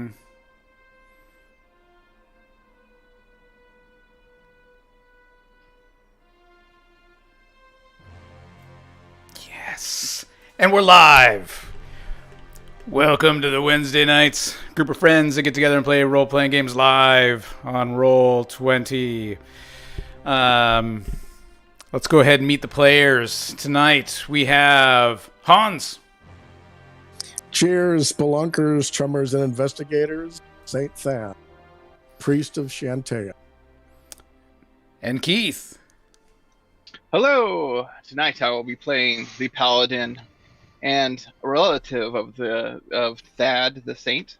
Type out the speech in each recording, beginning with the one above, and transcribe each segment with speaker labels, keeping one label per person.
Speaker 1: rolling. Yes. And we're live. Welcome to the Wednesday nights group of friends that get together and play role-playing games live on Roll20. Let's go ahead and meet the players. Tonight we have Hans.
Speaker 2: Cheers, spelunkers, chummers, and investigators. Saint Thad, priest of Shantea.
Speaker 1: And Keith.
Speaker 3: Hello! Tonight I will be playing the paladin and a relative of Thad the Saint,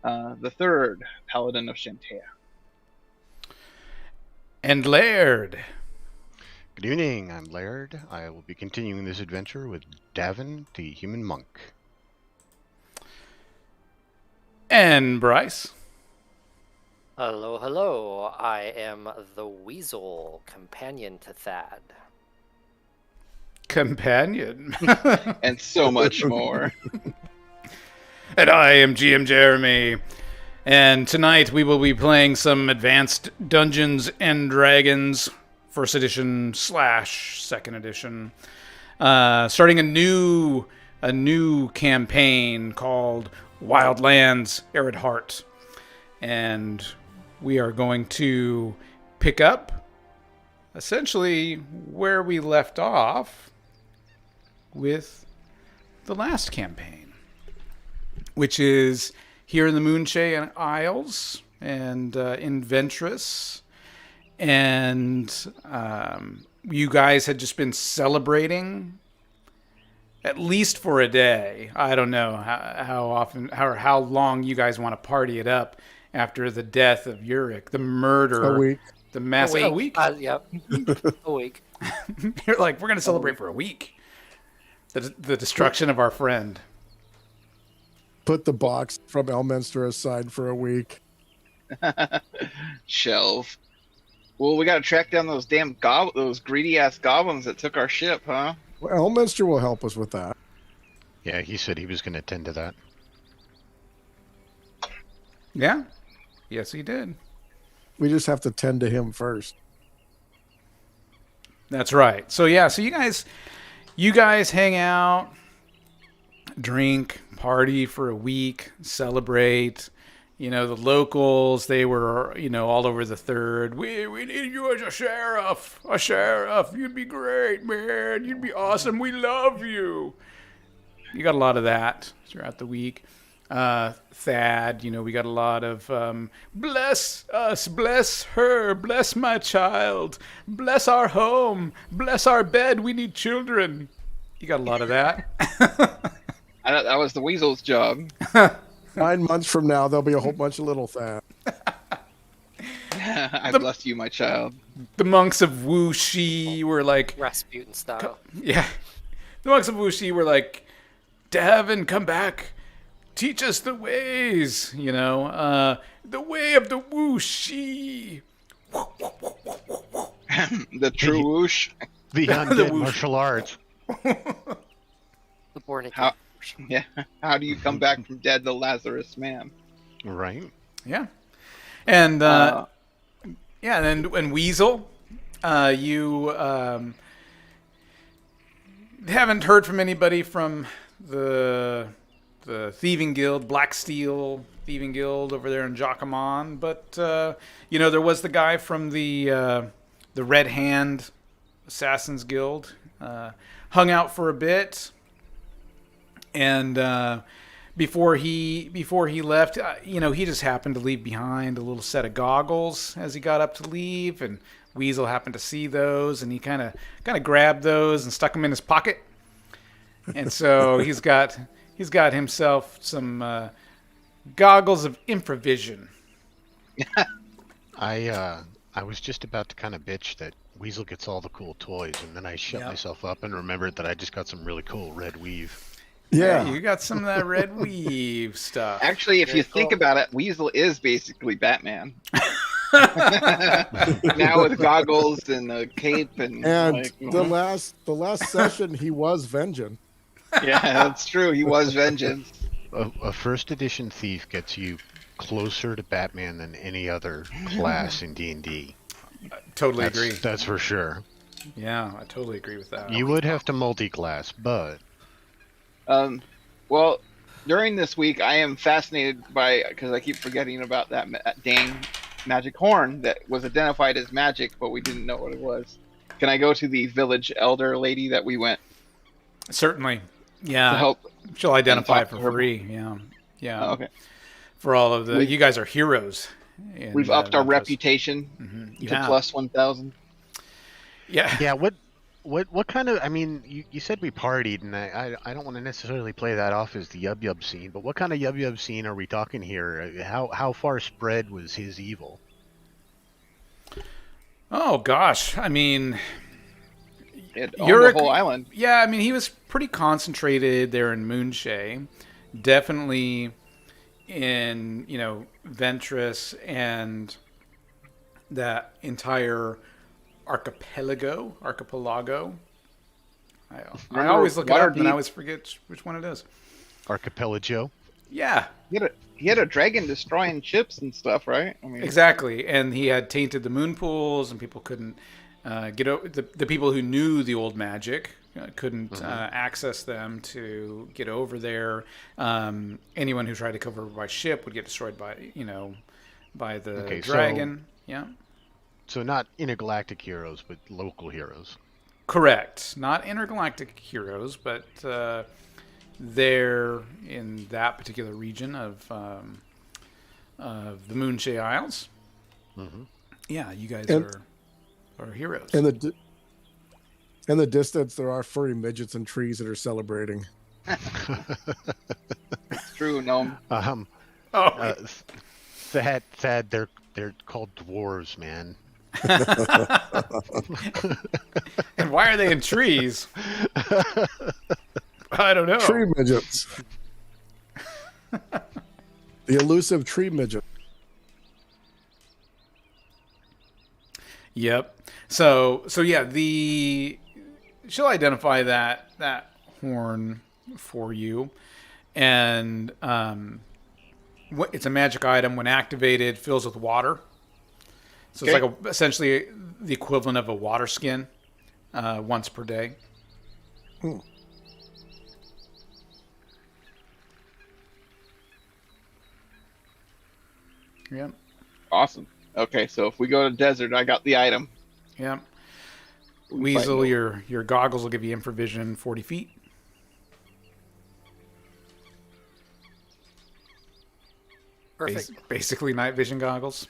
Speaker 3: the third paladin of Shantea.
Speaker 1: And Laird.
Speaker 4: Good evening, I'm Laird. I will be continuing this adventure with Davin, the human monk.
Speaker 1: And Bryce.
Speaker 5: Hello, hello. I am the Weasel, companion to Thad.
Speaker 1: Companion.
Speaker 3: And so much more.
Speaker 1: And I am GM Jeremy. And tonight we will be playing some advanced Dungeons and Dragons, first edition / second edition. Starting a new campaign called Wildlands Arid Heart. And we are going to pick up essentially where we left off with the last campaign, which is here in the Moonshade Isles and in Ventress. And you guys had just been celebrating at least for a day. I don't know how often or how long you guys want to party it up after the death of Uric, the murder.
Speaker 2: A week.
Speaker 1: The massive. A week?
Speaker 5: Yep. A week.
Speaker 1: You're like, we're going to celebrate for a week. The destruction of our friend.
Speaker 2: Put the box from Elminster aside for a week.
Speaker 3: Shelve. Well, we gotta track down those damn those greedy-ass goblins that took our ship, huh?
Speaker 2: Well, Elminster will help us with that.
Speaker 4: Yeah, he said he was going to attend to that.
Speaker 1: Yeah. Yes, he did.
Speaker 2: We just have to tend to him first.
Speaker 1: That's right. So yeah, so you guys hang out, drink, party for a week, celebrate. You know, the locals, they were, all over the third. We need you as a sheriff. A sheriff. You'd be great, man. You'd be awesome. We love you. You got a lot of that throughout the week. Thad, we got a lot of bless us, bless her, bless my child, bless our home, bless our bed, we need children. You got a lot of that.
Speaker 3: That was the weasel's job.
Speaker 2: 9 months from now, there'll be a whole bunch of little Thad.
Speaker 3: I bless you, my child.
Speaker 1: The monks of Wuxi were like...
Speaker 5: Rasputin style.
Speaker 1: Yeah. The monks of Wuxi were like, Davin, come back. Teach us the ways, the way of the Wuxi.
Speaker 3: The true whoosh.
Speaker 4: The undead martial arts.
Speaker 5: The born again.
Speaker 3: Yeah. How do you come back from dead, the Lazarus man?
Speaker 4: Right.
Speaker 1: Yeah. And, and Weasel, you haven't heard from anybody from the Thieving Guild, Black Steel Thieving Guild over there in Jacquemont, but there was the guy from the Red Hand Assassins Guild, hung out for a bit, and before he left, he just happened to leave behind a little set of goggles as he got up to leave, and Weasel happened to see those, and he kind of grabbed those and stuck them in his pocket, and so he's got himself some goggles of infravision.
Speaker 4: I was just about to kind of bitch that Weasel gets all the cool toys, and then I shut myself up and remembered that I just got some really cool red weave.
Speaker 2: Yeah.
Speaker 1: You got some of that red weave stuff.
Speaker 3: Actually, if you think about it, Weasel is basically Batman. Now with goggles and a cape and
Speaker 2: the last session he was Vengeance.
Speaker 3: Yeah, that's true. He was Vengeance.
Speaker 4: A first edition thief gets you closer to Batman than any other class in D&D.
Speaker 1: Totally agree.
Speaker 4: That's for sure.
Speaker 1: Yeah, I totally agree with that.
Speaker 4: You would have to multi-class, but
Speaker 3: Well, during this week, I am fascinated by, because I keep forgetting about that dang magic horn that was identified as magic, but we didn't know what it was. Can I go to the village elder lady that we went
Speaker 1: Certainly.
Speaker 3: to
Speaker 1: Yeah.
Speaker 3: help?
Speaker 1: She'll identify it
Speaker 3: talk to
Speaker 1: for
Speaker 3: her?
Speaker 1: free. Yeah. Yeah.
Speaker 3: Oh, okay.
Speaker 1: For all of the,
Speaker 3: We've-
Speaker 1: you guys are heroes.
Speaker 3: We've upped our
Speaker 1: Ventress.
Speaker 3: reputation to
Speaker 1: Yeah.
Speaker 3: plus 1,000.
Speaker 1: Yeah.
Speaker 4: yeah, what kind of? I mean, you said we partied, and I don't want to necessarily play that off as the yub scene, but what kind of yub scene are we talking here? How far spread was his evil?
Speaker 1: Oh gosh. I mean,
Speaker 3: It
Speaker 1: You're
Speaker 3: owned the whole island.
Speaker 1: yeah. I mean, he was pretty concentrated there in Moonshay. Definitely in Ventress and that entire archipelago. I
Speaker 3: Remember
Speaker 1: always look it up and I
Speaker 3: Waterdeep?
Speaker 1: always forget which one it is.
Speaker 4: Archipelago.
Speaker 1: Yeah,
Speaker 3: He had a dragon destroying ships and stuff, right? I mean,
Speaker 1: exactly. And he had tainted the moon pools, and people couldn't get over the people who knew the old magic couldn't access them to get over there. Anyone who tried to come over by ship would get destroyed by the
Speaker 4: Okay,
Speaker 1: dragon. Yeah.
Speaker 4: So not intergalactic heroes, but local heroes.
Speaker 1: Correct. Not intergalactic heroes, but they're in that particular region of the Moonshay Isles.
Speaker 4: Mm-hmm.
Speaker 1: Yeah, you guys
Speaker 2: And-
Speaker 1: are heroes.
Speaker 2: In the distance, there are furry midgets and trees that are celebrating.
Speaker 3: it's true, Gnome.
Speaker 1: Oh,
Speaker 4: Thad, they're called dwarves, man.
Speaker 1: and why are they in trees? I don't know.
Speaker 2: Tree midgets. The elusive tree midget.
Speaker 1: Yep. So yeah, she'll identify that horn for you, and it's a magic item. When activated, fills with water. So
Speaker 3: Okay.
Speaker 1: it's like essentially the equivalent of a water skin, once per day. Yep.
Speaker 3: Awesome. Okay, so if we go to desert, I got the item.
Speaker 1: Yep.
Speaker 3: We fight
Speaker 1: Weasel,
Speaker 3: no-
Speaker 1: your goggles will give you infravision 40 feet.
Speaker 5: Perfect.
Speaker 1: Basically night vision goggles.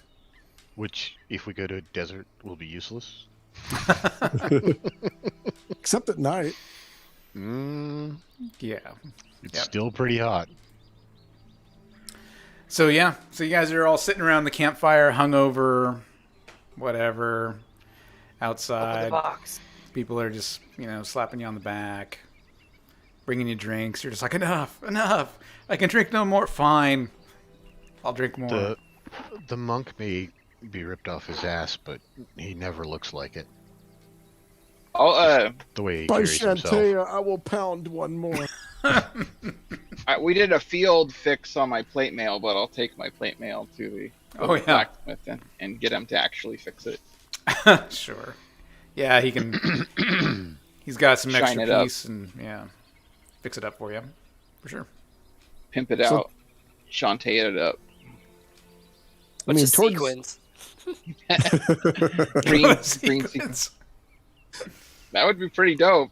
Speaker 4: Which, if we go to a desert, will be useless.
Speaker 2: Except at night.
Speaker 1: Yeah.
Speaker 4: It's
Speaker 1: Yep.
Speaker 4: still pretty hot.
Speaker 1: So yeah, so you guys are all sitting around the campfire, hungover, whatever,
Speaker 5: Open the
Speaker 1: outside.
Speaker 5: box.
Speaker 1: People are just, slapping you on the back, bringing you drinks. You're just like, enough. I can drink no more. Fine, I'll drink more.
Speaker 4: The monk may be ripped off his ass, but he never looks like it.
Speaker 3: Oh,
Speaker 4: The way he
Speaker 2: By
Speaker 4: carries himself.
Speaker 2: Shantae, I will pound one more.
Speaker 3: we did a field fix on my plate mail, but I'll take my plate mail to the
Speaker 1: Oh, yeah.
Speaker 3: blacksmith and get him to actually fix it.
Speaker 1: Sure. Yeah, he can. He's got some
Speaker 3: Shine
Speaker 1: extra
Speaker 3: it up.
Speaker 1: piece and fix it up for you, for sure.
Speaker 3: Pimp it
Speaker 2: So-
Speaker 3: out. Shantae it up.
Speaker 2: I
Speaker 5: Which
Speaker 2: mean,
Speaker 5: is
Speaker 2: towards-
Speaker 5: sequins.
Speaker 3: Green
Speaker 1: Sequence.
Speaker 3: That would be pretty dope.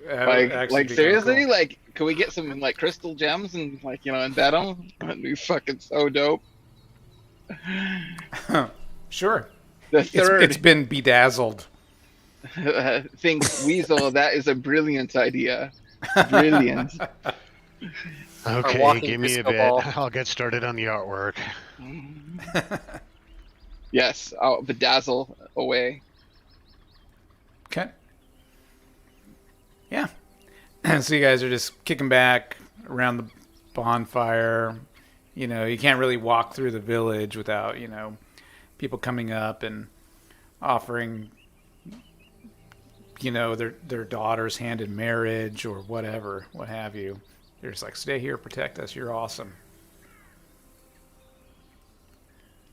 Speaker 1: That would
Speaker 3: Like
Speaker 1: actually be kinda
Speaker 3: seriously,
Speaker 1: cool.
Speaker 3: like, can we get some like crystal gems and embed them? That'd be fucking so dope.
Speaker 1: Sure.
Speaker 3: The
Speaker 1: It's
Speaker 3: third
Speaker 1: been bedazzled.
Speaker 3: thinks Weasel, that is a brilliant idea. Brilliant.
Speaker 4: Okay,
Speaker 5: walking
Speaker 4: give me a
Speaker 5: disco
Speaker 4: bit.
Speaker 5: ball.
Speaker 4: I'll get started on the artwork.
Speaker 3: Yes, I'll bedazzle away.
Speaker 1: Okay. Yeah. So you guys are just kicking back around the bonfire. You can't really walk through the village without, people coming up and offering, their daughter's hand in marriage or whatever, what have you. They're just like, stay here, protect us. You're awesome.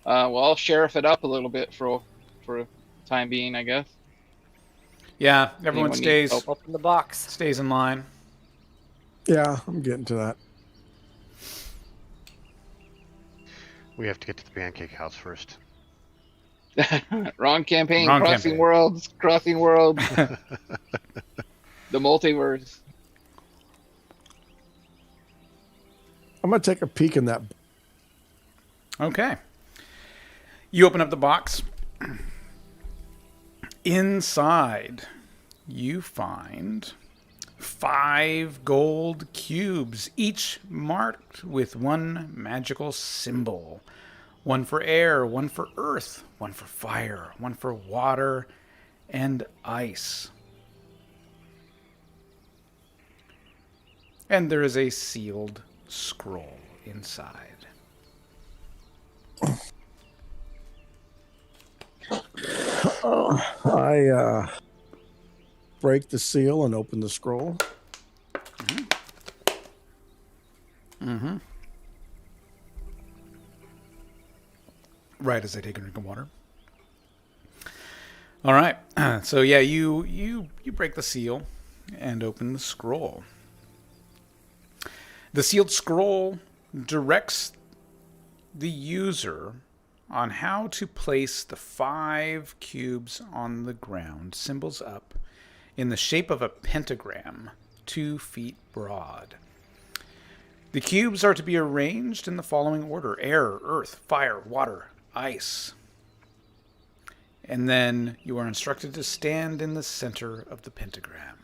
Speaker 3: Well, I'll sheriff it up a little bit for time being, I guess.
Speaker 1: Yeah, everyone
Speaker 3: Anyone need
Speaker 1: stays
Speaker 3: help?
Speaker 5: Open the box.
Speaker 1: stays in line.
Speaker 2: Yeah, I'm getting to that.
Speaker 4: We have to get to the pancake house first.
Speaker 3: Wrong campaign.
Speaker 1: Wrong
Speaker 3: Crossing
Speaker 1: campaign.
Speaker 3: worlds. Crossing worlds. The multiverse.
Speaker 2: I'm gonna take a peek in that.
Speaker 1: Okay. You open up the box. Inside, you find 5 gold cubes, each marked with one magical symbol. One for air, one for earth, one for fire, one for water, and ice. And there is a sealed scroll inside.
Speaker 2: I break the seal and open the scroll.
Speaker 1: Right as I take a drink of water. All right. So yeah, you break the seal and open the scroll. The sealed scroll directs the user on how to place the 5 cubes on the ground, symbols up, in the shape of a pentagram, 2 feet broad. The cubes are to be arranged in the following order: air, earth, fire, water, ice. And then you are instructed to stand in the center of the pentagram.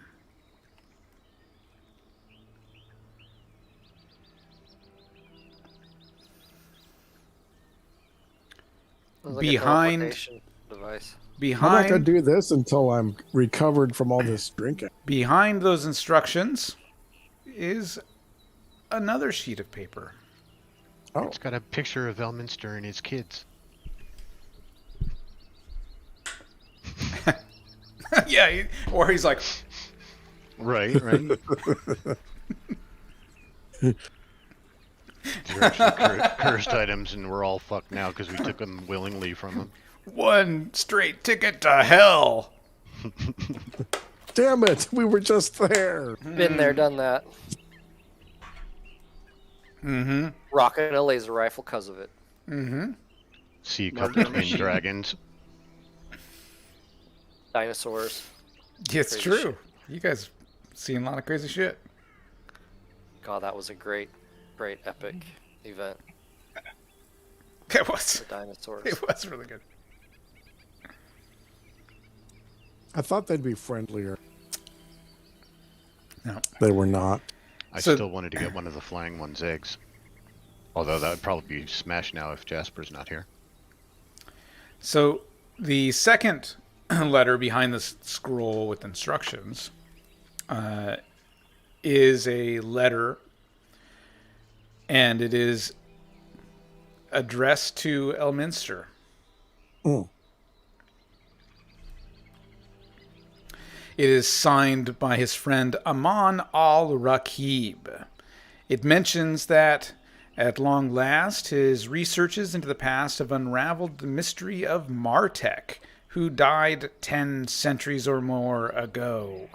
Speaker 5: Sounds like
Speaker 1: Behind-
Speaker 5: a teleportation device.
Speaker 2: I'm not gonna
Speaker 1: Behind
Speaker 2: do this until I'm recovered from all this drinking.
Speaker 1: behind those instructions is another sheet of paper.
Speaker 2: Oh,
Speaker 4: It's got a picture of Elminster and his kids.
Speaker 1: Yeah, or he's like,
Speaker 4: Right. These are actually cursed items, and we're all fucked now because we took them willingly from them.
Speaker 1: 1 straight ticket to hell.
Speaker 2: damn it! We were just there.
Speaker 5: Been there, done that.
Speaker 1: Mm-hmm.
Speaker 5: Rocking a laser rifle because of it.
Speaker 1: Mm-hmm.
Speaker 4: Sea couple twin dragons.
Speaker 5: Dinosaurs.
Speaker 1: It's
Speaker 5: Crazy
Speaker 1: true.
Speaker 5: shit.
Speaker 1: You guys seen a lot of crazy shit.
Speaker 5: God, that was a great epic event.
Speaker 1: It was.
Speaker 5: The dinosaurs.
Speaker 1: It was really good.
Speaker 2: I thought they'd be friendlier.
Speaker 1: No.
Speaker 2: They were not.
Speaker 4: I
Speaker 1: So-
Speaker 4: still wanted to get one of the flying one's eggs. Although that would probably be smashed now if Jasper's not here.
Speaker 1: So the second letter behind the scroll with instructions is a letter, and it is addressed to Elminster.
Speaker 2: Mm.
Speaker 1: It is signed by his friend Amun-re. It mentions that, at long last, his researches into the past have unraveled the mystery of Martek, who died 10 centuries or more ago.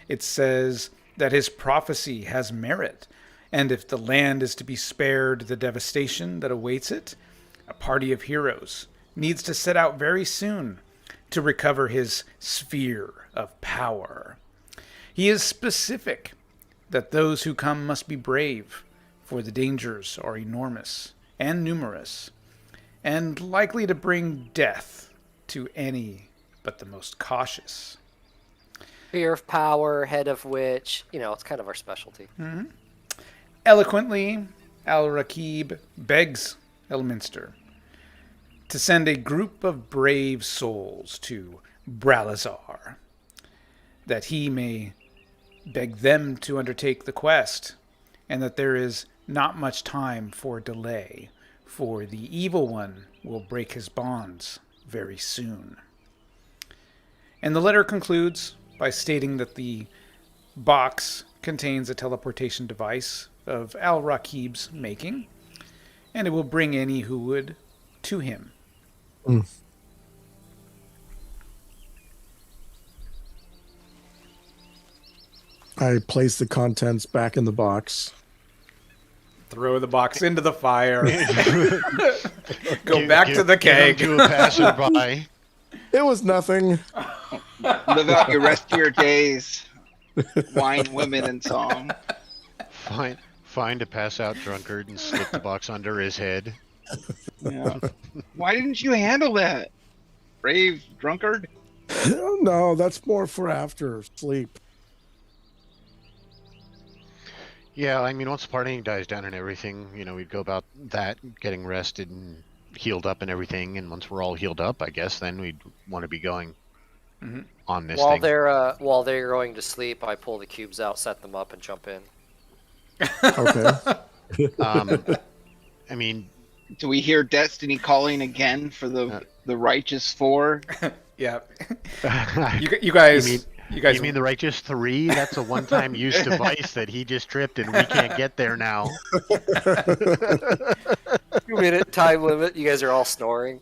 Speaker 1: It says that his prophecy has merit, and if the land is to be spared the devastation that awaits it, a party of heroes needs to set out very soon to recover his sphere of power. He is specific that those who come must be brave, for the dangers are enormous and numerous, and likely to bring death to any but the most cautious.
Speaker 5: Fear of power, head of which, it's kind of our specialty.
Speaker 1: Eloquently, Al-Rakib begs Elminster to send a group of brave souls to Bralazar, that he may beg them to undertake the quest, and that there is not much time for delay, for the evil one will break his bonds very soon. And the letter concludes by stating that the box contains a teleportation device of Al-Rakib's making, and it will bring any who would to him.
Speaker 2: I place the contents back in the box.
Speaker 1: Throw the box into the fire. Go back to the keg.
Speaker 4: Give 'em to a passerby.
Speaker 2: It was nothing.
Speaker 3: Live out your rest of your days. Wine, women, and song.
Speaker 4: Find a pass out drunkard and slip the box under his head.
Speaker 3: Yeah. Why didn't you handle that, brave drunkard?
Speaker 2: No, that's more for after sleep.
Speaker 4: Yeah, I mean, once the partying dies down and everything, we'd go about that, getting rested and healed up and everything. And once we're all healed up, I guess then we'd want to be going on this thing.
Speaker 5: While they're going to sleep, I pull the cubes out, set them up, and jump in.
Speaker 2: Okay.
Speaker 4: I mean,
Speaker 3: Do we hear Destiny calling again for the righteous four?
Speaker 1: Yeah. You guys.
Speaker 4: You mean the righteous 3? That's a one-time use device that he just tripped and we can't get there now.
Speaker 5: 2-minute time limit. You guys are all snoring.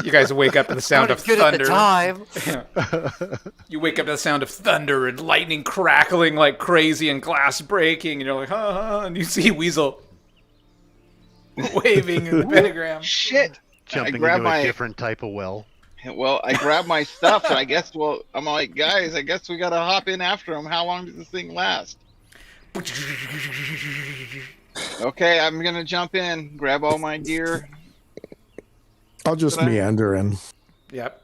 Speaker 1: You guys wake up to the sound of
Speaker 5: Good
Speaker 1: thunder.
Speaker 5: at the time.
Speaker 1: You wake up to the sound of thunder and lightning crackling like crazy and glass breaking, and you're like, ha ha, and you see Weasel waving in the pentagram.
Speaker 3: Shit!
Speaker 4: Jumping
Speaker 3: grab
Speaker 4: into
Speaker 3: my-
Speaker 4: a different type of well.
Speaker 3: Well, I grabbed my stuff, and I'm like, guys, I guess we gotta hop in after him. How long does this thing last? Okay, I'm gonna jump in, grab all my gear.
Speaker 2: I'll just meander in.
Speaker 1: Yep.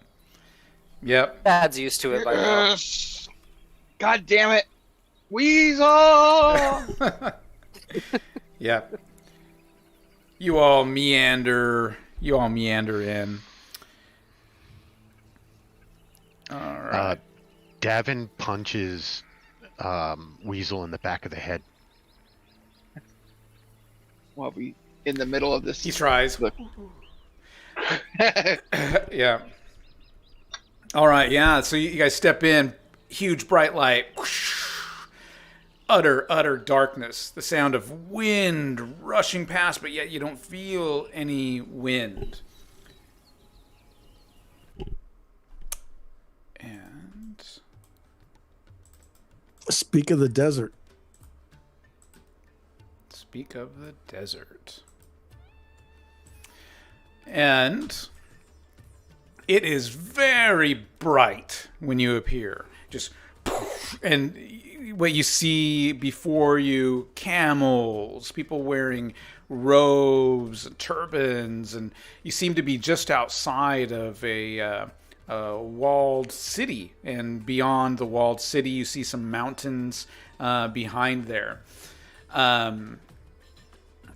Speaker 5: Dad's used to it by now.
Speaker 3: Yes. God damn it, Weasel!
Speaker 1: Yep. You all meander in. All right.
Speaker 4: Davin punches Weasel in the back of the head.
Speaker 3: Well, we in the middle of this.
Speaker 1: He tries.
Speaker 3: Look.
Speaker 1: Yeah. All right. Yeah. So you guys step in. Huge bright light. Utter darkness. The sound of wind rushing past, but yet you don't feel any wind. And
Speaker 2: Speak of the desert.
Speaker 1: speak of the desert. And it is very bright when you appear. Just poof, and what you see before you, camels, people wearing robes, turbans, and you seem to be just outside of a walled city. And beyond the walled city, you see some mountains behind there.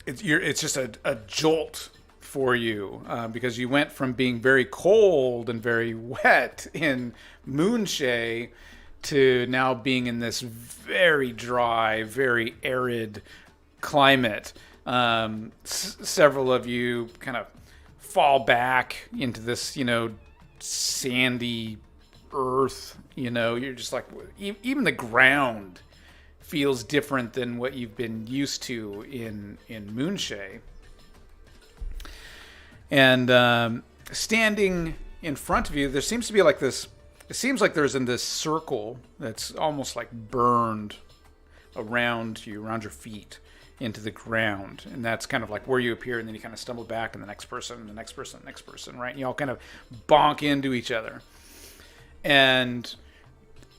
Speaker 1: It's just a jolt for you because you went from being very cold and very wet in Moonshay to now being in this very dry, very arid climate. Several of you kind of fall back into this, sandy earth. You're just like, even the ground feels different than what you've been used to in Moonshay. And standing in front of you, there seems to be like this. It seems like there's in this circle that's almost like burned around you, around your feet, into the ground, and that's kind of like where you appear, and then you kind of stumble back, and the next person, and the next person, the next person, right? And you all kind of bonk into each other, and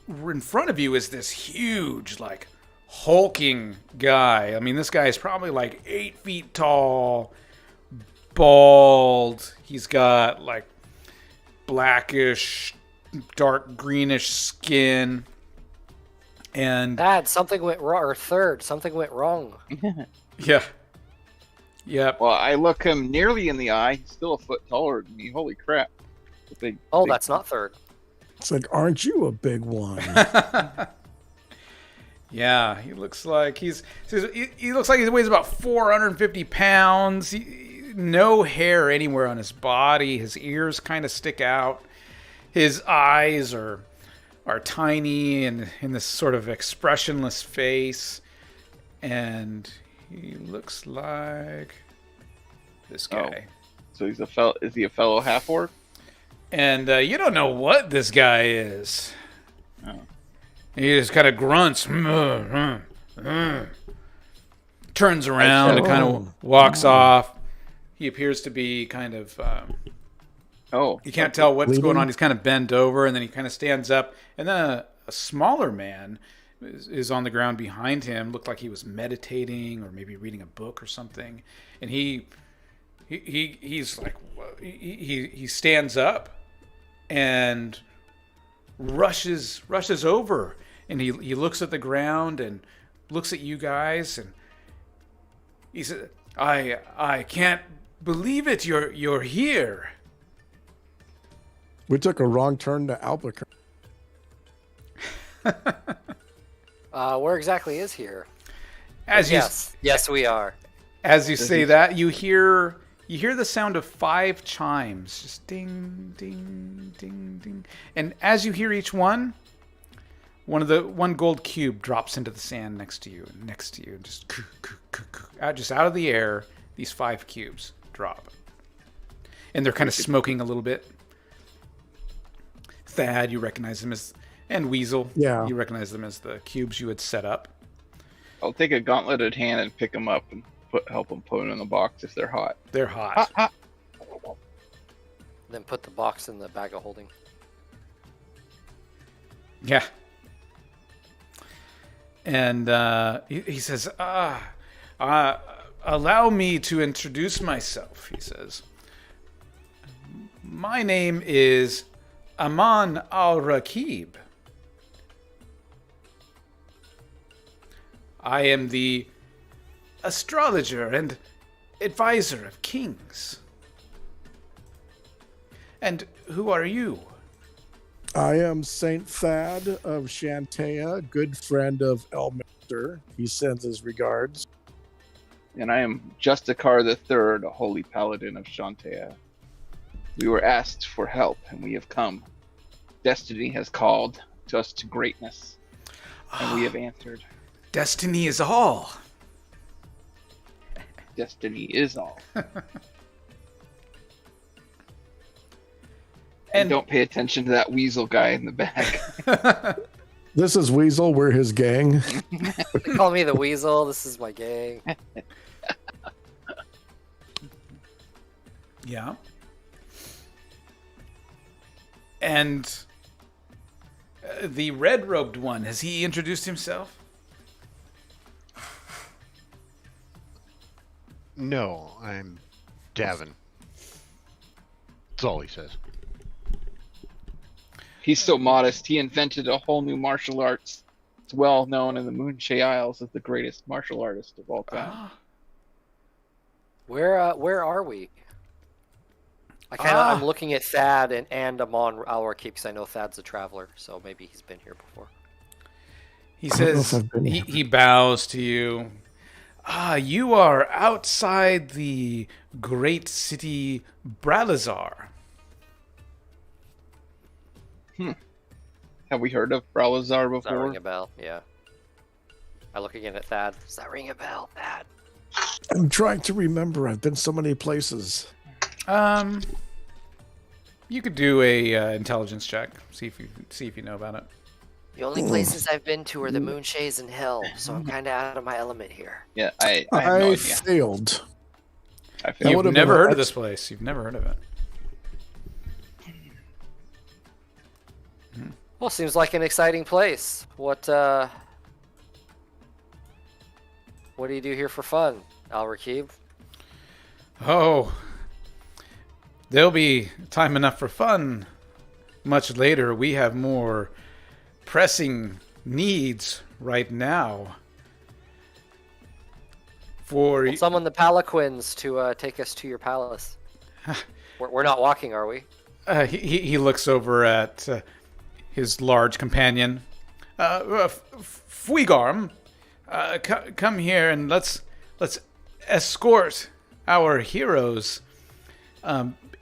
Speaker 1: in front of you is this huge, like, hulking guy. I mean, this guy is probably like 8 feet tall, bald. He's got like blackish, dark greenish skin. And
Speaker 5: Dad, something went wrong. Or third, something went wrong.
Speaker 1: yeah. Yep.
Speaker 3: Well, I look him nearly in the eye. He's still a foot taller than me. Holy crap.
Speaker 5: That's not third.
Speaker 2: It's like, aren't you a big one?
Speaker 1: Yeah, he looks like he looks like he weighs about 450 pounds. No hair anywhere on his body. His ears kind of stick out. His eyes are tiny and in this sort of expressionless face. And he looks like this guy.
Speaker 3: So he's a fellow. Is he a fellow half orc?
Speaker 1: And you don't know what this guy is.
Speaker 3: Oh.
Speaker 1: He just kind of grunts, turns around and kind of walks off. He appears to be kind of. You can't tell what's going on. He's kind of bent over, and then he kind of stands up, and then a smaller man is on the ground behind him. Looked like he was meditating or maybe reading a book or something. And he's like he stands up and rushes over, and he looks at the ground and looks at you guys, and he said, I can't believe it. You're here.
Speaker 2: We took a wrong turn to Albuquerque.
Speaker 5: Where exactly is here? Yes, we are.
Speaker 1: As you say that, you hear the sound of 5 chimes, just ding, ding, ding, ding, and as you hear each one gold cube drops into the sand next to you, just out of the air. These 5 cubes drop, and they're kind of smoking a little bit. Thad, you recognize them as, and Weasel, you recognize them as the cubes you had set up.
Speaker 3: I'll take a gauntleted hand and pick them up and help them put them in the box if they're hot.
Speaker 1: They're hot.
Speaker 5: Then put the box in the bag of holding.
Speaker 1: Yeah. And he says, allow me to introduce myself, he says. My name is amun-re. I am the astrologer and advisor of kings. And who are you?
Speaker 2: I am Saint Thad of Shantea, good friend of Elminster. He sends his regards.
Speaker 3: And I am Justicar III, a holy paladin of Shantea. We were asked for help, and we have come. Destiny has called us to greatness, and we have answered.
Speaker 1: Destiny is all.
Speaker 3: Destiny is all. And don't pay attention to that weasel guy in the back.
Speaker 2: This is Weasel. We're his gang.
Speaker 5: Call me the Weasel. This is my gang.
Speaker 1: Yeah. And the red-robed one, has he introduced himself?
Speaker 4: No, I'm Davin. That's all he says.
Speaker 3: He's so modest. He invented a whole new martial arts. It's well known in the Moonshay Isles as the greatest martial artist of all time.
Speaker 5: Where are we? I'm looking at Thad and Amon Alwarkeep because I know Thad's a traveler, so maybe he's been here before.
Speaker 1: He says, he bows to you. You are outside the great city Bralazar.
Speaker 3: Have we heard of Bralazar before?
Speaker 5: Does that ring a bell? Yeah. I look again at Thad. Does that ring a bell, Thad?
Speaker 2: I'm trying to remember. I've been so many places.
Speaker 1: You could do a intelligence check. See if you know about it.
Speaker 5: The only places I've been to are the Moonshays and Hell, so I'm kind of out of my element here.
Speaker 3: Yeah, I have no idea.
Speaker 2: Failed.
Speaker 1: You've never heard of this place. You've never heard of it.
Speaker 5: Well, seems like an exciting place. What do you do here for fun, Alwarkeep?
Speaker 1: Oh, there'll be time enough for fun much later. We have more pressing needs right now.
Speaker 5: We'll summon the Palaquins to take us to your palace. We're not walking, are we?
Speaker 1: He looks over at his large companion. Fuigarm, come here and let's escort our heroes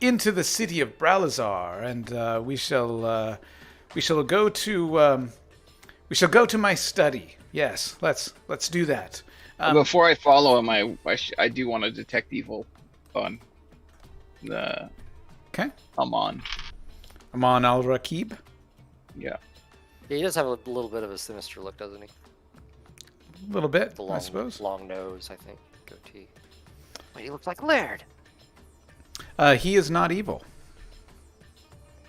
Speaker 1: into the city of Bralazar, and we shall go to my study. Yes, let's do that.
Speaker 3: Before I follow him, I do want to detect evil on the
Speaker 1: Okay.
Speaker 3: Amon.
Speaker 1: Amun al-Rakib.
Speaker 3: Yeah.
Speaker 5: He does have a little bit of a sinister look, doesn't he?
Speaker 1: A little bit,
Speaker 5: The
Speaker 1: I
Speaker 5: long,
Speaker 1: suppose.
Speaker 5: long nose, I think. Goatee. Wait, he looks like Laird.
Speaker 1: He is not evil.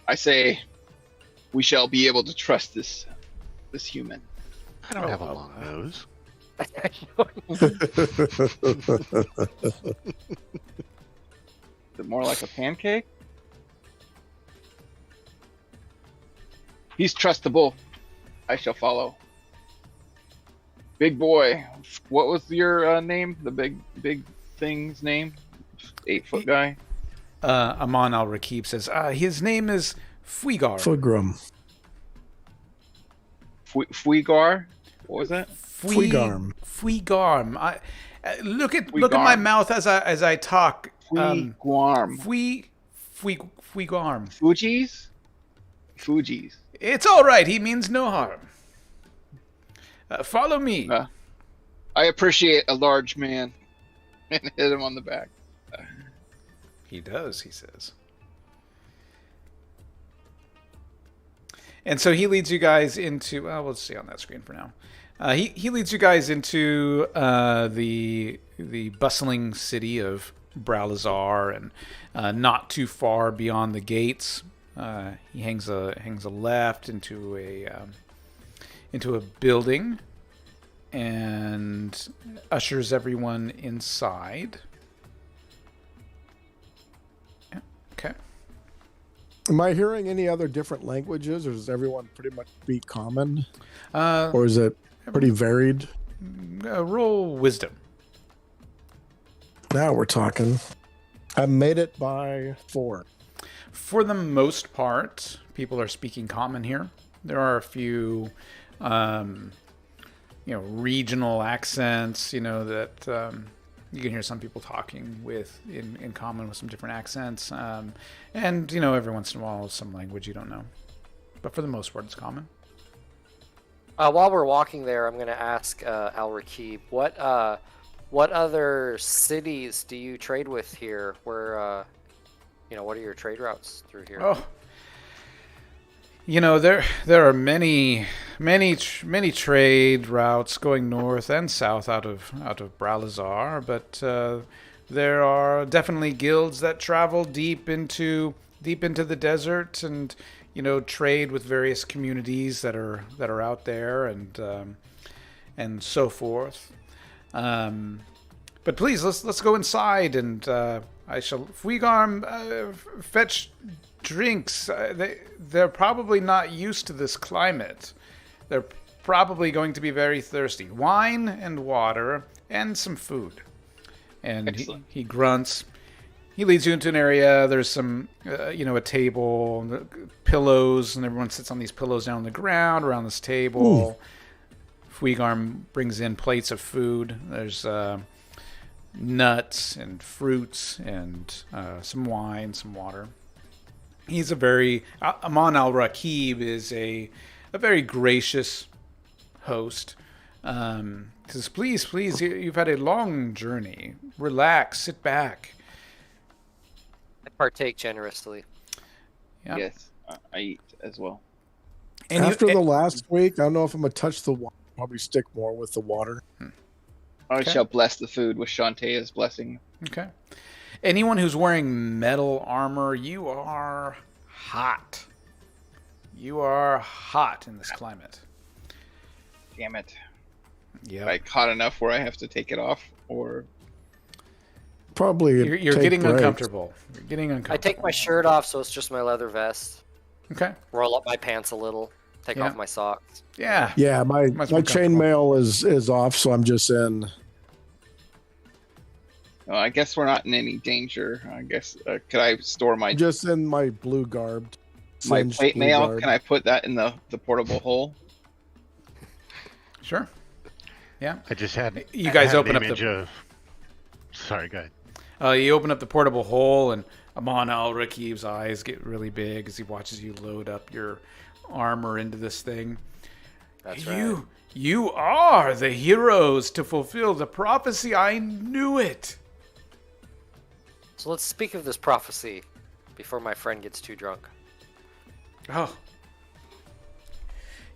Speaker 3: I say, we shall be able to trust this human.
Speaker 4: I don't have a long nose.
Speaker 3: Is it more like a pancake? He's trustable. I shall follow. Big boy. What was your name? The big thing's name? 8-foot guy?
Speaker 1: Amun al-Rakib says, his name is Fuigar.
Speaker 2: Fugram.
Speaker 3: Fuigar? What was that?
Speaker 2: Fuigarm.
Speaker 1: Fuigarm. Look at my
Speaker 3: Fuigarm.
Speaker 1: mouth as I talk.
Speaker 3: Fuigarm.
Speaker 1: Fuigarm.
Speaker 3: Fuji's?
Speaker 1: It's all right. He means no harm. Follow me.
Speaker 3: I appreciate a large man. And hit him on the back.
Speaker 1: He does, he says. And so he leads you guys into. Well, let's see on that screen for now. He leads you guys into the bustling city of Bralazar, and not too far beyond the gates. He hangs a left into a building, and ushers everyone inside. Yeah, okay.
Speaker 2: Am I hearing any other different languages, or does everyone pretty much speak common?
Speaker 1: Uh,
Speaker 2: Or is it pretty varied?
Speaker 1: roll wisdom.
Speaker 2: Now we're talking. I made it by 4.
Speaker 1: For the most part, people are speaking common here. There are a few, regional accents, that you can hear some people talking with in common with some different accents. And, every once in a while, some language you don't know. But for the most part, it's common.
Speaker 5: While we're walking there, I'm going to ask Al-Rakib, what other cities do you trade with here? Where, what are your trade routes through here?
Speaker 1: Oh, there are many trade routes going north and south out of Bralazar, but there are definitely guilds that travel deep into the desert and trade with various communities that are out there and so forth. But please, let's go inside, and I shall Fuigarm fetch drinks. They're probably not used to this climate. They're probably going to be very thirsty. Wine and water and some food. And he grunts. He leads you into an area. There's some, a table, pillows, and everyone sits on these pillows down on the ground around this table. Fuigarm brings in plates of food. There's nuts and fruits and some wine, some water. He's Amun al-Rakib is a very gracious host. Says, please, you've had a long journey. Relax, sit back.
Speaker 5: I partake generously.
Speaker 1: Yeah.
Speaker 3: Yes, I eat as well.
Speaker 1: And
Speaker 2: After the last week, I don't know if I'm going to touch the water. Probably stick more with the water.
Speaker 3: I
Speaker 1: Okay.
Speaker 3: shall bless the food with Shantaea's blessing.
Speaker 1: Okay. Anyone who's wearing metal armor, you are hot. You are hot in this climate.
Speaker 3: Damn it.
Speaker 1: Yeah.
Speaker 3: Like hot enough where I have to take it off, or
Speaker 2: Probably.
Speaker 1: You're
Speaker 2: take
Speaker 1: getting
Speaker 2: breaks.
Speaker 1: uncomfortable. You're getting uncomfortable.
Speaker 5: I take my shirt off, so it's just my leather vest.
Speaker 1: Okay.
Speaker 5: Roll up my pants a little. Take
Speaker 1: Yeah.
Speaker 5: off my socks.
Speaker 1: Yeah.
Speaker 2: Yeah, my
Speaker 1: Much more
Speaker 2: chainmail is off, so I'm just in.
Speaker 3: well, I guess we're not in any danger. I guess could I store my
Speaker 2: Just in my blue garb. Singed
Speaker 3: plate
Speaker 2: blue
Speaker 3: mail?
Speaker 2: garb.
Speaker 3: Can I put that in the portable hole?
Speaker 1: Sure. Yeah.
Speaker 4: I just had
Speaker 1: You guys
Speaker 4: had an
Speaker 1: open up
Speaker 4: image
Speaker 1: the-
Speaker 4: of. Sorry, go ahead.
Speaker 1: You open up the portable hole, and Amun al-Rakib's eyes get really big as he watches you load up your armor into this thing.
Speaker 5: That's right.
Speaker 1: You are the heroes to fulfill the prophecy. I knew it.
Speaker 5: So let's speak of this prophecy before my friend gets too drunk.
Speaker 1: Oh.
Speaker 5: By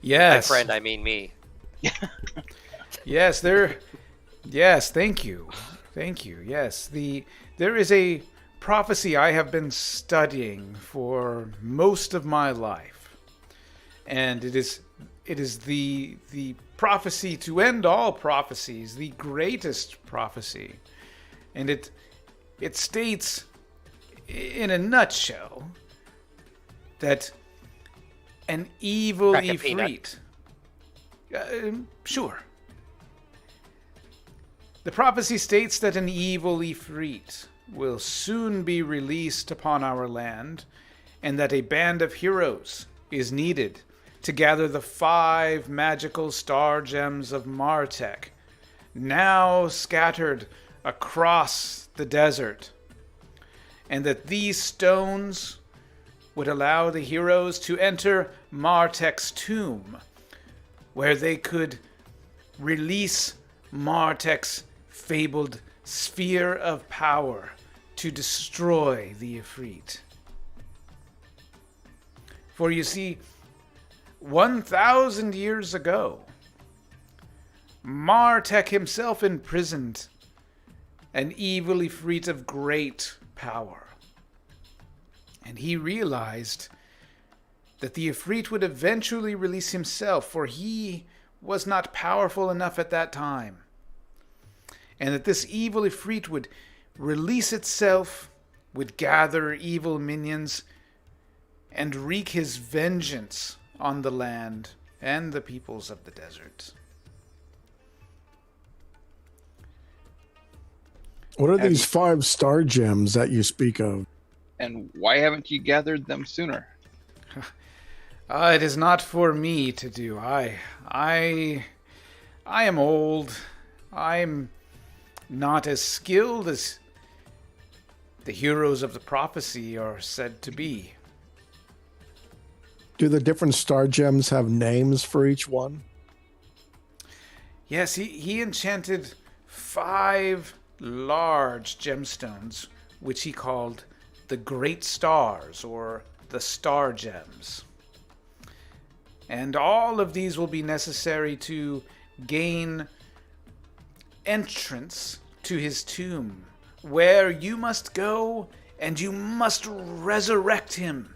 Speaker 1: Yes.
Speaker 5: friend, I mean me.
Speaker 1: Yes, Yes, thank you. Thank you. Yes, there is a prophecy I have been studying for most of my life. And it is the prophecy to end all prophecies, the greatest prophecy. And it states in a nutshell that an evil
Speaker 5: Crack a peanut.
Speaker 1: Ifrit. Sure. The prophecy states that an evil Ifrit will soon be released upon our land, and that a band of heroes is needed to gather the 5 magical star gems of Martek, now scattered across the desert, and that these stones would allow the heroes to enter Martek's tomb, where they could release Martek's fabled sphere of power to destroy the Ifrit. For you see, 1,000 years ago, Martek himself imprisoned an evil Ifrit of great power. And he realized that the Ifrit would eventually release himself, for he was not powerful enough at that time. And that this evil Ifrit would release itself, would gather evil minions, and wreak his vengeance on the land and the peoples of the desert.
Speaker 2: What are
Speaker 3: Have
Speaker 2: these
Speaker 3: you-
Speaker 2: 5 star gems that you speak of?
Speaker 3: And why haven't you gathered them sooner?
Speaker 1: It is not for me to do. I am old. I'm not as skilled as the heroes of the prophecy are said to be.
Speaker 2: Do the different star gems have names for each one?
Speaker 1: Yes, he enchanted 5 large gemstones, which he called the Great Stars, or the Star Gems. And all of these will be necessary to gain entrance to his tomb, where you must go and you must resurrect him.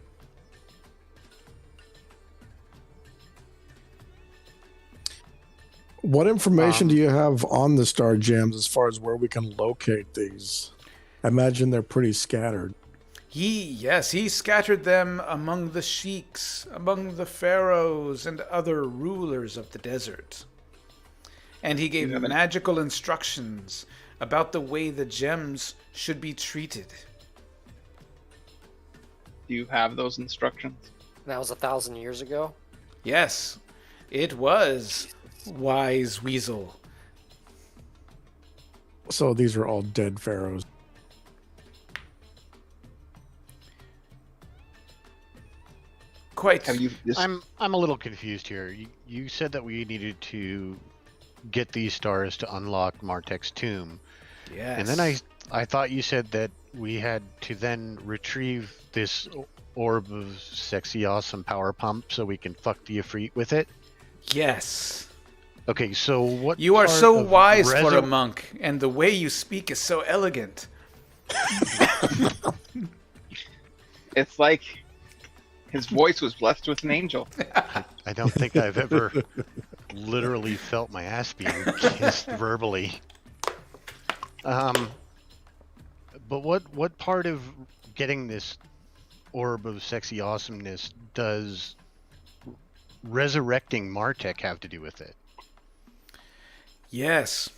Speaker 2: What information do you have on the star gems as far as where we can locate these? I imagine they're pretty scattered.
Speaker 1: He scattered them among the sheiks, among the pharaohs, and other rulers of the desert. And he gave magical instructions about the way the gems should be treated.
Speaker 3: Do you have those instructions?
Speaker 5: That was 1,000 years ago.
Speaker 1: Yes, it was Wise Weasel.
Speaker 2: So these are all dead pharaohs.
Speaker 1: Quite.
Speaker 3: Have you?
Speaker 4: I'm a little confused here. You said that we needed to get these stars to unlock Martek's tomb,
Speaker 1: Yes.
Speaker 4: and then I thought you said that we had to then retrieve this orb of sexy awesome power pump so we can fuck the Ifrit with it.
Speaker 1: Yes.
Speaker 4: Okay, so what?
Speaker 1: You are
Speaker 4: part
Speaker 1: so
Speaker 4: of
Speaker 1: wise for a monk, and the way you speak is so elegant.
Speaker 3: It's like his voice was blessed with an angel.
Speaker 4: I don't think I've ever literally felt my ass being kissed verbally. But what part of getting this orb of sexy awesomeness does resurrecting Martek have to do with it?
Speaker 1: Yes.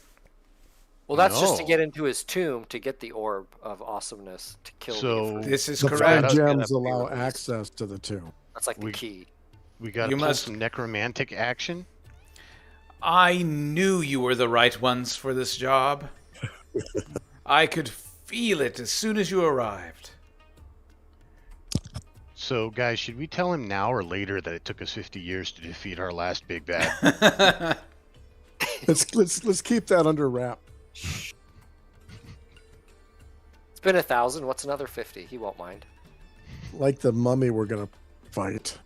Speaker 5: Well, that's just to
Speaker 4: No.
Speaker 5: get into his tomb to get the orb of awesomeness to kill
Speaker 4: So-
Speaker 5: the Ifrit.
Speaker 1: This is
Speaker 2: The
Speaker 1: correct.
Speaker 2: 5
Speaker 5: It's gonna
Speaker 2: gems
Speaker 5: be
Speaker 2: allow
Speaker 5: released.
Speaker 2: access to the tomb.
Speaker 5: That's like the
Speaker 4: we-
Speaker 5: key.
Speaker 4: We got to
Speaker 1: You
Speaker 4: pull
Speaker 1: must-
Speaker 4: some necromantic action.
Speaker 1: I knew you were the right ones for this job. I could feel it as soon as you arrived.
Speaker 4: So, guys, should we tell him now or later that it took us 50 years to defeat our last big bad?
Speaker 2: Let's keep that under wrap.
Speaker 5: It's been 1,000. What's another 50? He won't mind.
Speaker 2: Like the mummy we're gonna fight.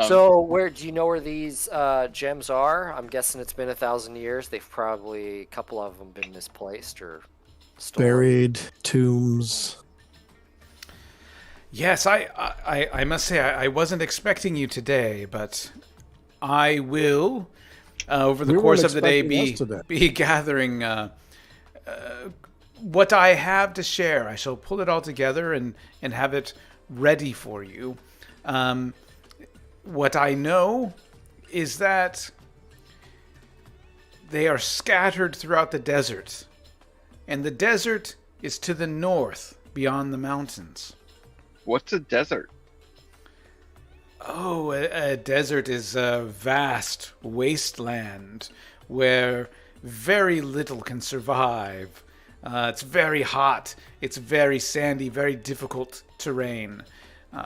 Speaker 5: So, where do you know where these gems are? I'm guessing it's been 1,000 years. They've probably, a couple of them, been misplaced or stolen.
Speaker 2: Buried tombs.
Speaker 1: Yes, I must say I wasn't expecting you today, but I will, over the
Speaker 2: We
Speaker 1: course
Speaker 2: weren't
Speaker 1: of the day,
Speaker 2: expecting us today.
Speaker 1: be gathering what I have to share. I shall pull it all together and have it ready for you. What I know is that they are scattered throughout the desert, and the desert is to the north beyond the mountains.
Speaker 3: What's a desert?
Speaker 1: Oh, a desert is a vast wasteland where very little can survive. It's very hot, it's very sandy, very difficult terrain.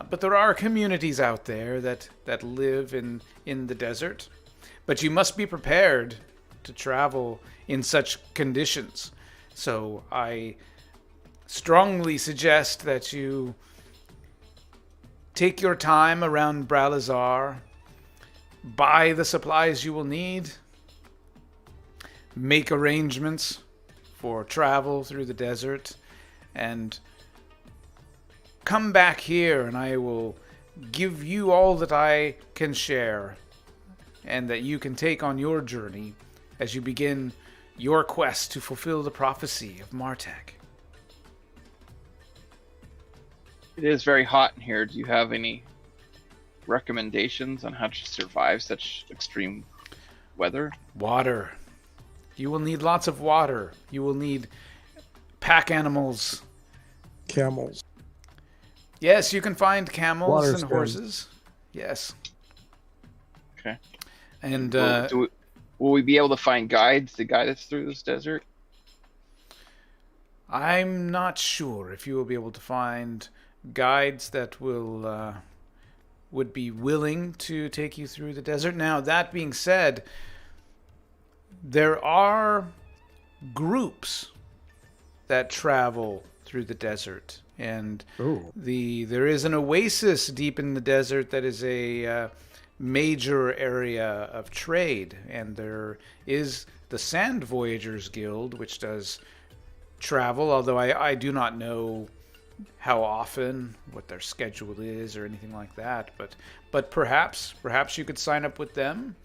Speaker 1: But there are communities out there that live in the desert. But you must be prepared to travel in such conditions. So I strongly suggest that you take your time around Bralazar, buy the supplies you will need, make arrangements for travel through the desert, and come back here and I will give you all that I can share and that you can take on your journey as you begin your quest to fulfill the prophecy of Martek.
Speaker 3: It is very hot in here. Do you have any recommendations on how to survive such extreme weather?
Speaker 1: Water. You will need lots of water. You will need pack animals.
Speaker 2: Camels.
Speaker 1: Yes, you can find camels
Speaker 2: Water's
Speaker 1: and
Speaker 2: good.
Speaker 1: horses. Yes.
Speaker 3: Okay.
Speaker 1: And
Speaker 3: Will we be able to find guides to guide us through this desert?
Speaker 1: I'm not sure if you will be able to find guides that would be willing to take you through the desert. Now, that being said, there are groups that travel through the desert, and
Speaker 2: Ooh.
Speaker 1: there is an oasis deep in the desert that is a major area of trade, and there is the Sand Voyagers Guild, which does travel, although I do not know how often, what their schedule is, or anything like that. But perhaps you could sign up with them.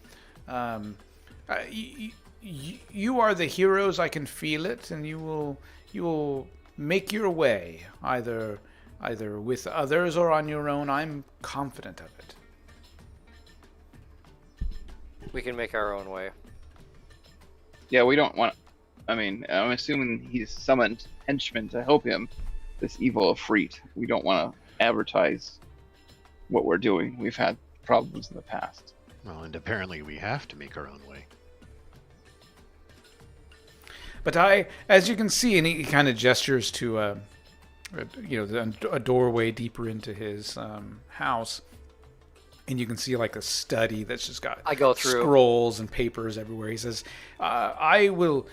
Speaker 1: You are the heroes. I can feel it, and you will make your way either with others or on your own. I'm confident of it.
Speaker 5: We can make our own way.
Speaker 3: Yeah, we don't want. I mean, I'm assuming he's summoned henchmen to help him, this evil Efreet. We don't want to advertise what we're doing. We've had problems in the past.
Speaker 4: Well, and apparently we have to make our own way.
Speaker 1: But as you can see, and he kind of gestures to a doorway deeper into his house, and you can see like a study that's just got
Speaker 5: I go through.
Speaker 1: scrolls and papers everywhere. He says, I will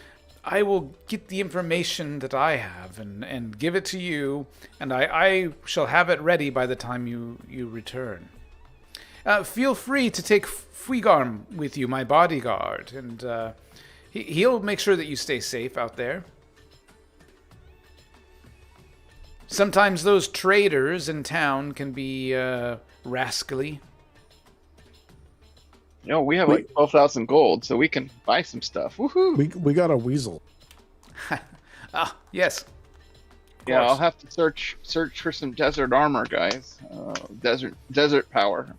Speaker 1: get the information that I have and give it to you, and I shall have it ready by the time you return. Feel free to take Fuigarm with you, my bodyguard, and he'll make sure that you stay safe out there. Sometimes those traders in town can be rascally.
Speaker 3: You know, we have like 12,000 gold, so we can buy some stuff. Woohoo!
Speaker 2: We got a weasel.
Speaker 1: Yes.
Speaker 3: Yeah, I'll have to search for some desert armor, guys. Desert power.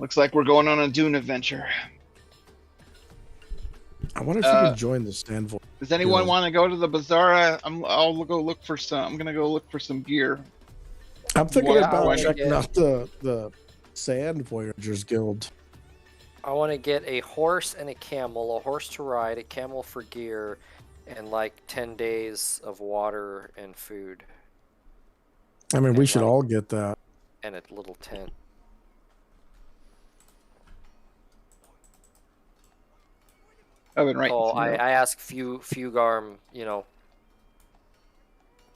Speaker 3: Looks like we're going on a dune adventure.
Speaker 2: I wonder if you could join the stand for.
Speaker 3: Does anyone want to go to the bazaar? I'll go look for some. I'm gonna go look for some gear.
Speaker 2: I'm thinking
Speaker 3: Yeah,
Speaker 2: about
Speaker 3: why
Speaker 2: checking
Speaker 5: not?
Speaker 2: out the Sand Voyagers Guild.
Speaker 5: I want to get a horse and a camel, a horse to ride, a camel for gear, and like 10 days of water and food,
Speaker 2: I mean, we
Speaker 5: And
Speaker 2: should
Speaker 5: like-
Speaker 2: all get that.
Speaker 5: and a little tent.
Speaker 3: I've been writing
Speaker 5: So
Speaker 3: some
Speaker 5: I
Speaker 3: notes.
Speaker 5: ask Fugarm,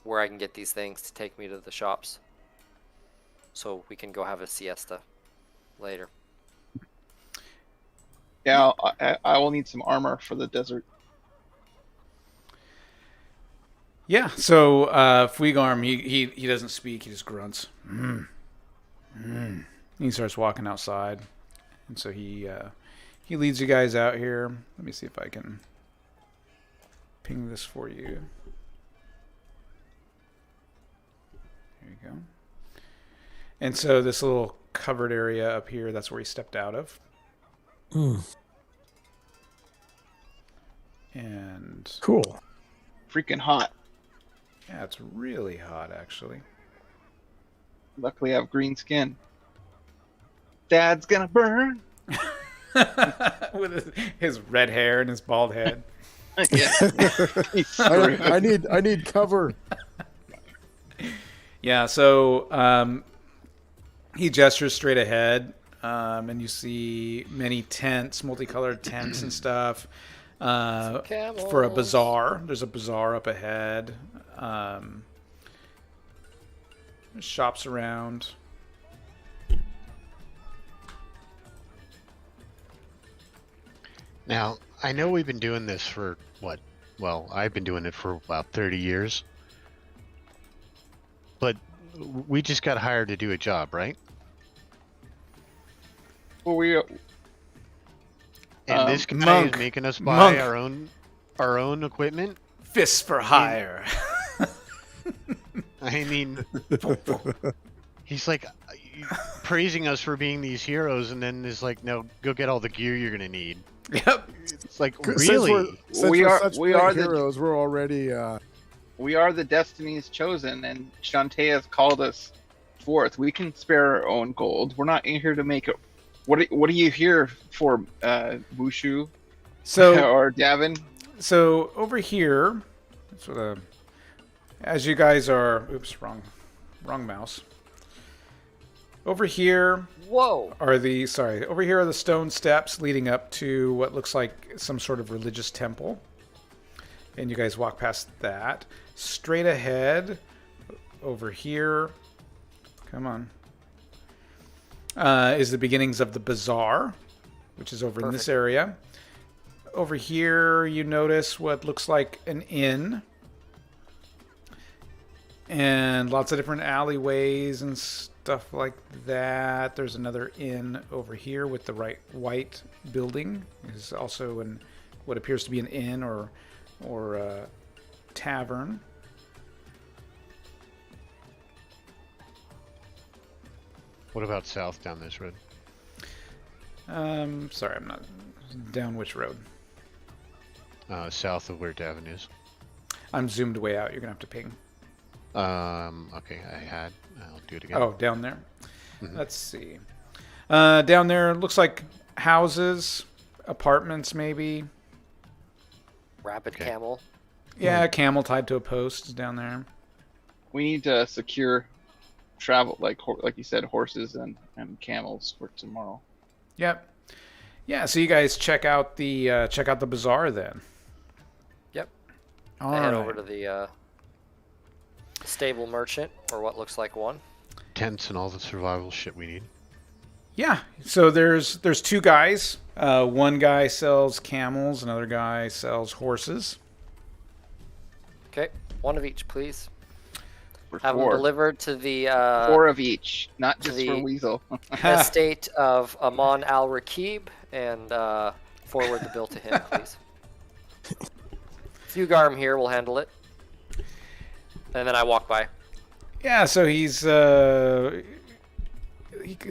Speaker 5: where I can get these things to take me to the shops, so we can go have a siesta later.
Speaker 3: Yeah, I will need some armor for the desert.
Speaker 1: Yeah, so Fuigarm, he doesn't speak, he just grunts. He starts walking outside. And so he leads you guys out here. Let me see if I can ping this for you. There you go. And so this little covered area up here, that's where he stepped out of. And
Speaker 2: Cool.
Speaker 3: Freaking hot.
Speaker 1: yeah, it's really hot actually.
Speaker 3: Luckily, I have green skin. Dad's gonna burn.
Speaker 1: With his red hair and his bald head.
Speaker 3: Yeah. He's screwed.
Speaker 2: I need cover.
Speaker 1: Yeah, so he gestures straight ahead, and you see many tents, multicolored tents and stuff. For a bazaar. There's a bazaar up ahead. There's shops around.
Speaker 4: Now, I know we've been doing this for what? Well, I've been doing it for about 30 years. But we just got hired to do a job, right?
Speaker 3: Well, we
Speaker 4: And this guy
Speaker 1: Monk.
Speaker 4: is making us buy
Speaker 1: Monk.
Speaker 4: our own equipment.
Speaker 1: Fists for hire.
Speaker 4: I mean, he's like praising us for being these heroes, and then is like, "No, go get all the gear you're gonna need."
Speaker 1: Yep.
Speaker 4: It's like,
Speaker 2: Since
Speaker 4: really?
Speaker 2: since
Speaker 3: We
Speaker 2: we're
Speaker 3: are-
Speaker 2: such
Speaker 3: we
Speaker 2: great
Speaker 3: are the-
Speaker 2: heroes. We're already.
Speaker 3: we are the Destiny's chosen, and Shantae has called us forth. We can spare our own gold. We're not in here to make it. What are you here for, Wushu
Speaker 1: So
Speaker 3: or Davin?
Speaker 1: so over here, sort of, as you guys are, oops, wrong mouse. Over here
Speaker 5: Whoa!
Speaker 1: are the stone steps leading up to what looks like some sort of religious temple. And you guys walk past that. Straight ahead, over here, come on, is the beginnings of the bazaar, which is over in this
Speaker 5: Perfect.
Speaker 1: area. Over here, you notice what looks like an inn. And lots of different alleyways and stuff like that. There's another inn over here with the white building. There's also what appears to be an inn or a tavern.
Speaker 4: What about south down this road?
Speaker 1: Sorry, I'm not down which road.
Speaker 4: South of where Davin is.
Speaker 1: I'm zoomed way out. You're gonna have to ping.
Speaker 4: Okay, I'll do it again.
Speaker 1: Oh, down there.
Speaker 4: Mhm.
Speaker 1: Let's see. Down there looks like houses, apartments, maybe.
Speaker 5: Rapid
Speaker 4: Okay.
Speaker 5: camel.
Speaker 1: Yeah, a camel tied to a post is down there.
Speaker 3: We need to secure travel, like you said, horses and camels for tomorrow.
Speaker 1: Yep. Yeah, so you guys check out the bazaar then.
Speaker 5: Yep.
Speaker 1: All
Speaker 5: I head
Speaker 1: right.
Speaker 5: over to the stable merchant, or what looks like one.
Speaker 4: Tents and all the survival shit we need.
Speaker 1: Yeah. So there's two guys. One guy sells camels, another guy sells horses.
Speaker 5: Okay, one of each, please.
Speaker 3: For
Speaker 5: Have them
Speaker 3: four.
Speaker 5: delivered to the
Speaker 3: Four of each, not just
Speaker 5: the-
Speaker 3: for Weasel.
Speaker 5: estate of Amun-re, and forward the bill to him, please. Fugarm here will handle it. And then I walk by.
Speaker 1: Yeah, so he'll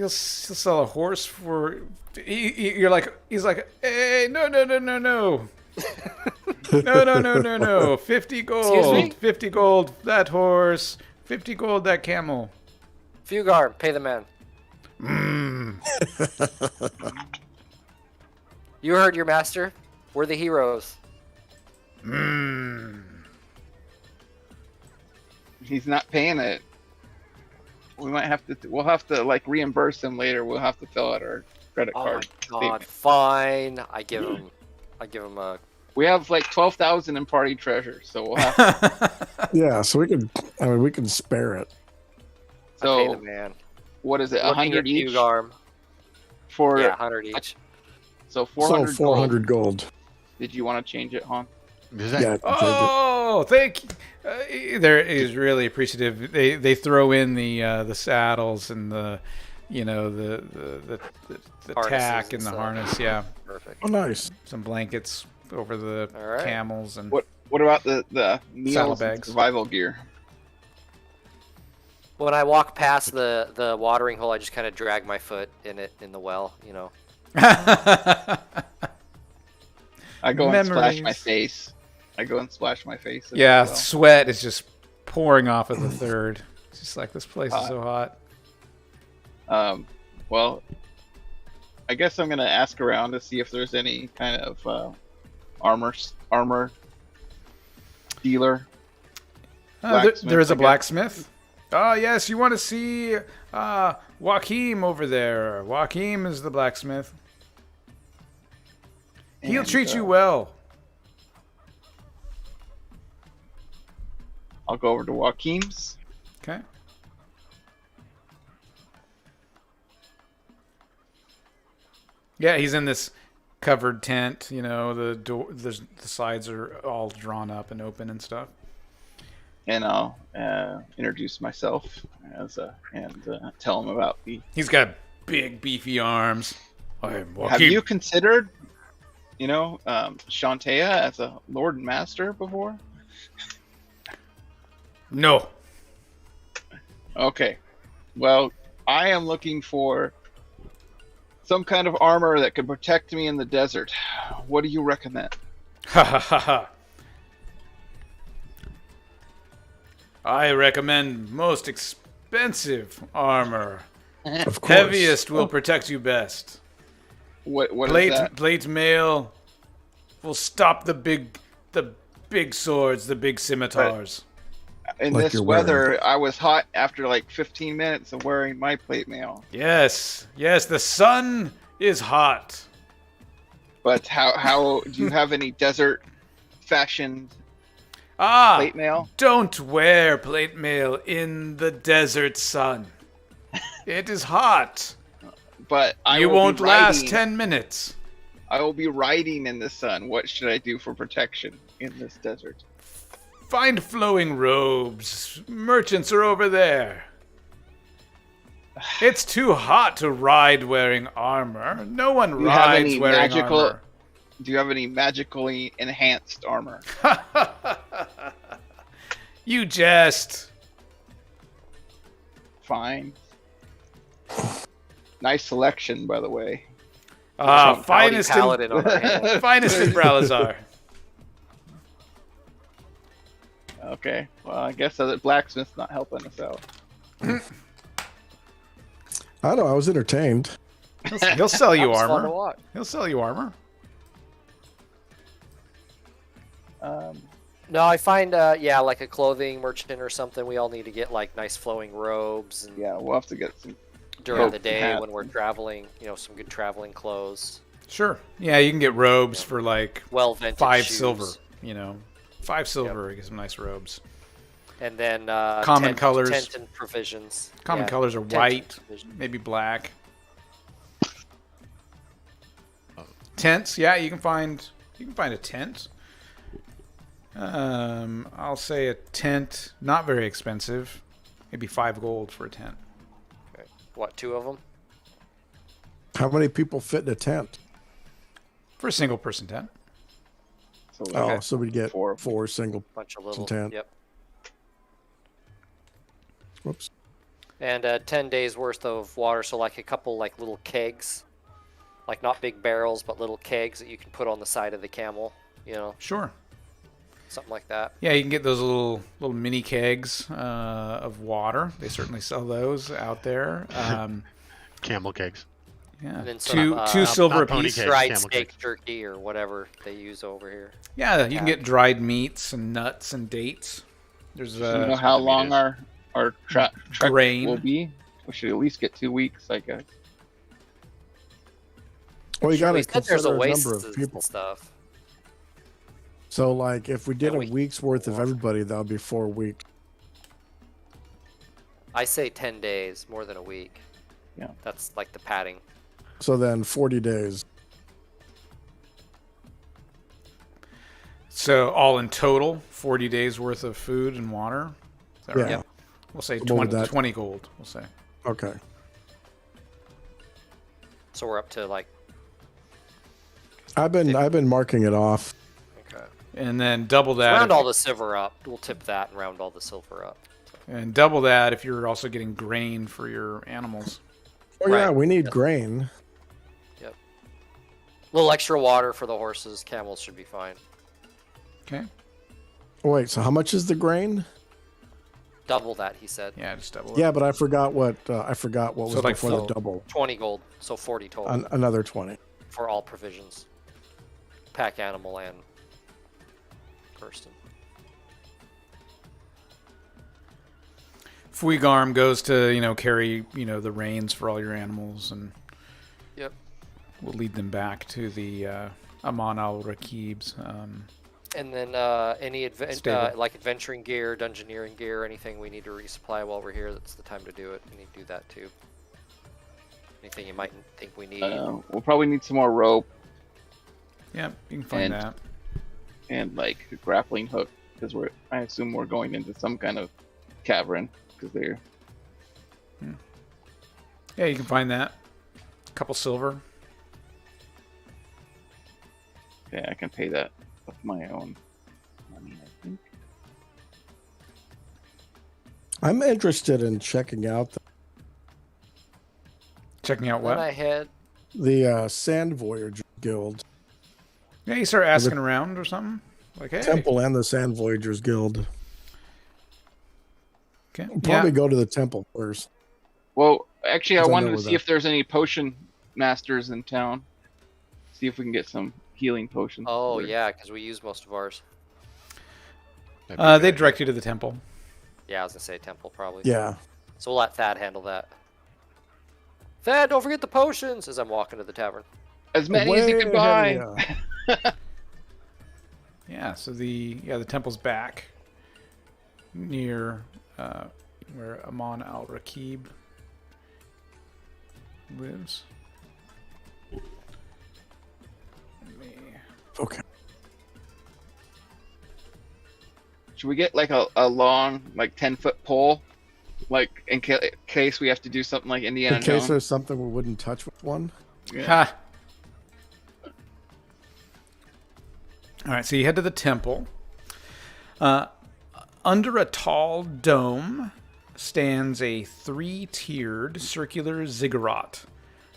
Speaker 1: sell a horse for. He's like, hey, no, no, 50 gold,
Speaker 5: Excuse me?
Speaker 1: 50 gold that horse, 50 gold that camel.
Speaker 5: Fugarm, pay the man. You heard your master. We're the heroes.
Speaker 3: He's not paying it. We might have to. We'll have to like reimburse him later. We'll have to fill out our credit
Speaker 5: Oh my
Speaker 3: card
Speaker 5: god,
Speaker 3: statement.
Speaker 5: fine. I give him I give him a.
Speaker 3: We have like 12,000 in party treasure, so we'll have.
Speaker 2: Yeah, so we can spare it.
Speaker 5: I pay the
Speaker 3: So
Speaker 5: man.
Speaker 3: what is it?
Speaker 5: Looking
Speaker 3: 100
Speaker 5: at you,
Speaker 3: each
Speaker 5: Garm.
Speaker 3: for
Speaker 5: Yeah, 100 each.
Speaker 3: so 400.
Speaker 2: So 400 gold.
Speaker 3: Did you want to change it, Han?
Speaker 4: Is that
Speaker 2: Yeah, I can change it.
Speaker 1: Oh, thank you. There is really appreciative. They throw in the saddles and the the
Speaker 5: Harnesses
Speaker 1: tack
Speaker 5: and
Speaker 1: and the
Speaker 5: stuff.
Speaker 1: harness. Yeah,
Speaker 5: Perfect.
Speaker 2: Oh, nice.
Speaker 1: some blankets over the
Speaker 5: All right.
Speaker 1: camels and
Speaker 3: What about the meals and
Speaker 1: Saddlebags.
Speaker 3: survival gear?
Speaker 5: When I walk past the watering hole, I just kind of drag my foot in the well. You know.
Speaker 3: I go and splash my
Speaker 1: Memories.
Speaker 3: face. I go and splash my face. in it
Speaker 1: Yeah,
Speaker 3: as well.
Speaker 1: sweat is just pouring off of the third. It's just like this place is so hot.
Speaker 3: Well, I guess I'm gonna ask around to see if there's any kind of armor dealer.
Speaker 1: There is a
Speaker 3: Blacksmith, I guess.
Speaker 1: blacksmith. Oh yes, you want to see Joachim over there. Joachim is the blacksmith. He'll
Speaker 3: And,
Speaker 1: treat you well.
Speaker 3: I'll go over to Joaquim's.
Speaker 1: Okay. Yeah, he's in this covered tent. You know, the sides are all drawn up and open and stuff.
Speaker 3: And I'll introduce myself and tell him about the.
Speaker 1: He's got big, beefy arms. I'm Joachim.
Speaker 3: Have you considered, Shantea as a lord and master before?
Speaker 1: No.
Speaker 3: Okay. Well, I am looking for some kind of armor that could protect me in the desert. What do you recommend?
Speaker 1: Ha ha ha ha. I recommend most expensive armor.
Speaker 2: Of course.
Speaker 1: Heaviest will protect you best.
Speaker 3: What is that?
Speaker 1: Plate mail will stop the big swords, the big scimitars.
Speaker 3: In
Speaker 2: Like
Speaker 3: this
Speaker 2: you're wearing.
Speaker 3: weather, I was hot after like 15 minutes of wearing my plate mail.
Speaker 1: Yes, the sun is hot.
Speaker 3: But how do you have any desert fashioned
Speaker 1: Ah,
Speaker 3: plate mail?
Speaker 1: don't wear plate mail in the desert sun. It is hot.
Speaker 3: But
Speaker 1: You won't last
Speaker 3: riding,
Speaker 1: 10 minutes.
Speaker 3: I will be riding in the sun. What should I do for protection in this desert?
Speaker 1: Find flowing robes. Merchants are over there. It's too hot to ride wearing armor. No one
Speaker 3: Do you have
Speaker 1: rides
Speaker 3: any
Speaker 1: wearing
Speaker 3: magical?
Speaker 1: armor.
Speaker 3: Do you have any magically enhanced armor?
Speaker 1: You jest.
Speaker 3: Fine. Nice selection, by the way.
Speaker 1: Finest in
Speaker 5: Paladin on our hand.
Speaker 1: finest in Bralazar.
Speaker 3: Okay. Well, I guess that blacksmith's not helping us out.
Speaker 2: I don't know. I was entertained.
Speaker 1: He'll sell you
Speaker 5: That was fun to
Speaker 1: armor.
Speaker 5: watch.
Speaker 1: He'll sell you armor.
Speaker 5: No, I find like a clothing merchant or something. We all need to get like nice flowing robes and
Speaker 3: Yeah, we'll have to get some.
Speaker 5: during
Speaker 3: Robe
Speaker 5: the day
Speaker 3: hat.
Speaker 5: when we're traveling, some good traveling clothes.
Speaker 1: Sure. Yeah, you can get robes for like
Speaker 5: Well vented
Speaker 1: 5
Speaker 5: shoes.
Speaker 1: silver. 5 silver. You get some nice robes.
Speaker 5: And then
Speaker 1: Common colors.
Speaker 5: tent and provisions.
Speaker 1: Common
Speaker 5: Yeah,
Speaker 1: colors are
Speaker 5: tent and
Speaker 1: white,
Speaker 5: provisions.
Speaker 1: maybe black. Tents, yeah, you can find a tent. I'll say a tent, not very expensive. Maybe 5 gold for a tent.
Speaker 5: Okay. What, 2 of them?
Speaker 2: How many people fit in a tent?
Speaker 1: For a single person tent.
Speaker 3: So we
Speaker 2: Oh,
Speaker 3: got
Speaker 2: so we get
Speaker 3: four.
Speaker 2: four single.
Speaker 5: Bunch of little.
Speaker 2: tent.
Speaker 5: Yep.
Speaker 2: Whoops.
Speaker 5: And 10 days worth of water, so like a couple like little kegs, like not big barrels, but little kegs that you can put on the side of the camel.
Speaker 1: Sure.
Speaker 5: Something like that.
Speaker 1: Yeah, you can get those little mini kegs of water. They certainly sell those out there.
Speaker 4: Camel kegs.
Speaker 1: Yeah,
Speaker 5: And then
Speaker 1: two
Speaker 5: some,
Speaker 1: silver
Speaker 4: not pony
Speaker 1: apiece.
Speaker 4: kegs.
Speaker 5: Dried
Speaker 4: camel
Speaker 5: steak
Speaker 4: kegs.
Speaker 5: jerky or whatever they use over here.
Speaker 1: Yeah, you can get dried meats and nuts and dates. There's
Speaker 3: Do you know how
Speaker 4: the meat
Speaker 3: long
Speaker 4: is.
Speaker 3: our trek
Speaker 1: Grain.
Speaker 3: will be? We should at least get 2 weeks, I guess.
Speaker 2: Well, you
Speaker 5: Sure,
Speaker 2: got
Speaker 5: we
Speaker 2: to
Speaker 5: said there's
Speaker 2: consider a
Speaker 5: oases
Speaker 2: number of people.
Speaker 5: and stuff.
Speaker 2: So, like, if we did
Speaker 5: Yeah,
Speaker 2: a week's worth of everybody, that would be 4 weeks.
Speaker 5: I say 10 days, more than a week.
Speaker 3: Yeah.
Speaker 5: That's like the padding.
Speaker 2: So then 40 days.
Speaker 1: So all in total, 40 days worth of food and water. Is that
Speaker 2: Yeah.
Speaker 1: right?
Speaker 5: Yep.
Speaker 1: We'll say
Speaker 2: What would
Speaker 1: 20,
Speaker 2: that-
Speaker 1: 20 gold. We'll say.
Speaker 2: Okay.
Speaker 5: So we're up to like,
Speaker 2: I've been marking it off.
Speaker 5: okay.
Speaker 1: And then double that.
Speaker 5: Round all the silver up. We'll tip that and round all the silver up.
Speaker 1: And double that if you're also getting grain for your animals.
Speaker 2: Oh yeah,
Speaker 5: Right.
Speaker 2: we need
Speaker 5: Yep.
Speaker 2: grain.
Speaker 5: Yep. A little extra water for the horses. Camels should be fine.
Speaker 1: Okay.
Speaker 2: Wait, so how much is the grain?
Speaker 5: Double that, he said.
Speaker 1: Yeah, just double it.
Speaker 2: Yeah, but I forgot what was
Speaker 1: like
Speaker 2: before the
Speaker 1: full.
Speaker 2: double.
Speaker 5: 20 gold, so 40 total
Speaker 2: Another 20.
Speaker 5: for all provisions. Pack animal and person.
Speaker 1: Fuigarm goes to, carry, the reins for all your animals, and
Speaker 5: Yep.
Speaker 1: we'll lead them back to the amun-re.
Speaker 5: And then any
Speaker 1: Stable.
Speaker 5: like adventuring gear, dungeoneering gear, anything we need to resupply while we're here, that's the time to do it. We need to do that too. Anything you might think we need.
Speaker 3: We'll probably need some more rope
Speaker 1: Yeah, you can find
Speaker 3: And-
Speaker 1: that.
Speaker 3: and like a grappling hook because I assume we're going into some kind of cavern because they're
Speaker 1: Yeah, you can find that. A couple silver.
Speaker 3: okay. I can pay that with my own money, I think.
Speaker 2: I'm interested in checking out
Speaker 1: Checking out
Speaker 5: Then
Speaker 1: what?
Speaker 5: I had
Speaker 2: the Sand Voyager Guild.
Speaker 1: Yeah, you start asking around or something. Like, hey.
Speaker 2: Temple and the Sand Voyagers Guild.
Speaker 1: Okay.
Speaker 2: Probably
Speaker 1: Yeah.
Speaker 2: go to the temple first.
Speaker 3: Well, actually, I
Speaker 2: Because I
Speaker 3: wanted
Speaker 2: know
Speaker 3: to
Speaker 2: where
Speaker 3: see
Speaker 2: that-
Speaker 3: if there's any potion masters in town. See if we can get some healing potions.
Speaker 5: Oh
Speaker 3: or-
Speaker 5: yeah, because we use most of ours.
Speaker 4: That'd be a good
Speaker 1: They
Speaker 4: idea.
Speaker 1: direct you to the temple.
Speaker 5: Yeah, I was gonna say temple probably.
Speaker 2: Yeah.
Speaker 5: So we'll let Thad handle that. Thad, don't forget the potions as I'm walking to the tavern.
Speaker 3: As many as you
Speaker 2: Way
Speaker 3: can
Speaker 2: ahead
Speaker 3: buy.
Speaker 2: of ya.
Speaker 1: Yeah, so the temple's back near where amun-re lives. Let me-
Speaker 2: Okay.
Speaker 3: Should we get like a long, like 10-foot pole, like in case we have to do something like Indiana
Speaker 2: In case
Speaker 3: Jones?
Speaker 2: there's something we wouldn't touch with one.
Speaker 3: Yeah.
Speaker 1: Ha! All right, so you head to the temple. Under a tall dome stands a 3-tiered circular ziggurat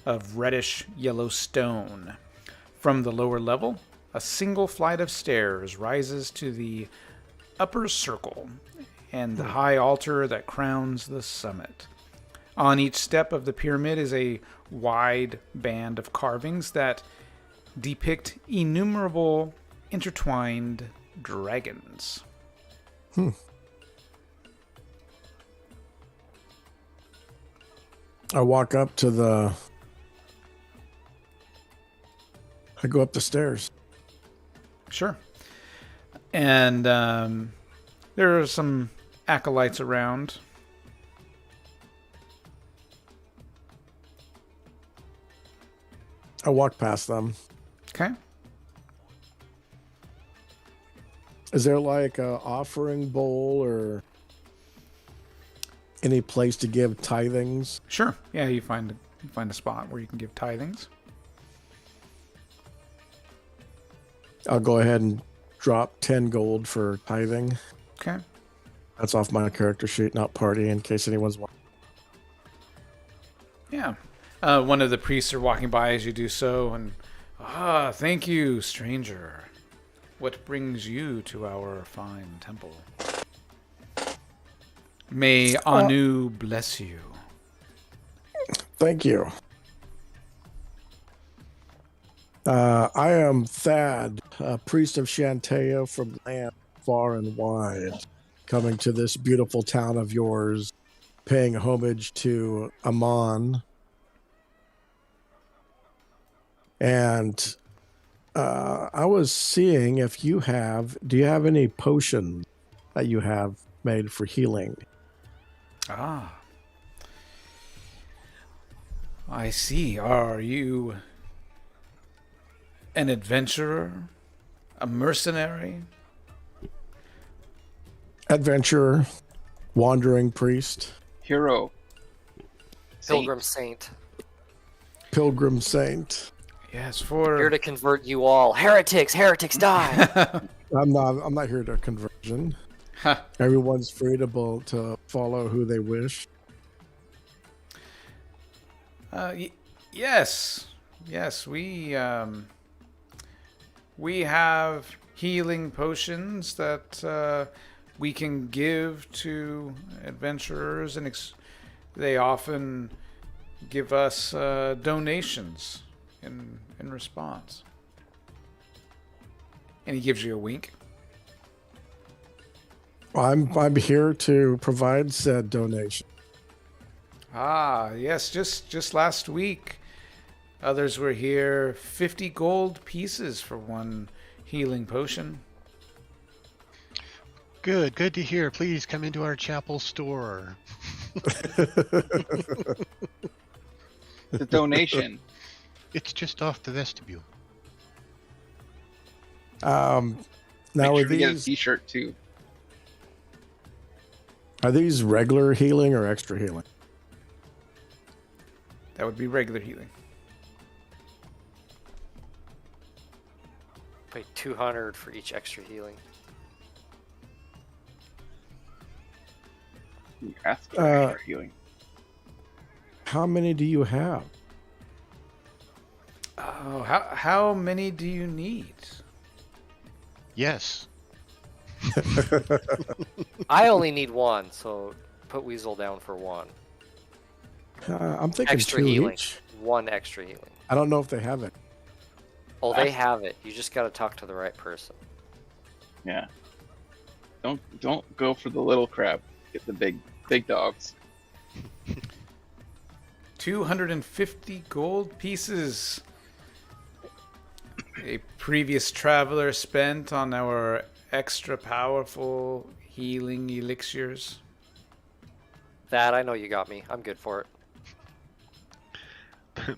Speaker 1: of reddish yellow stone. From the lower level, a single flight of stairs rises to the upper circle and the high altar that crowns the summit. On each step of the pyramid is a wide band of carvings that depict innumerable intertwined dragons.
Speaker 2: I walk up to I go up the stairs.
Speaker 1: Sure. And there are some acolytes around.
Speaker 2: I walk past them.
Speaker 1: Okay.
Speaker 2: Is there like a offering bowl or any place to give tithings?
Speaker 1: Sure. Yeah, you find a spot where you can give tithings.
Speaker 2: I'll go ahead and drop 10 gold for tithing.
Speaker 1: Okay.
Speaker 2: That's off my character sheet, not party, in case anyone's wondering.
Speaker 1: Yeah. One of the priests are walking by as you do so, and thank you, stranger. What brings you to our fine temple? May Anu bless you.
Speaker 2: Thank you. I am Thad, a priest of Shantea from land far and wide, coming to this beautiful town of yours, paying homage to Amun. And I was seeing if do you have any potions that you have made for healing?
Speaker 1: Ah, I see. Are you an adventurer? A mercenary?
Speaker 2: Adventurer, wandering priest,
Speaker 3: Hero.
Speaker 5: Pilgrim
Speaker 3: Saint.
Speaker 5: Saint.
Speaker 2: pilgrim saint.
Speaker 1: Yes,
Speaker 5: Here
Speaker 1: for
Speaker 5: to convert you all. Heretics! Heretics die!
Speaker 2: I'm not here to conversion. Everyone's free to follow who they wish.
Speaker 1: Yes, we have healing potions that we can give to adventurers, and they often give us donations in response. And he gives you a wink.
Speaker 2: I'm here to provide said donation.
Speaker 1: Ah, yes, just last week, others were here. 50 gold pieces for one healing potion.
Speaker 4: Good to hear. Please come into our chapel store.
Speaker 3: The donation.
Speaker 4: It's just off the vestibule.
Speaker 2: Now
Speaker 3: Make
Speaker 2: are
Speaker 3: sure to get a
Speaker 2: these
Speaker 3: t-shirt too.
Speaker 2: regular healing or extra healing?
Speaker 1: That would be regular healing.
Speaker 5: Pay 200 for each extra healing.
Speaker 3: You ask for extra healing.
Speaker 2: How many do you have?
Speaker 1: Oh, how many do you need?
Speaker 4: Yes.
Speaker 5: I only need one, so put Weasel down for one.
Speaker 2: I'm thinking
Speaker 5: Extra
Speaker 2: 2
Speaker 5: healing.
Speaker 2: each.
Speaker 5: One extra healing.
Speaker 2: I don't know if they have it.
Speaker 5: Oh, they have it. You just gotta talk to the right person.
Speaker 3: Yeah. Don't go for the little crab. Get the big dogs.
Speaker 1: 250 gold pieces. A previous traveler spent on our extra powerful healing elixirs.
Speaker 5: That I know you got me. I'm good for it.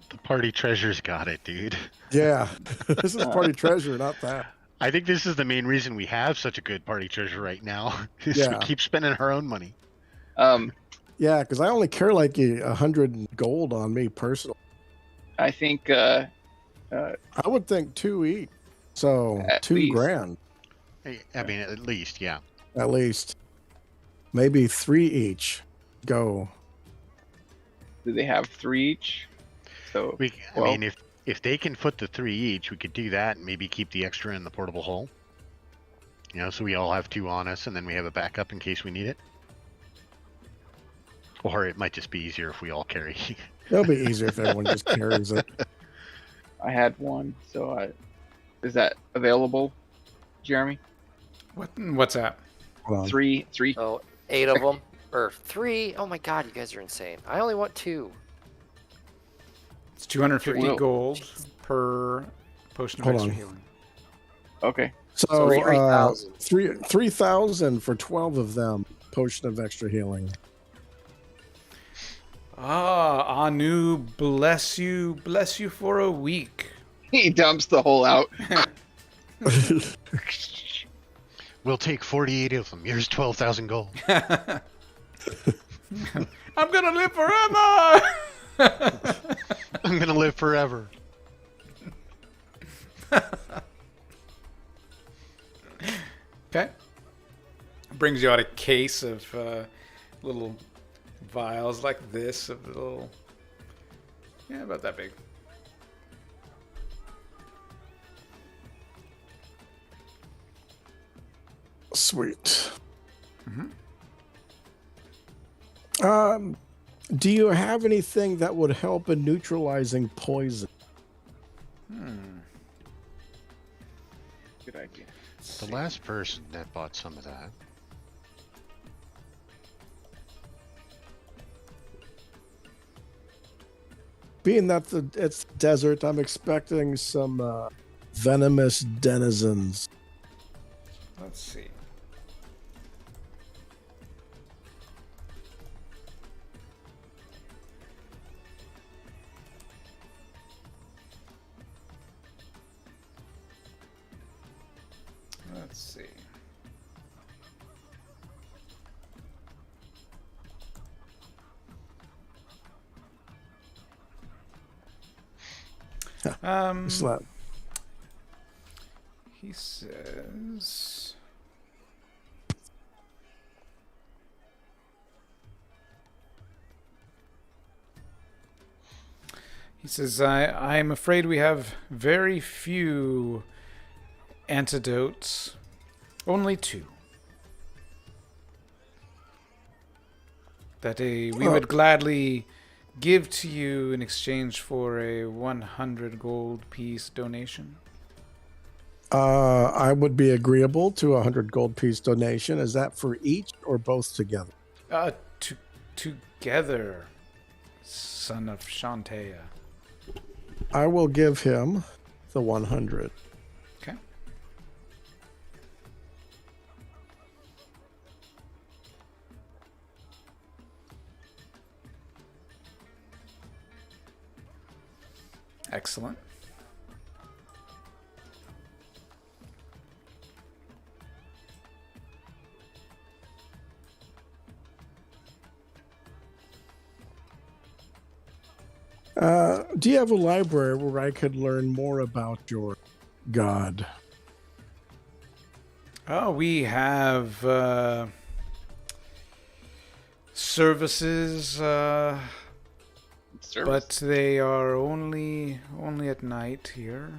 Speaker 4: The party treasure's got it, dude.
Speaker 2: Yeah, this is party treasure, not that.
Speaker 4: I think this is the main reason we have such a good party treasure right now. Is
Speaker 2: Yeah.
Speaker 4: we keep spending our own money.
Speaker 2: Yeah, because I only care like 100 gold on me personally.
Speaker 3: I think
Speaker 2: I would think 2 each, so
Speaker 3: At
Speaker 2: 2
Speaker 3: least.
Speaker 2: grand
Speaker 4: I mean, at least, yeah.
Speaker 2: at least. Maybe 3 each. Go.
Speaker 3: do they have 3 each? So
Speaker 4: I mean, if they can foot the 3 each, we could do that and maybe keep the extra in the portable hull. You know, so we all have 2 on us, and then we have a backup in case we need it. Or it might just be easier if we all carry.
Speaker 2: It'll be easier if everyone just carries it.
Speaker 3: I had 1, so is that available, Jeremy?
Speaker 1: What's that?
Speaker 2: Hold on.
Speaker 3: 3.
Speaker 5: So 8 of them or 3. Oh my god, you guys are insane. I only want 2.
Speaker 1: It's 250
Speaker 3: Well-
Speaker 1: gold per potion of
Speaker 2: Hold
Speaker 1: extra
Speaker 2: on.
Speaker 1: healing.
Speaker 3: Okay.
Speaker 2: So,
Speaker 5: So 3,000.
Speaker 2: 3,000 for 12 of them. Potion of extra healing.
Speaker 1: Ah, Anu, bless you for a week.
Speaker 3: He dumps the hole out.
Speaker 4: We'll take 48 of them. Here's 12,000 gold.
Speaker 1: I'm gonna live forever.
Speaker 4: I'm gonna live forever.
Speaker 1: Okay. Brings you out a case of little vials like this, of little, yeah, about that big.
Speaker 2: Sweet. Do you have anything that would help in neutralizing poison?
Speaker 3: Good idea.
Speaker 4: The last person that bought some of that.
Speaker 2: Being that it's desert, I'm expecting some venomous denizens.
Speaker 1: Let's see. Let's see.
Speaker 2: Slap.
Speaker 1: He says. He says, I'm afraid we have very few antidotes. Only 2. That we would gladly give to you in exchange for a 100 gold piece donation.
Speaker 2: I would be agreeable to a 100 gold piece donation. Is that for each or both together?
Speaker 1: Together, son of Shantea.
Speaker 2: I will give him the 100.
Speaker 1: Okay. Excellent.
Speaker 2: Do you have a library where I could learn more about your god?
Speaker 1: Oh, we have services,
Speaker 3: Service.
Speaker 1: but they are only at night here.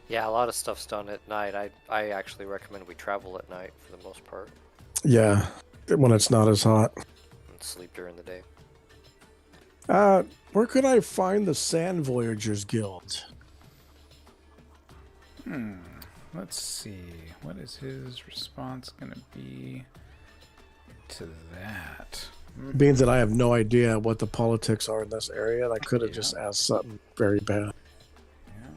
Speaker 5: Yeah, a lot of stuff's done at night. I actually recommend we travel at night for the most part
Speaker 2: Yeah, when it's not as hot.
Speaker 5: and sleep during the day.
Speaker 2: Where could I find the Sand Voyagers Guild?
Speaker 1: Let's see. What is his response going to be to that?
Speaker 2: Being that I have no idea what the politics are in this area, I could have
Speaker 1: Yeah.
Speaker 2: just asked something very bad.
Speaker 1: Yeah.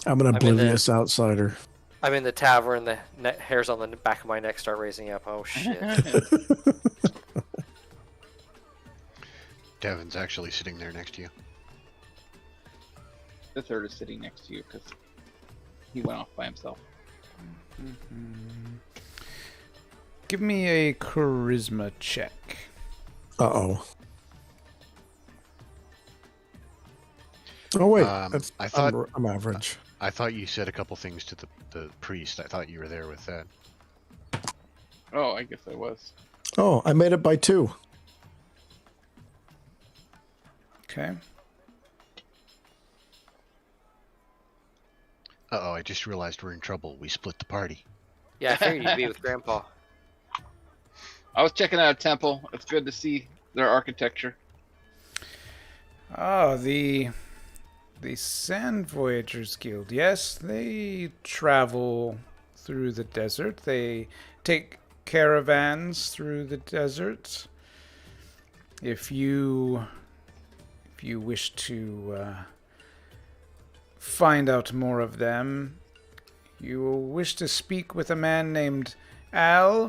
Speaker 2: I'm an oblivious outsider.
Speaker 5: I'm in the tavern. The hairs on the back of my neck start raising up. Oh shit!
Speaker 4: Devin's actually sitting there next to you.
Speaker 3: The third is sitting next to you because he went off by himself.
Speaker 1: Give me a charisma check.
Speaker 2: Uh-oh. Oh, wait. That's,
Speaker 4: I thought
Speaker 2: I'm average.
Speaker 4: I thought you said a couple things to the priest. I thought you were there with that.
Speaker 3: Oh, I guess I was.
Speaker 2: Oh, I made it by 2.
Speaker 1: Okay.
Speaker 4: Uh-oh, I just realized we're in trouble. We split the party.
Speaker 5: Yeah, I figured you'd be with Grandpa.
Speaker 3: I was checking out a temple. It's good to see their architecture.
Speaker 1: Oh, the Sand Voyagers Guild. Yes, they travel through the desert. They take caravans through the desert. If you wish to find out more of them, you will wish to speak with a man named Al-Gelida.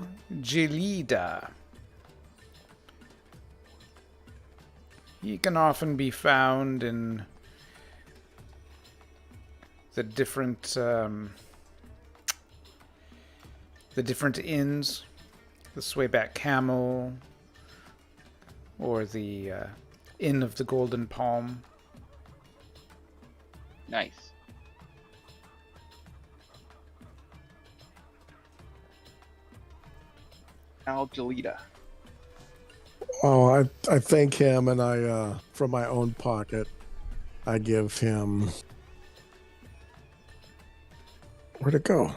Speaker 1: He can often be found in the different inns, the Swayback Camel, or the Inn of the Golden Palm.
Speaker 3: Nice. Al-Gelida.
Speaker 2: Oh, I thank him, and I, from my own pocket, I give him... Where'd it go?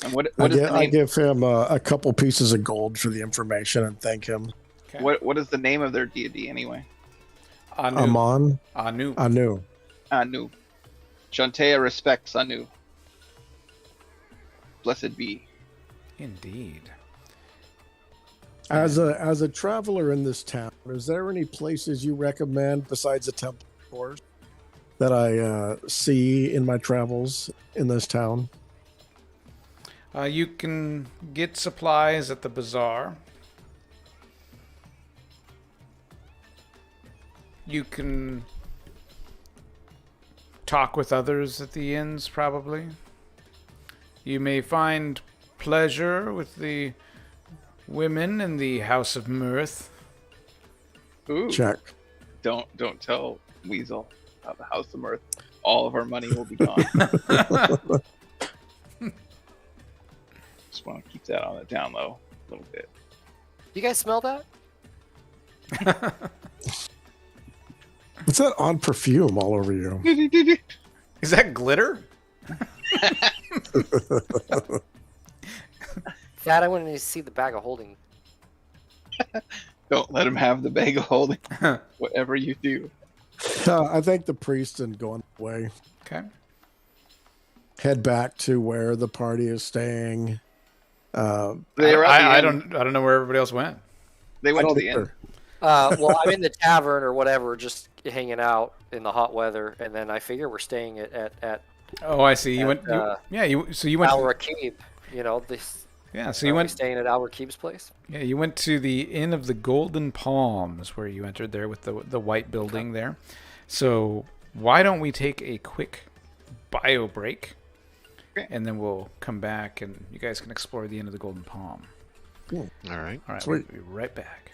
Speaker 3: And what is the
Speaker 2: I
Speaker 3: name?
Speaker 2: give him a couple pieces of gold for the information and thank him.
Speaker 1: Okay.
Speaker 3: What is the name of their deity anyway?
Speaker 1: Anu.
Speaker 2: Anu.
Speaker 3: Anu. Shantea respects Anu. Blessed be.
Speaker 1: Indeed.
Speaker 2: As a traveler in this town, is there any places you recommend besides the temple, of course, that I see in my travels in this town?
Speaker 1: You can get supplies at the bazaar. You can talk with others at the inns, probably. You may find pleasure with the women in the House of Mirth.
Speaker 3: Ooh.
Speaker 2: Check.
Speaker 3: Don't tell Weasel about the House of Mirth. All of our money will be gone. Just want to keep that on the down low a little bit.
Speaker 5: You guys smell that?
Speaker 2: What's that on perfume all over you?
Speaker 1: Is that glitter?
Speaker 5: Thad, I want to see the bag of holding.
Speaker 3: Don't let him have the bag of holding. Whatever you do.
Speaker 2: I think the priest and going away.
Speaker 1: Okay.
Speaker 2: Head back to where the party is staying.
Speaker 3: They were at the
Speaker 1: I
Speaker 3: inn.
Speaker 1: don't know where everybody else went.
Speaker 3: They went
Speaker 2: I
Speaker 3: to
Speaker 2: don't
Speaker 3: the
Speaker 2: either.
Speaker 3: inn.
Speaker 5: Well, I'm in the tavern or whatever, just hanging out in the hot weather, and then I figure we're staying at
Speaker 1: Oh, I see. You went. So you went.
Speaker 5: Al Rakib. You know, this.
Speaker 1: Yeah. So you went.
Speaker 5: Staying at Al Rakib's place.
Speaker 1: Yeah, you went to the Inn of the Golden Palms, where you entered there with the white building there. So why don't we take a quick bio break, and then we'll come back and you guys can explore the Inn of the Golden Palm.
Speaker 2: Cool.
Speaker 4: All right.
Speaker 1: All right,
Speaker 2: Sweet.
Speaker 1: we'll be right back.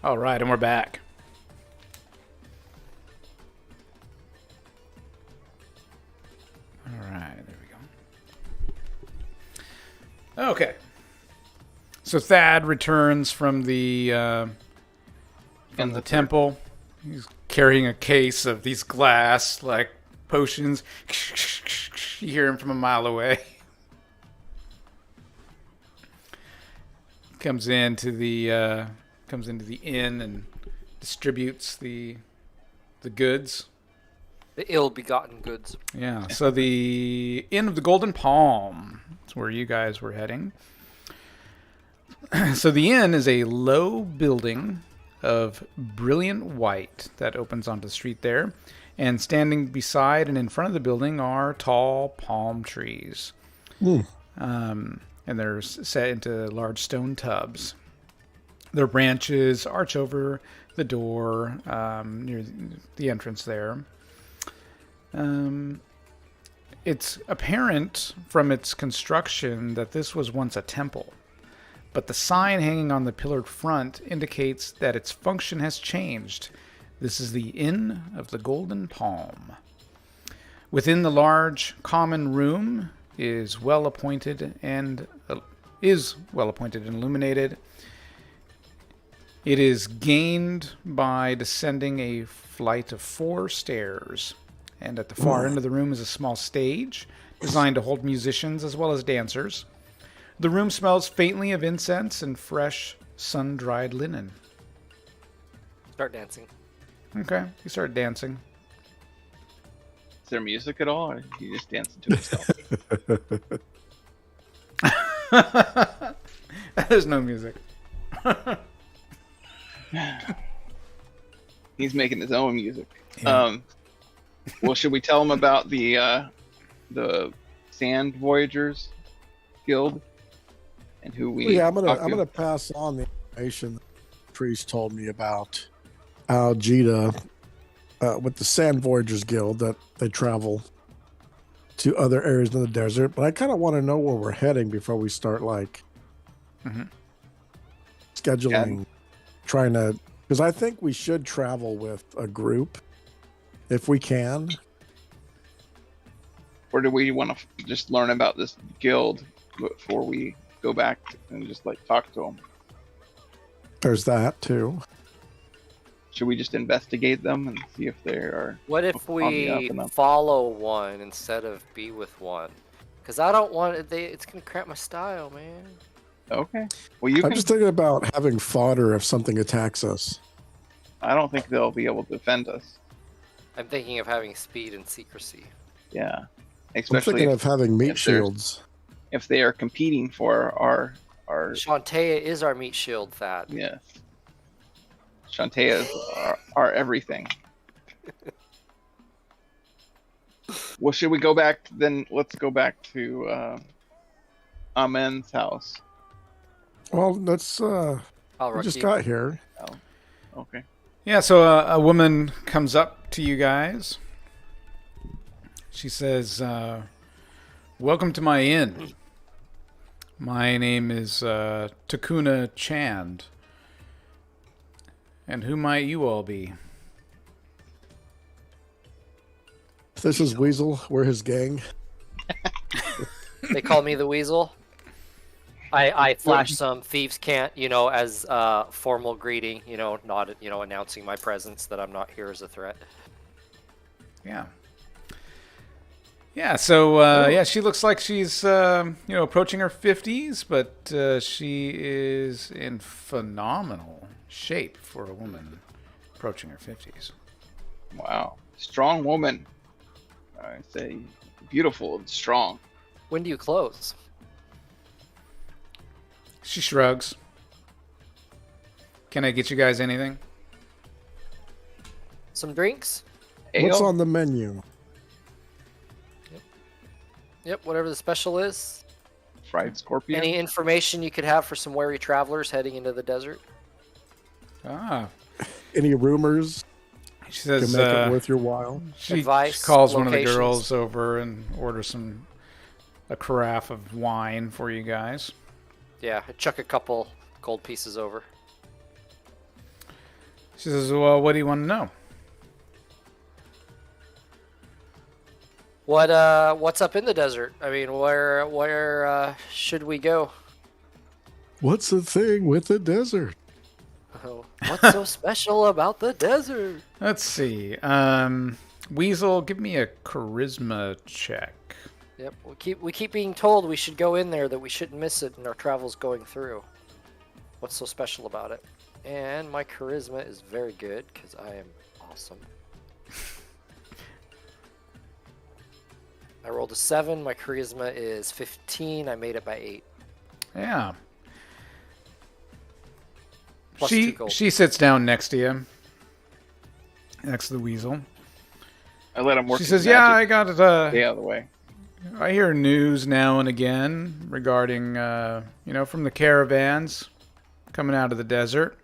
Speaker 1: All right, and we're back. All right, there we go. Okay. So Thad returns from the temple. He's carrying a case of these glass, like, potions. You hear him from a mile away. Comes into the inn and distributes the goods.
Speaker 5: The ill-begotten goods.
Speaker 1: Yeah. So the Inn of the Golden Palm. That's where you guys were heading. So the inn is a low building of brilliant white that opens onto the street there. And standing beside and in front of the building are tall palm trees. And they're set into large stone tubs. Their branches arch over the door near the entrance there. It's apparent from its construction that this was once a temple. But the sign hanging on the pillared front indicates that its function has changed. This is the Inn of the Golden Palm. Within the large common room is well appointed and illuminated. It is gained by descending a flight of 4 stairs, and at the far end of the room is a small stage designed to hold musicians as well as dancers. The room smells faintly of incense and fresh, sun-dried linen.
Speaker 5: Start dancing.
Speaker 1: Okay, you start dancing.
Speaker 3: Is there music at all, or you just dancing to yourself?
Speaker 1: There's no music.
Speaker 3: He's making his own music.
Speaker 1: Yeah.
Speaker 3: Well, should we tell him about the Sand Voyagers Guild and who we?
Speaker 2: I'm gonna pass on the information the priest told me about Algeta with the Sand Voyagers Guild, that they travel to other areas in the desert. But I kind of want to know where we're heading before we start scheduling, trying to, because I think we should travel with a group if we can.
Speaker 3: Or do we want to just learn about this guild before we go back and just talk to them?
Speaker 2: There's that too.
Speaker 3: Should we just investigate them and see if they are?
Speaker 5: What if we follow one instead of be with one? Because I don't want it. It's gonna cramp my style, man.
Speaker 3: Okay. Well, I'm
Speaker 2: just thinking about having fodder if something attacks us.
Speaker 3: I don't think they'll be able to defend us.
Speaker 5: I'm thinking of having speed and secrecy.
Speaker 3: Yeah.
Speaker 2: Especially I'm thinking of having meat shields.
Speaker 3: If they are competing for our
Speaker 5: Shantae is our meat shield, Thad.
Speaker 3: Yes. Shantae is our everything. Well, should we go back? Then let's go back to Amen's house.
Speaker 2: Well, let's. We just got here.
Speaker 3: Oh, okay.
Speaker 1: Yeah, so a woman comes up to you guys. She says, "Welcome to my inn. My name is Takuna Chand. And who might you all be?"
Speaker 2: This is Weasel. We're his gang.
Speaker 5: They call me the Weasel. I flash some thieves' cant, as a formal greeting, not, announcing my presence, that I'm not here as a threat.
Speaker 1: Yeah. Yeah, so, she looks like she's, approaching her 50s, but she is in phenomenal shape for a woman approaching her 50s.
Speaker 3: Wow. Strong woman. I say beautiful and strong.
Speaker 5: When do you close?
Speaker 1: She shrugs. Can I get you guys anything?
Speaker 5: Some drinks?
Speaker 2: What's on the menu?
Speaker 5: Yep, whatever the special is.
Speaker 3: Fried scorpion.
Speaker 5: Any information you could have for some wary travelers heading into the desert?
Speaker 2: Any rumors?
Speaker 1: She says,
Speaker 2: to make it worth your while.
Speaker 1: She
Speaker 5: Advice,
Speaker 1: calls
Speaker 5: locations.
Speaker 1: One of the girls over and orders a carafe of wine for you guys.
Speaker 5: Yeah, I chuck a couple gold pieces over.
Speaker 1: She says, well, what do you want to know?
Speaker 5: What's up in the desert? I mean, where should we go?
Speaker 2: What's the thing with the desert?
Speaker 5: Oh, what's so special about the desert?
Speaker 1: Let's see. Weasel, give me a charisma check.
Speaker 5: Yep, we keep being told we should go in there, that we shouldn't miss it in our travels going through. What's so special about it? And my charisma is very good because I am awesome. I rolled a 7. My charisma is 15. I made it by 8.
Speaker 1: Yeah.
Speaker 5: Plus 2 gold.
Speaker 1: She sits down next to you, next to the weasel.
Speaker 3: I let him work.
Speaker 1: She
Speaker 3: his
Speaker 1: says, "Yeah, I
Speaker 3: magic.
Speaker 1: got it.
Speaker 3: Stay out of the way."
Speaker 1: I hear news now and again regarding, from the caravans coming out of the desert.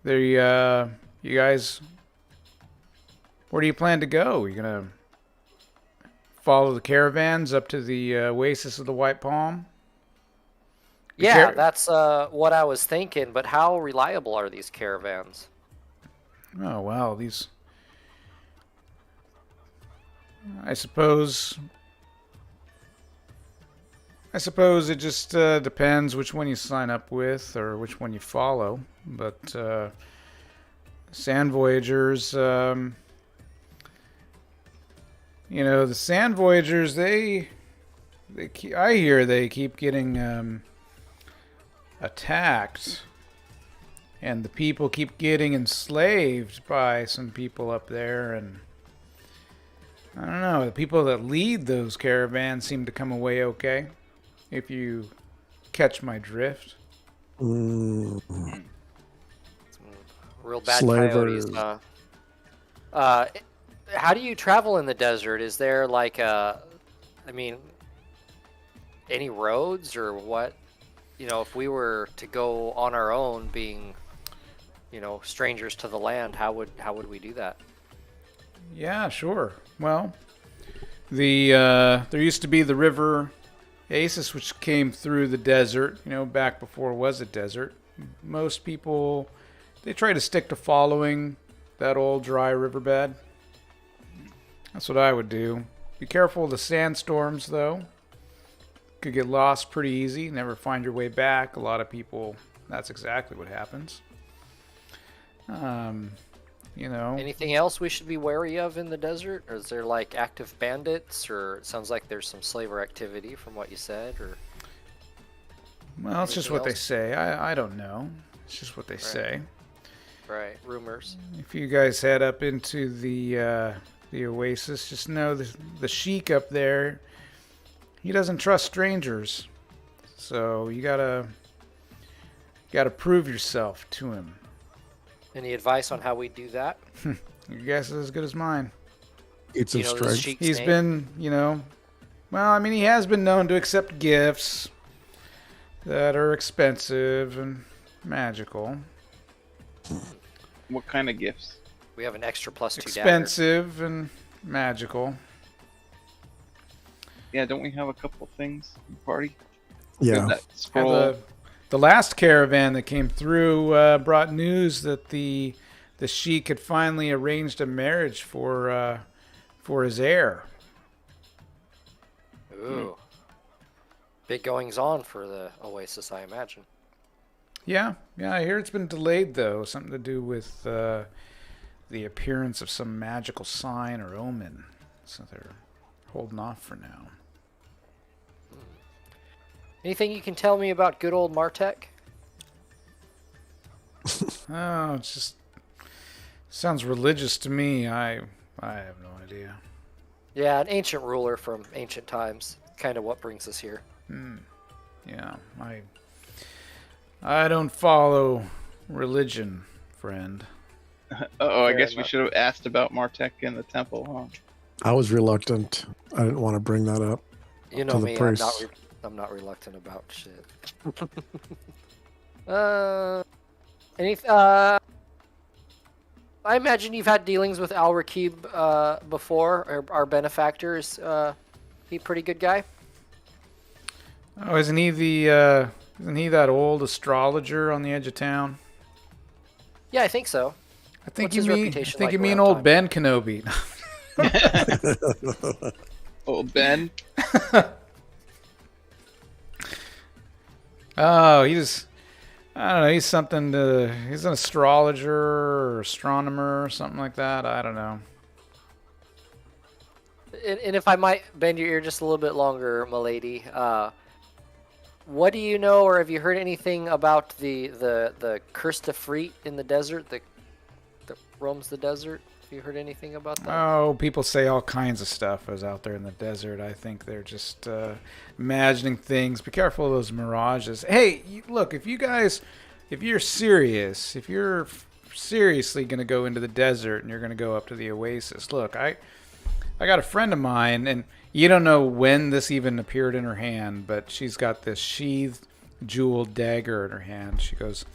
Speaker 1: You guys, where do you plan to go? You gonna follow the caravans up to the oasis of the White Palm?
Speaker 5: Yeah, that's what I was thinking, but how reliable are these caravans?
Speaker 1: Oh, wow, these... I suppose it just depends which one you sign up with or which one you follow. But Sand Voyagers, the Sand Voyagers, I hear they keep getting attacked, and the people keep getting enslaved by some people up there, and I don't know, the people that lead those caravans seem to come away okay, if you catch my drift.
Speaker 5: Real bad
Speaker 2: Slavers.
Speaker 5: coyotes. How do you travel in the desert? Is there any roads or what? If we were to go on our own, being, strangers to the land, how would we do that?
Speaker 1: Yeah, sure. Well, there used to be the river Asis, which came through the desert, back before it was a desert. Most people, they try to stick to following that old dry riverbed. That's what I would do. Be careful of the sandstorms, though. Could get lost pretty easy, never find your way back. A lot of people, that's exactly what happens.
Speaker 5: Anything else we should be wary of in the desert? Or is there active bandits? Or it sounds like there's some slaver activity from what you said. Or
Speaker 1: Well, it's just
Speaker 5: anything
Speaker 1: what they
Speaker 5: else?
Speaker 1: say. I don't know. It's just what they say.
Speaker 5: Right, rumors.
Speaker 1: If you guys head up into the oasis, just know the sheik up there, he doesn't trust strangers. So you gotta prove yourself to him.
Speaker 5: Any advice on how we do that?
Speaker 1: Your guess is as good as mine.
Speaker 2: It's
Speaker 5: Do
Speaker 2: of
Speaker 5: you know the
Speaker 2: strength.
Speaker 5: sheik's
Speaker 1: He's
Speaker 5: name?
Speaker 1: been, he has been known to accept gifts that are expensive and magical.
Speaker 3: What kind of gifts?
Speaker 5: We have an extra +2 dagger.
Speaker 1: Expensive and magical.
Speaker 3: Yeah, don't we have a couple things in the party?
Speaker 2: Yeah.
Speaker 3: That
Speaker 1: Yeah,
Speaker 3: scroll.
Speaker 1: the last caravan that came through brought news that the sheik had finally arranged a marriage for his heir.
Speaker 5: Ooh. Big goings on for the Oasis, I imagine.
Speaker 1: Yeah, I hear it's been delayed though. Something to do with the appearance of some magical sign or omen. So they're holding off for now.
Speaker 5: Anything you can tell me about good old Martek?
Speaker 1: Oh, it just sounds religious to me. I have no idea.
Speaker 5: Yeah, an ancient ruler from ancient times. Kind of what brings us here.
Speaker 1: Yeah, I don't follow religion, friend.
Speaker 3: Oh, I
Speaker 5: Fair
Speaker 3: guess we
Speaker 5: enough.
Speaker 3: should have asked about Martek in the temple, huh?
Speaker 2: I was reluctant. I didn't want to bring that up.
Speaker 5: You
Speaker 2: To
Speaker 5: know
Speaker 2: the
Speaker 5: me,
Speaker 2: priests.
Speaker 5: I'm not reluctant about shit. I imagine you've had dealings with Al Rakib before, or our benefactor. Is he a pretty good guy?
Speaker 1: Oh, isn't he that old astrologer on the edge of town?
Speaker 5: Yeah, I think so.
Speaker 1: I think
Speaker 5: What's
Speaker 1: you
Speaker 5: his
Speaker 1: mean. I
Speaker 5: reputation
Speaker 1: think
Speaker 5: like
Speaker 1: you mean
Speaker 5: around
Speaker 1: old
Speaker 5: town?
Speaker 1: Ben Kenobi.
Speaker 3: Old Ben.
Speaker 1: Oh, I don't know. He's something to. He's an astrologer or astronomer or something like that. I don't know.
Speaker 5: And if I might bend your ear just a little bit longer, milady, what do you know, or have you heard anything about the cursed Ifrit in the desert that roams the desert? Have you heard anything about that?
Speaker 1: Oh, people say all kinds of stuff is out there in the desert. I think they're just imagining things. Be careful of those mirages. Hey, look, if you're serious, if you're seriously going to go into the desert and you're going to go up to the oasis, look, I got a friend of mine, and you don't know when this even appeared in her hand, but she's got this sheathed jeweled dagger in her hand. She goes,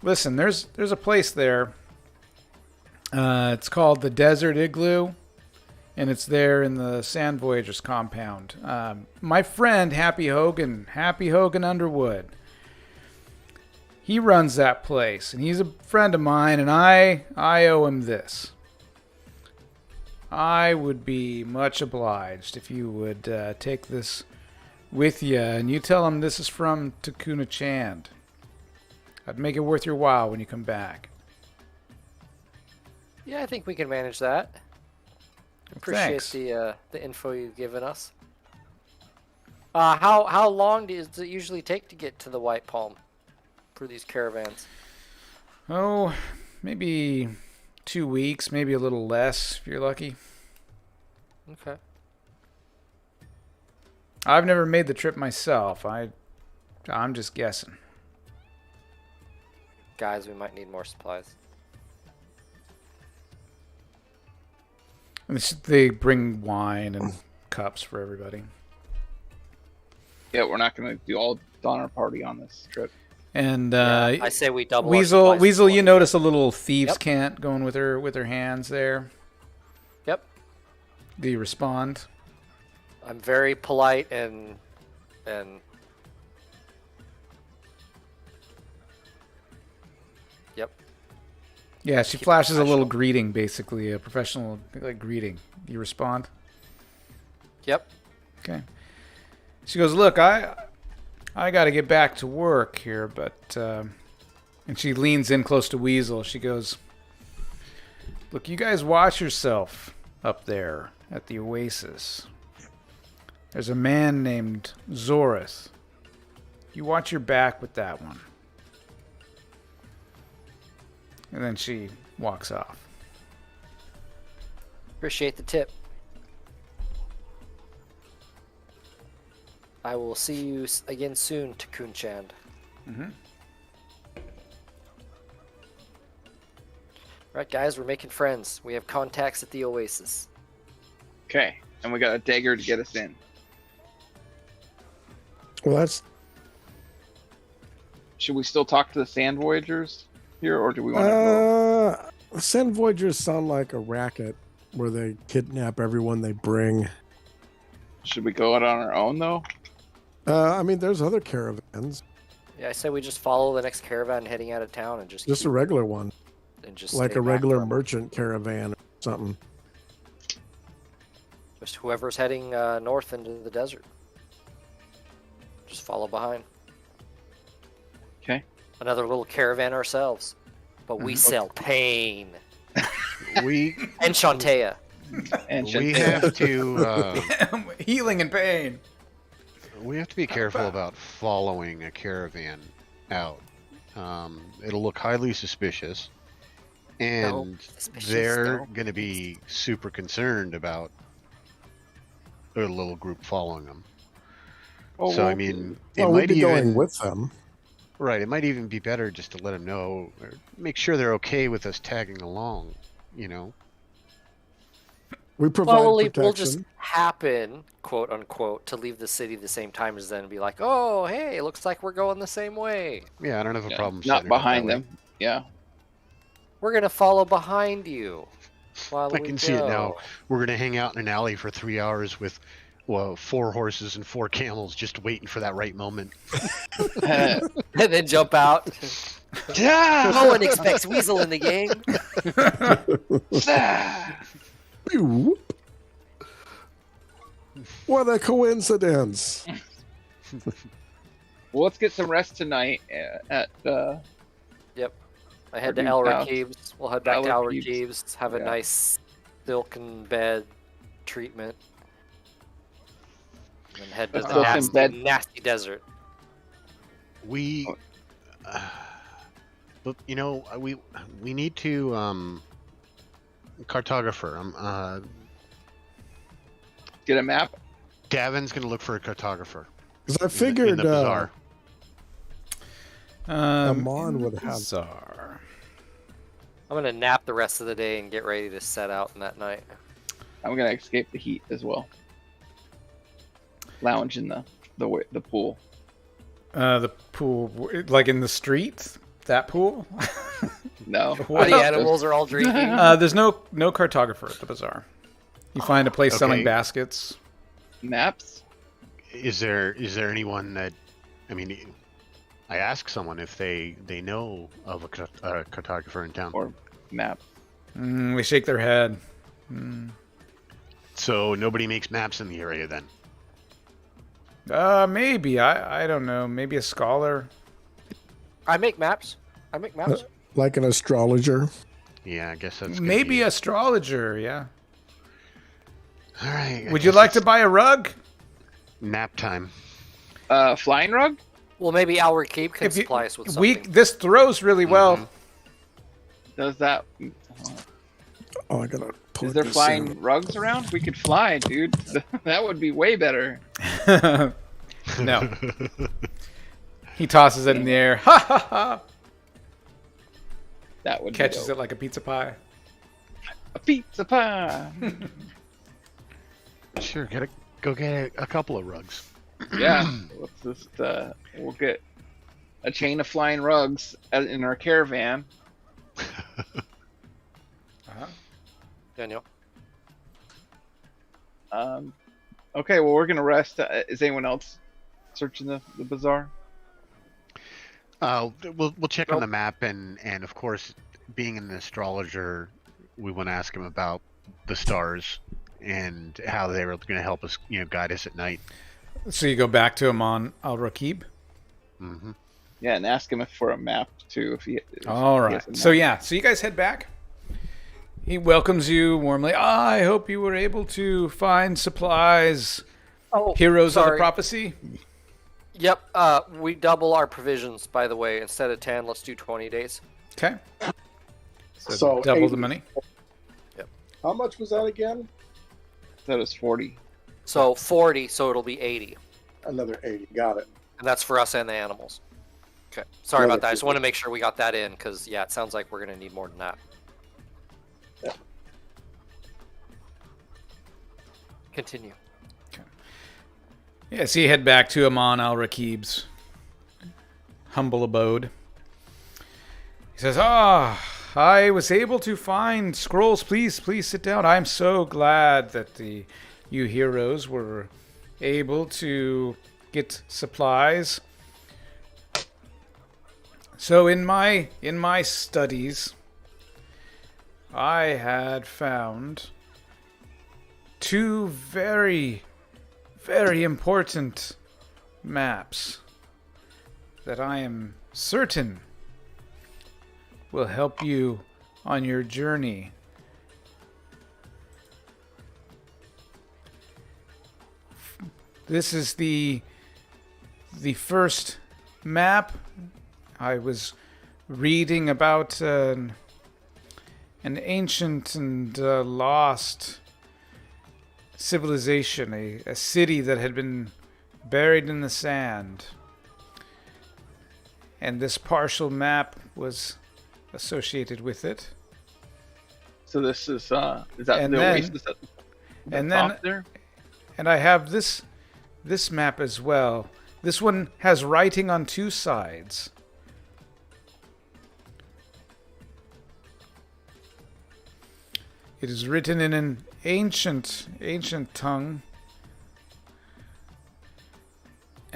Speaker 1: listen, there's a place there. It's called the Desert Igloo, and it's there in the Sand Voyagers compound. My friend, Happy Hogan Underwood, he runs that place, and he's a friend of mine, and I owe him this. I would be much obliged if you would take this with you, and you tell him this is from Takuna Chand. I'd make it worth your while when you come back.
Speaker 5: Yeah, I think we can manage that. Appreciate
Speaker 1: Thanks.
Speaker 5: the info you've given us. How long does it usually take to get to the White Palm for these caravans?
Speaker 1: Oh, maybe 2 weeks, maybe a little less if you're lucky.
Speaker 5: Okay.
Speaker 1: I've never made the trip myself. I'm just guessing.
Speaker 5: Guys, we might need more supplies.
Speaker 1: They bring wine and cups for everybody.
Speaker 3: Yeah, we're not going to do all Donner Party on this trip.
Speaker 1: And
Speaker 5: I say we double our
Speaker 1: Weasel,
Speaker 5: supplies
Speaker 1: Weasel,
Speaker 5: to
Speaker 1: you
Speaker 5: 20.
Speaker 1: notice a little thieves'
Speaker 5: Yep.
Speaker 1: cant going with her hands there.
Speaker 5: Yep.
Speaker 1: Do you respond?
Speaker 5: I'm very polite and yep.
Speaker 1: Yeah, she
Speaker 5: Keep it
Speaker 1: flashes a little
Speaker 5: professional.
Speaker 1: greeting, basically a professional greeting. You respond?
Speaker 5: Yep.
Speaker 1: Okay. She goes, look, I got to get back to work here, but and she leans in close to Weasel. She goes, look, you guys watch yourself up there at the oasis. There's a man named Zorith. You watch your back with that one. And then she walks off.
Speaker 5: Appreciate the tip. I will see you again soon, Takun Chand.
Speaker 1: Mm-hmm.
Speaker 5: Alright, guys, we're making friends. We have contacts at the Oasis.
Speaker 3: Okay, and we got a dagger to get us in.
Speaker 2: Well, that's
Speaker 3: Should we still talk to the Sand Voyagers here, or do we want to go?
Speaker 2: Sand Voyagers sound like a racket where they kidnap everyone they bring.
Speaker 3: Should we go out on our own, though?
Speaker 2: I mean, there's other caravans,
Speaker 5: Yeah, I say we just follow the next caravan heading out of town and just
Speaker 2: just a
Speaker 5: keep-
Speaker 2: regular one,
Speaker 5: and just
Speaker 2: like
Speaker 5: stay
Speaker 2: a
Speaker 5: back
Speaker 2: regular
Speaker 5: from
Speaker 2: merchant caravan or something.
Speaker 5: just whoever's heading north into the desert. Just follow behind.
Speaker 3: Okay.
Speaker 5: Another little caravan ourselves, but we sell pain
Speaker 4: We
Speaker 5: and Shantea.
Speaker 3: And
Speaker 4: we
Speaker 3: Shantae.
Speaker 4: have to
Speaker 1: Healing and pain.
Speaker 4: we have to be careful about following a caravan out. It'll look highly suspicious, and
Speaker 5: suspicious,
Speaker 4: they're
Speaker 5: no.
Speaker 4: going to be super concerned about a little group following them.
Speaker 3: Oh,
Speaker 4: So I
Speaker 3: well,
Speaker 4: mean, it
Speaker 2: Well, we'd
Speaker 4: might
Speaker 2: be
Speaker 4: even
Speaker 2: going with them.
Speaker 4: right. It might even be better just to let them know, or make sure they're okay with us tagging along. You know.
Speaker 2: We provide
Speaker 5: Well, we'll
Speaker 2: protection.
Speaker 5: just happen, quote unquote, to leave the city the same time as them and be like, oh, hey, it looks like we're going the same way.
Speaker 4: Yeah, I don't have a
Speaker 3: yeah,
Speaker 4: problem.
Speaker 3: not
Speaker 4: setting it up that
Speaker 3: behind
Speaker 4: way.
Speaker 3: them. Yeah.
Speaker 5: We're going to follow behind you. While
Speaker 4: I
Speaker 5: we
Speaker 4: can see it now.
Speaker 5: go.
Speaker 4: We're gonna hang out in an alley for 3 hours with well, 4 horses and 4 camels just waiting for that right moment.
Speaker 5: And then jump out. No one expects Weasel in the game.
Speaker 2: Whoop. What a coincidence.
Speaker 3: Well, let's get some rest tonight at
Speaker 5: Yep. I head to
Speaker 3: Dude's
Speaker 5: El
Speaker 3: house.
Speaker 5: Rakib's. We'll head back to
Speaker 3: Al
Speaker 5: El
Speaker 3: Rakib's.
Speaker 5: Rakib's, have a
Speaker 3: Yeah.
Speaker 5: nice silken bed treatment. And then head to
Speaker 3: A
Speaker 5: the
Speaker 3: silken
Speaker 5: nasty,
Speaker 3: bed?
Speaker 5: nasty desert.
Speaker 4: We, but you know, we need to cartographer.
Speaker 3: get a map.
Speaker 4: Gavin's gonna look for a cartographer.
Speaker 2: Because I
Speaker 4: in
Speaker 2: figured
Speaker 4: the bazaar.
Speaker 2: Amon would have.
Speaker 1: Bazaar.
Speaker 5: I'm gonna nap the rest of the day and get ready to set out in that night.
Speaker 3: I'm gonna escape the heat as well. Lounge in the pool.
Speaker 1: The pool, like in the street? That pool?
Speaker 3: No,
Speaker 5: Where the animals are all drinking.
Speaker 1: There's no cartographer at the bazaar. You find a place selling
Speaker 4: Okay.
Speaker 1: baskets.
Speaker 3: maps.
Speaker 4: Is there anyone that, I mean, I ask someone if they know of a cartographer in town.
Speaker 3: Or map.
Speaker 1: They shake their head.
Speaker 4: So nobody makes maps in the area then.
Speaker 1: Maybe. I don't know. Maybe a scholar.
Speaker 5: I make maps.
Speaker 2: Like an astrologer.
Speaker 4: Yeah, I guess that's gonna
Speaker 1: Maybe
Speaker 4: be...
Speaker 1: astrologer, yeah.
Speaker 4: All right. I
Speaker 1: Would you
Speaker 4: guess
Speaker 1: like to
Speaker 4: it's
Speaker 1: buy a rug?
Speaker 4: nap time?
Speaker 3: Flying rug.
Speaker 5: Well, maybe Al Rakib can
Speaker 1: If you-
Speaker 5: supply us with something.
Speaker 1: This throws really well.
Speaker 3: Does that?
Speaker 2: Oh, I gotta put
Speaker 3: Is there
Speaker 2: this
Speaker 3: flying
Speaker 2: in.
Speaker 3: rugs around? We could fly, dude. That would be way better.
Speaker 1: No. He tosses it in the air. Ha ha ha!
Speaker 3: That would
Speaker 1: Catches
Speaker 3: be
Speaker 1: it like a pizza pie.
Speaker 3: a pizza pie.
Speaker 4: Sure, go get a couple of rugs.
Speaker 3: Yeah, let's just we'll get a chain of flying rugs in our caravan.
Speaker 5: Daniel.
Speaker 3: Okay, well we're gonna rest. Is anyone else searching the bazaar?
Speaker 4: We'll check on the map and of course, being an astrologer, we want to ask him about the stars and how they were going to help us, guide us at night.
Speaker 1: So you go back to Aman al Rakib.
Speaker 4: Mm-hmm.
Speaker 3: Yeah, and ask him for a map too. If he.
Speaker 1: All
Speaker 3: he
Speaker 1: right.
Speaker 3: has a
Speaker 1: So
Speaker 3: map.
Speaker 1: yeah. So you guys head back. He welcomes you warmly. I hope you were able to find supplies.
Speaker 5: Oh,
Speaker 1: Heroes of the
Speaker 5: sorry.
Speaker 1: prophecy.
Speaker 5: Yep. We double our provisions, by the way. Instead of 10, let's do 20 days.
Speaker 1: Okay. So,
Speaker 2: So
Speaker 1: double
Speaker 2: 80.
Speaker 1: the money.
Speaker 2: How much was that again?
Speaker 3: That was 40.
Speaker 5: So 40, so it'll be 80.
Speaker 2: Another 80. Got it.
Speaker 5: And that's for us and the animals. Okay. Sorry
Speaker 2: Another
Speaker 5: about that. I just
Speaker 2: 50.
Speaker 5: want to make sure we got that in, because, yeah, it sounds like we're going to need more than that.
Speaker 2: Yeah.
Speaker 5: Continue.
Speaker 1: Yeah, so you head back to Aman al Rakib's humble abode. He says, I was able to find scrolls. Please sit down. I'm so glad that you heroes were able to get supplies. So in my studies, I had found two very, very important maps that I am certain will help you on your journey. This is the first map. I was reading about an ancient and lost civilization, a city that had been buried in the sand. And this partial map was associated with it.
Speaker 3: So this is that
Speaker 1: And
Speaker 3: the
Speaker 1: then-
Speaker 3: oasis at the
Speaker 1: and
Speaker 3: top
Speaker 1: then-
Speaker 3: there?
Speaker 1: And I have this map as well. This one has writing on two sides. It is written in an ancient tongue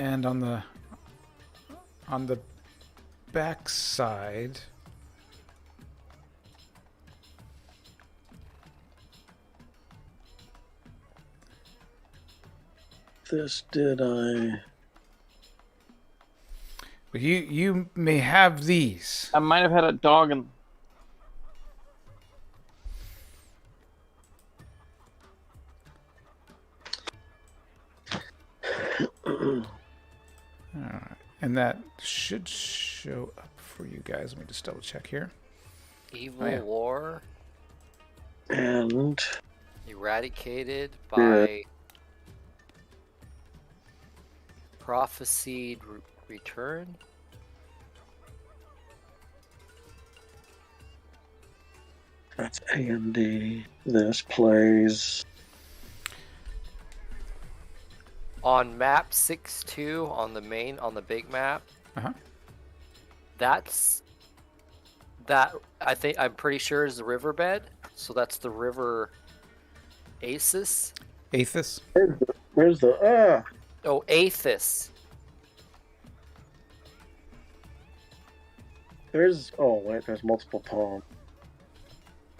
Speaker 1: And on the back side,
Speaker 2: This did I.
Speaker 1: you may have these.
Speaker 3: I might have had a dog and
Speaker 1: And that should show up for you guys. Let me just double check here.
Speaker 5: Evil
Speaker 1: yeah.
Speaker 5: War
Speaker 2: And
Speaker 5: eradicated by prophesied return.
Speaker 2: that's AD&D. This plays.
Speaker 5: On map 6-2 on the big map.
Speaker 1: Uh-huh.
Speaker 5: I'm pretty sure is the riverbed. So that's the river Acis.
Speaker 1: Aethys.
Speaker 2: Where's the
Speaker 5: Oh, Aethys.
Speaker 2: There's wait, there's multiple palms.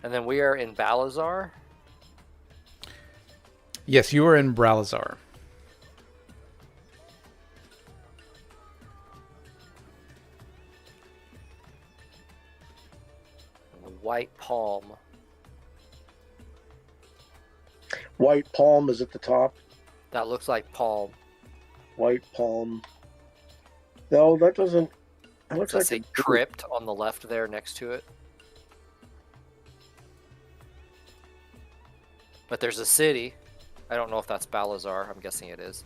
Speaker 5: And then we are in Bralazar.
Speaker 1: Yes, you are in Bralazar.
Speaker 5: White Palm.
Speaker 2: White palm is at the top.
Speaker 5: That looks like palm.
Speaker 2: White palm. No, that doesn't. That looks
Speaker 5: That's
Speaker 2: like
Speaker 5: a crypt on the left there next to it. But there's a city. I don't know if that's Bralazar. I'm guessing it is.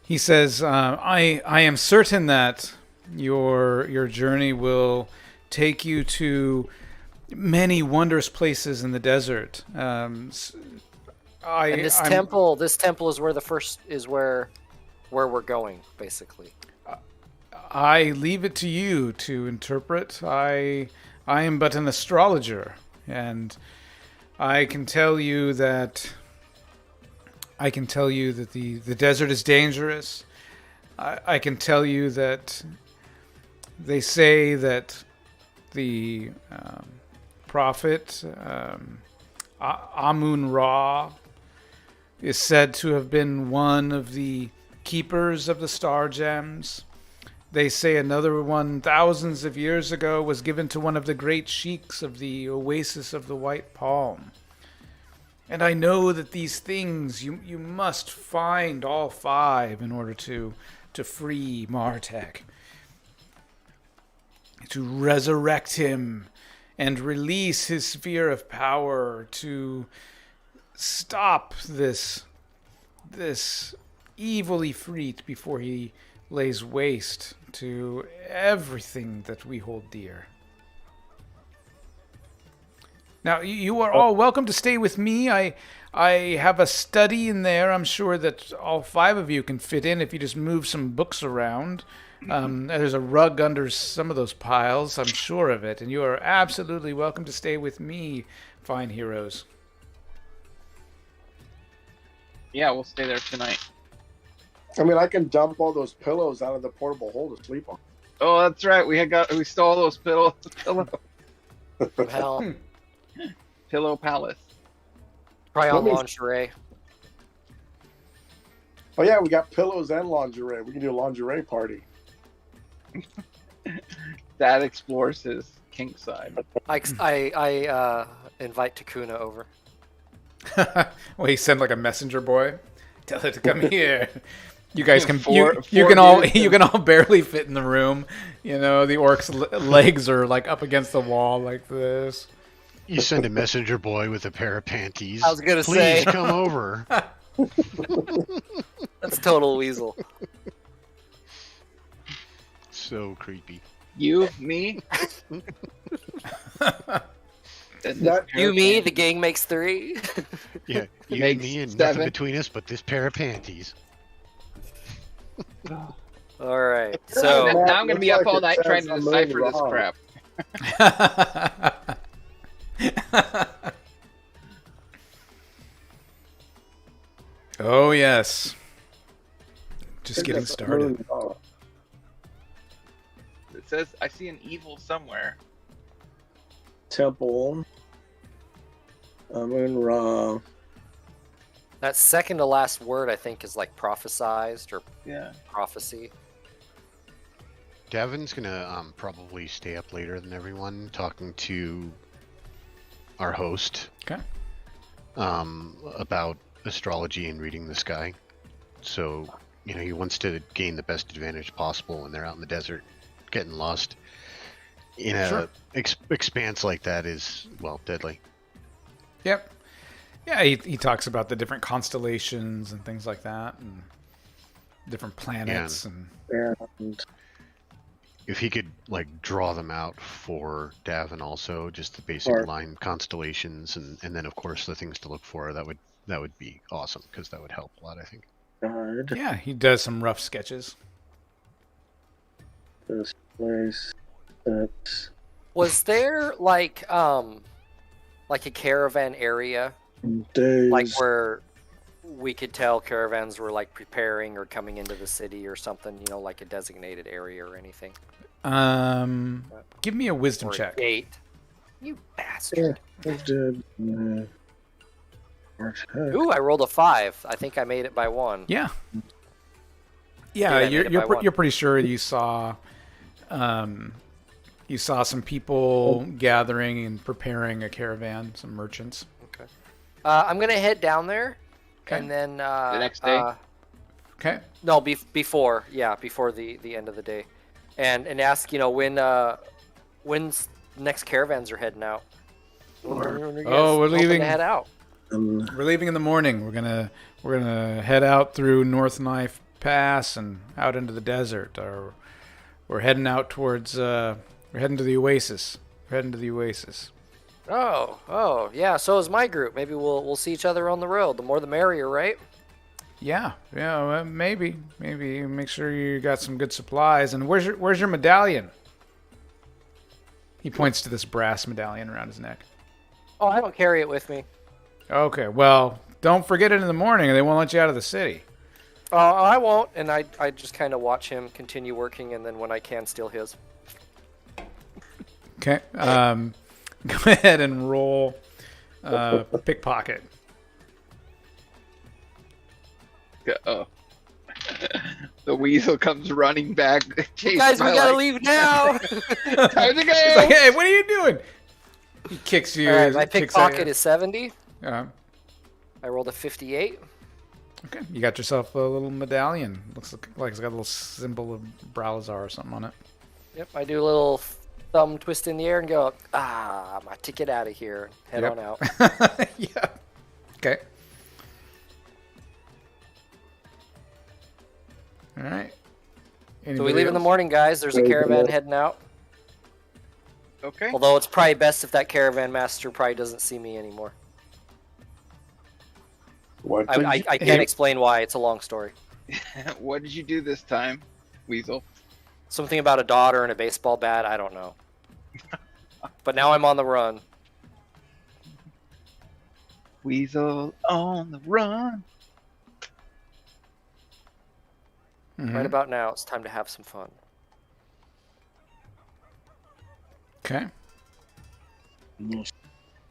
Speaker 1: He says, I am certain that your journey will take you to many wondrous places in the desert.
Speaker 5: And this temple is where where we're going, basically.
Speaker 1: I leave it to you to interpret. I am but an astrologer, and I can tell you that the desert is dangerous. I can tell you that they say that the prophet Amun-re is said to have been one of the keepers of the star gems. They say another one thousands of years ago was given to one of the great sheiks of the oasis of the White Palm. And I know that these things, you must find all five in order to free Martek. To resurrect him and release his sphere of power, to stop this evil Ifrit before he lays waste to everything that we hold dear. Now, you are all welcome to stay with me. I have a study in there. I'm sure that all five of you can fit in if you just move some books around. There's a rug under some of those piles, I'm sure of it. And you are absolutely welcome to stay with me, fine heroes.
Speaker 3: yeah, we'll stay there tonight.
Speaker 2: I mean, I can dump all those pillows out of the portable hole to sleep on.
Speaker 3: Oh, that's right. We stole those pillow
Speaker 5: Hell,
Speaker 3: pillow palace.
Speaker 5: probably on
Speaker 2: Let me-
Speaker 5: lingerie.
Speaker 2: Oh yeah, we got pillows and lingerie. We can do a lingerie party.
Speaker 3: That explores his kink side.
Speaker 5: I invite Takuna over.
Speaker 1: Well, he sent like a messenger boy. Tell it to come here. You guys can
Speaker 3: Four
Speaker 1: you can all
Speaker 3: dudes
Speaker 1: you can all barely fit in the room. You know, the orc's legs are like up against the wall like this.
Speaker 4: You send a messenger boy with a pair of panties.
Speaker 5: I was gonna
Speaker 4: Please
Speaker 5: say.
Speaker 4: come over.
Speaker 5: That's total weasel.
Speaker 4: So creepy.
Speaker 3: You, me,
Speaker 5: You, me, the gang makes three.
Speaker 4: Yeah, you,
Speaker 3: Makes
Speaker 4: me, and
Speaker 3: 7.
Speaker 4: nothing between us but this pair of panties.
Speaker 5: All right.
Speaker 3: So
Speaker 5: So
Speaker 3: now I'm gonna be up
Speaker 2: Looks
Speaker 3: all
Speaker 2: like
Speaker 3: night
Speaker 2: it
Speaker 3: trying
Speaker 2: says
Speaker 3: to
Speaker 2: I'm moving
Speaker 3: decipher this
Speaker 2: wrong.
Speaker 3: crap.
Speaker 1: Oh yes. Just getting started.
Speaker 3: It says I see an evil somewhere.
Speaker 6: Temple. Amun-re.
Speaker 5: That second to last word, I think, is like prophesized or
Speaker 3: Yeah.
Speaker 5: prophecy.
Speaker 4: Davin's gonna probably stay up later than everyone, talking to our host.
Speaker 1: Okay.
Speaker 4: About astrology and reading the sky. So, he wants to gain the best advantage possible when they're out in the desert, getting lost. In a expanse like that is, well, deadly.
Speaker 1: Yep. Yeah, he talks about the different constellations and things like that, and different planets.
Speaker 6: And
Speaker 4: If he could draw them out for Davin also, just the basic line constellations, and then of course the things to look for, that would be awesome, because that would help a lot, I think.
Speaker 6: guard.
Speaker 1: Yeah, he does some rough sketches.
Speaker 6: This place. That's
Speaker 5: Was there like a caravan area,
Speaker 6: days.
Speaker 5: like where we could tell caravans were like preparing or coming into the city or something? Like a designated area or anything.
Speaker 1: Give me a wisdom
Speaker 5: Or a
Speaker 1: check.
Speaker 5: gate. You bastard.
Speaker 6: I did.
Speaker 5: Ooh, I rolled a 5. I think I made it by 1.
Speaker 1: Yeah.
Speaker 5: I
Speaker 1: Yeah,
Speaker 5: made it by one.
Speaker 1: you're pretty sure you saw some people gathering and preparing a caravan, some merchants.
Speaker 5: Okay. I'm gonna head down there,
Speaker 1: Okay.
Speaker 5: and then
Speaker 3: The next day?
Speaker 1: Okay.
Speaker 5: No, before the end of the day, and ask when's next caravans are heading out. When are you guys
Speaker 1: we're
Speaker 5: hoping
Speaker 1: leaving.
Speaker 5: to head out.
Speaker 1: We're leaving in the morning. We're gonna head out through North Knife Pass and out into the desert. Or we're heading out towards. We're heading to the Oasis.
Speaker 5: Oh, yeah. So is my group. Maybe we'll see each other on the road. The more the merrier, right?
Speaker 1: Yeah. Maybe. Make sure you got some good supplies. And where's your medallion? He points to this brass medallion around his neck.
Speaker 5: Oh, I don't carry it with me.
Speaker 1: Okay. Well, don't forget it in the morning, or they won't let you out of the city.
Speaker 5: Oh, I won't. And I just kind of watch him continue working, and then when I can, steal his.
Speaker 1: Okay. Go ahead and roll pickpocket.
Speaker 3: Oh. The weasel comes running back.
Speaker 5: Guys, we gotta leave now.
Speaker 3: Time to go.
Speaker 1: He's like, hey, what are you doing? He kicks you.
Speaker 5: All right, my
Speaker 1: kicks at
Speaker 5: pickpocket
Speaker 1: you.
Speaker 5: is 70.
Speaker 1: Uh,
Speaker 5: I rolled a 58.
Speaker 1: okay, you got yourself a little medallion. Looks like it's got a little symbol of Bralazar or something on it.
Speaker 5: Yep, I do a little thumb twist in the air and go, my ticket out of here. Head
Speaker 1: Yep.
Speaker 5: on out.
Speaker 1: Yeah. Okay. All right.
Speaker 5: So we
Speaker 1: Anybody
Speaker 5: leave in the
Speaker 1: else?
Speaker 5: morning, guys. There's a caravan heading out.
Speaker 3: Okay.
Speaker 5: Although it's probably best if that caravan master probably doesn't see me anymore.
Speaker 6: What?
Speaker 5: I can't explain why. It's a long story.
Speaker 3: What did you do this time, Weasel?
Speaker 5: Something about a daughter and a baseball bat. I don't know. But now I'm on the run.
Speaker 3: Weasel on the run.
Speaker 1: Mhm.
Speaker 5: Right about now, it's time to have some fun.
Speaker 1: Okay.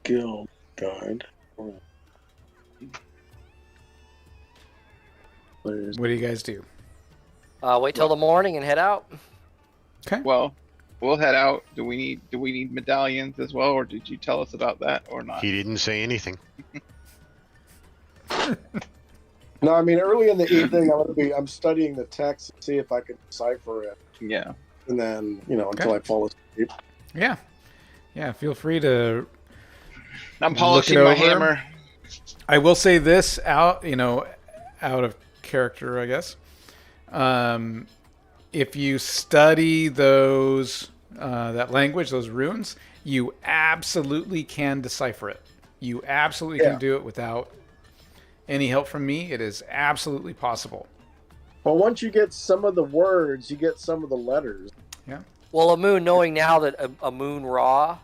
Speaker 6: Skill guide. Players.
Speaker 1: What do you guys do?
Speaker 5: Wait till the morning and head out.
Speaker 1: Okay.
Speaker 3: Well, we'll head out. Do we need medallions as well, or did you tell us about that or not?
Speaker 4: He didn't say anything.
Speaker 6: No, I mean early in the evening I'm studying the text to see if I can decipher it,
Speaker 3: Yeah.
Speaker 6: and then until I fall asleep.
Speaker 1: Yeah. Yeah. Feel free to.
Speaker 3: I'm
Speaker 1: Look
Speaker 3: polishing
Speaker 1: it
Speaker 3: my
Speaker 1: over.
Speaker 3: hammer.
Speaker 1: I will say this out of character, I guess. If you study those that language, those runes, you absolutely can decipher it. You absolutely can do it without any help from me. It is absolutely possible.
Speaker 6: Well, once you get some of the words, you get some of the letters.
Speaker 1: Yeah.
Speaker 5: Well, Amun, knowing now that Amun-Ra,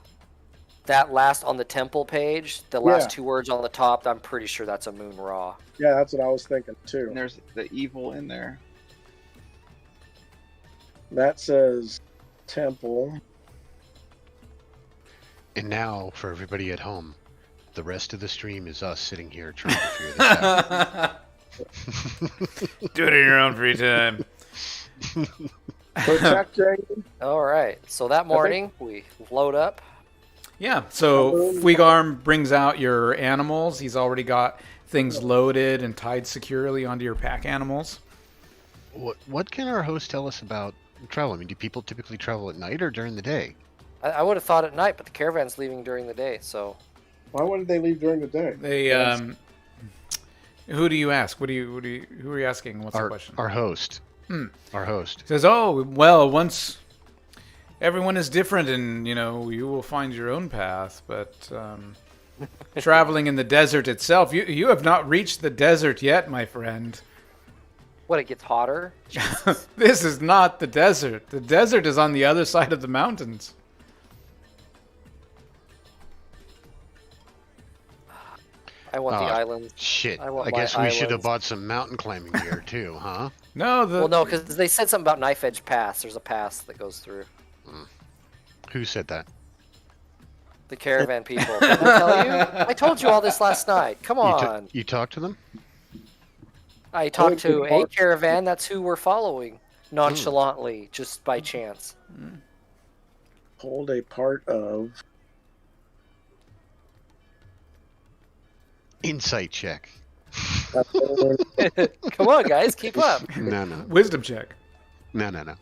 Speaker 5: that last on the temple page, the last two words on the top, I'm pretty sure that's Amun-Ra.
Speaker 6: Yeah, that's what I was thinking too.
Speaker 3: And there's the evil in there.
Speaker 6: That says temple.
Speaker 4: And now, for everybody at home, the rest of the stream is us sitting here trying to figure this out.
Speaker 1: Do it in your own free time.
Speaker 6: Protecting.
Speaker 5: All right. So that morning we load up.
Speaker 1: Yeah, so Fuigarm brings out your animals. He's already got things loaded and tied securely onto your pack animals.
Speaker 4: What can our host tell us about travel? I mean, do people typically travel at night or during the day?
Speaker 5: I would have thought at night, but the caravan's leaving during the day. So
Speaker 6: Why wouldn't they leave during the day?
Speaker 1: They who do you ask? Who are you asking? What's the question?
Speaker 4: Our host. Our host
Speaker 1: Says, "Oh, well, once everyone is different, and you will find your own path. But traveling in the desert itself, you have not reached the desert yet, my friend.
Speaker 5: what, it gets hotter?
Speaker 1: This is not the desert. The desert is on the other side of the mountains."
Speaker 5: I want the island.
Speaker 4: Shit.
Speaker 5: I
Speaker 4: guess we should have
Speaker 5: islands.
Speaker 4: bought some mountain climbing gear too, huh?
Speaker 1: No,
Speaker 5: Well, no, because they said something about Knife Edge Pass. There's a pass that goes through.
Speaker 4: Who said that?
Speaker 5: The caravan people. Didn't I tell you? I told you all this last night. Come on.
Speaker 4: You talked to them?
Speaker 5: I talked to a caravan. That's who we're following. Nonchalantly, just by chance.
Speaker 6: Hold a part of.
Speaker 4: Insight check.
Speaker 5: Come on, guys, keep up.
Speaker 4: No.
Speaker 1: wisdom check.
Speaker 4: No.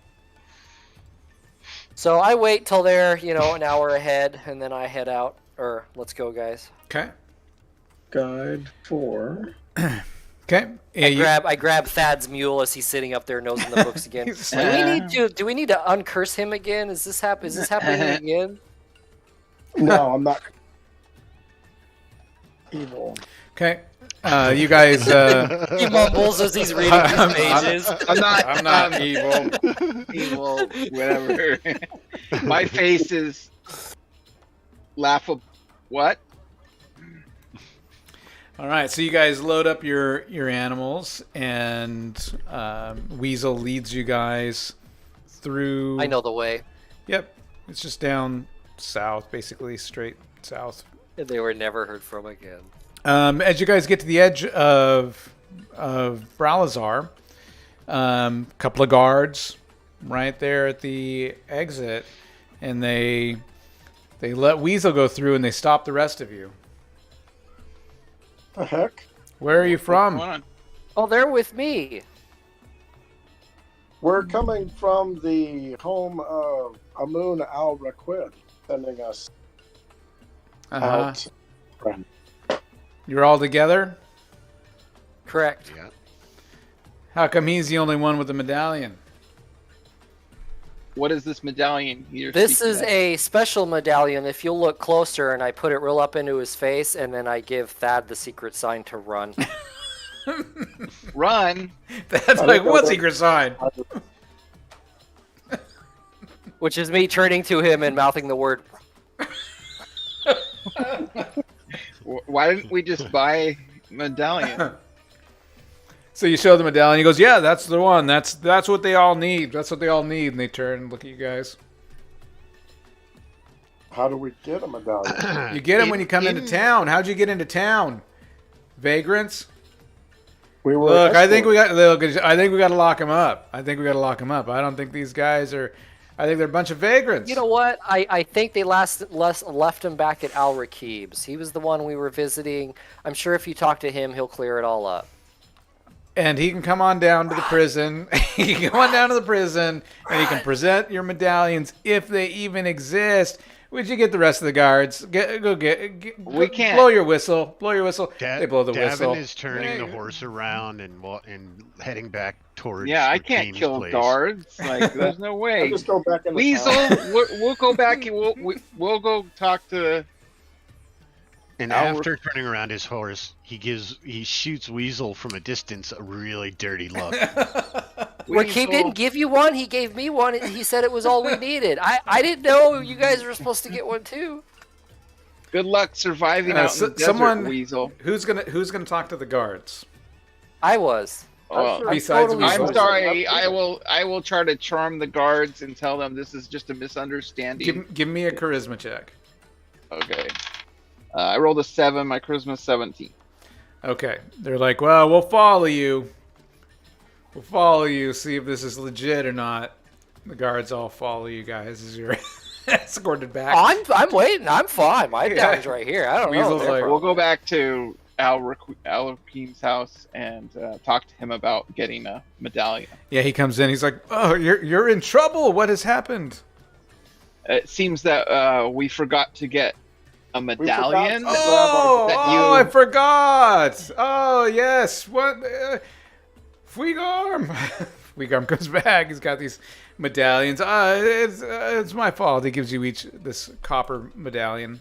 Speaker 5: So I wait till they're, an hour ahead, and then I head out. Or let's go, guys.
Speaker 1: Okay.
Speaker 6: Guide for.
Speaker 1: Okay. Yeah,
Speaker 5: I grab Thad's mule as he's sitting up there nosing the books again. Do we need to uncurse him again? Is this happening again?
Speaker 6: No, I'm not. Evil.
Speaker 1: Okay. You guys.
Speaker 5: He mumbles as he's reading these pages.
Speaker 3: I'm not
Speaker 1: evil.
Speaker 3: evil, whatever. My face is laughable. What?
Speaker 1: All right. So you guys load up your animals, and Weasel leads you guys through.
Speaker 5: I know the way.
Speaker 1: Yep. It's just down south, basically straight south.
Speaker 5: They were never heard from again.
Speaker 1: As you guys get to the edge of Bralazar, couple of guards right there at the exit, and they let Weasel go through, and they stop the rest of you.
Speaker 6: The heck?
Speaker 1: Where are you
Speaker 3: Come
Speaker 1: from?
Speaker 3: on.
Speaker 5: Oh, they're with me.
Speaker 6: We're coming from the home of amun-re, sending us out.
Speaker 1: You're all together?
Speaker 5: Correct.
Speaker 4: Yeah.
Speaker 1: How come he's the only one with the medallion?
Speaker 3: What is this medallion you're
Speaker 5: This
Speaker 3: speaking
Speaker 5: is
Speaker 3: of?
Speaker 5: a special medallion. If you'll look closer, and I put it real up into his face, and then I give Thad the secret sign to run.
Speaker 3: Run.
Speaker 1: That's like, what secret sign?
Speaker 5: Which is me turning to him and mouthing the word.
Speaker 3: Why didn't we just buy medallion?
Speaker 1: So you show the medallion. He goes, "Yeah, that's the one. That's what they all need. That's what they all need." And they turn and look at you guys.
Speaker 6: How do we get a medallion?
Speaker 1: You get them when you come into town. How'd you get into town? Vagrants?
Speaker 6: We were
Speaker 1: Look, I think
Speaker 6: escorted.
Speaker 1: I think we got to lock them up. I don't think these guys are. I think they're a bunch of vagrants.
Speaker 5: You know what? I think they left him back at Al Rakib's. He was the one we were visiting. I'm sure if you talk to him, he'll clear it all up.
Speaker 1: And he can come on down to the prison. He can come on down to the prison, and he can present your medallions if they even exist. Would you get the rest of the guards?
Speaker 3: We can't.
Speaker 1: Blow your whistle. Blow your whistle. They blow the
Speaker 4: Davin
Speaker 1: whistle.
Speaker 4: is turning the horse around and heading back towards.
Speaker 3: Yeah, I
Speaker 4: the
Speaker 3: can't
Speaker 4: team's
Speaker 3: kill
Speaker 4: place.
Speaker 3: guards. Like, there's no
Speaker 6: I'll
Speaker 3: way.
Speaker 6: just go back in the
Speaker 3: Weasel,
Speaker 6: town.
Speaker 3: we'll go back and we'll go talk to.
Speaker 4: And after turning around his horse, he shoots Weasel from a distance a really dirty look.
Speaker 5: Rakib didn't give you one. He gave me one. And he said it was all we needed. I didn't know you guys were supposed to get one too.
Speaker 3: Good luck surviving out in the desert,
Speaker 1: someone-
Speaker 3: Weasel.
Speaker 1: Who's gonna talk to the guards?
Speaker 5: I was.
Speaker 3: Well,
Speaker 1: Besides
Speaker 5: totally
Speaker 3: I'm
Speaker 1: weasel.
Speaker 3: sorry. I will try to charm the guards and tell them this is just a misunderstanding.
Speaker 1: Give me a charisma check.
Speaker 3: Okay. I rolled a 7. My charisma's 17.
Speaker 1: Okay. They're like, well, we'll follow you. We'll follow you, see if this is legit or not. The guards all follow you guys as you're escorted back.
Speaker 5: I'm waiting. I'm fine. My down's right here. I don't
Speaker 1: Weasel's
Speaker 5: know.
Speaker 1: like-
Speaker 3: We'll go back to Al-Rakim's house and talk to him about getting a medallion.
Speaker 1: Yeah, he comes in. He's like, oh, you're in trouble. What has happened?
Speaker 3: It seems that we forgot to get a medallion.
Speaker 1: I forgot. Oh, yes. What? Fuigarm. Fuigarm comes back. He's got these medallions. It's my fault. He gives you each this copper medallion.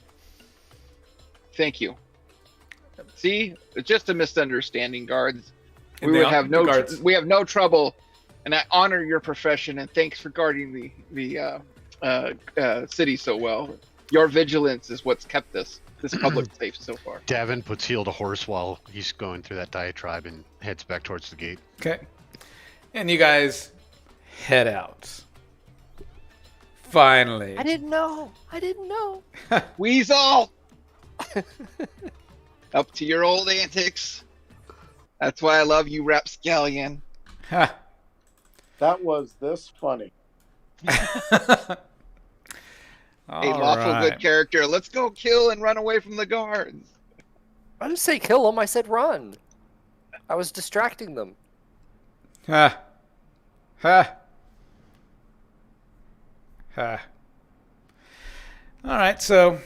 Speaker 3: Thank you. See, it's just a misunderstanding, guards.
Speaker 1: And
Speaker 3: We
Speaker 1: they
Speaker 3: would have
Speaker 1: the guards-
Speaker 3: we have no trouble, and I honor your profession and thanks for guarding the city so well. Your vigilance is what's kept this public safe so far.
Speaker 4: Davin puts heel to horse while he's going through that diatribe and heads back towards the gate.
Speaker 1: Okay. And you guys head out. Finally.
Speaker 5: I didn't know.
Speaker 3: Weasel, up to your old antics. That's why I love you, Rapscallion.
Speaker 1: Ha.
Speaker 6: That was this funny.
Speaker 3: A lawful good character. Let's go kill and run away from the guards.
Speaker 5: I didn't say kill them. I said run. I was distracting them.
Speaker 1: Ha. Ha. Ha. All right, so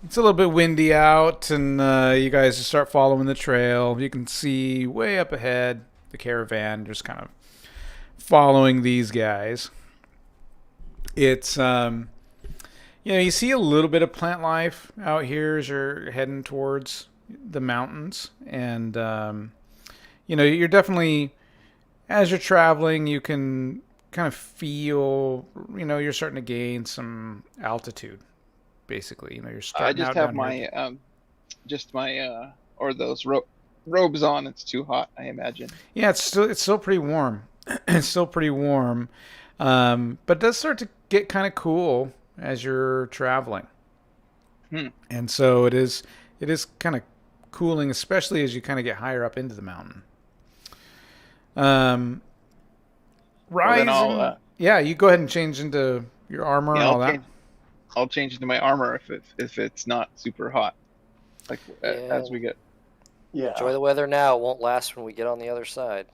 Speaker 1: it's a little bit windy out, and you guys just start following the trail. You can see way up ahead the caravan, just kind of following these guys. It's you see a little bit of plant life out here as you're heading towards the mountains, and you're definitely, as you're traveling, you can kind of feel, you're starting to gain some altitude. Basically, you're
Speaker 3: I
Speaker 1: starting
Speaker 3: just
Speaker 1: out
Speaker 3: have
Speaker 1: down
Speaker 3: my
Speaker 1: here.
Speaker 3: or those robes on. It's too hot, I imagine.
Speaker 1: Yeah, it's still pretty warm. It's still pretty warm, but it does start to get kind of cool as you're traveling. And so it is kind of cooling, especially as you kind of get higher up into the mountain. Rising.
Speaker 3: I'll,
Speaker 1: yeah, you go ahead and change into your armor and all that.
Speaker 3: I'll change into my armor if it's not super hot, as we get.
Speaker 6: Yeah.
Speaker 5: Enjoy the weather now. It won't last when we get on the other side.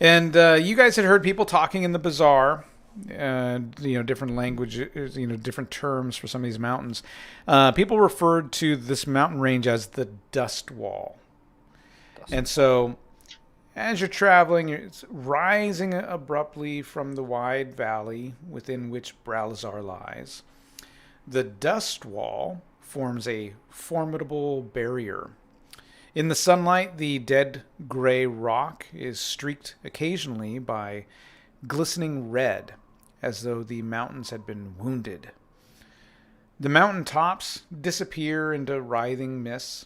Speaker 1: And you guys had heard people talking in the bazaar, different languages, different terms for some of these mountains. People referred to this mountain range as the Dust Wall. And so, as you're traveling, it's rising abruptly from the wide valley within which Bralazar lies. The Dust Wall forms a formidable barrier. In the sunlight, the dead gray rock is streaked occasionally by glistening red, as though the mountains had been wounded. The mountain tops disappear into writhing mists,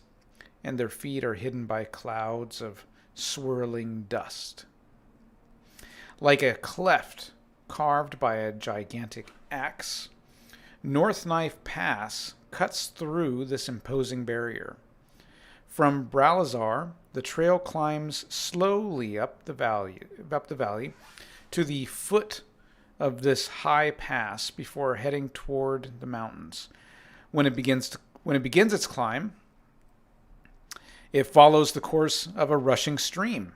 Speaker 1: and their feet are hidden by clouds of swirling dust. Like a cleft carved by a gigantic axe, North Knife Pass cuts through this imposing barrier. From Bralazar, the trail climbs slowly up the valley to the foot of this high pass before heading toward the mountains. When it begins its climb, it follows the course of a rushing stream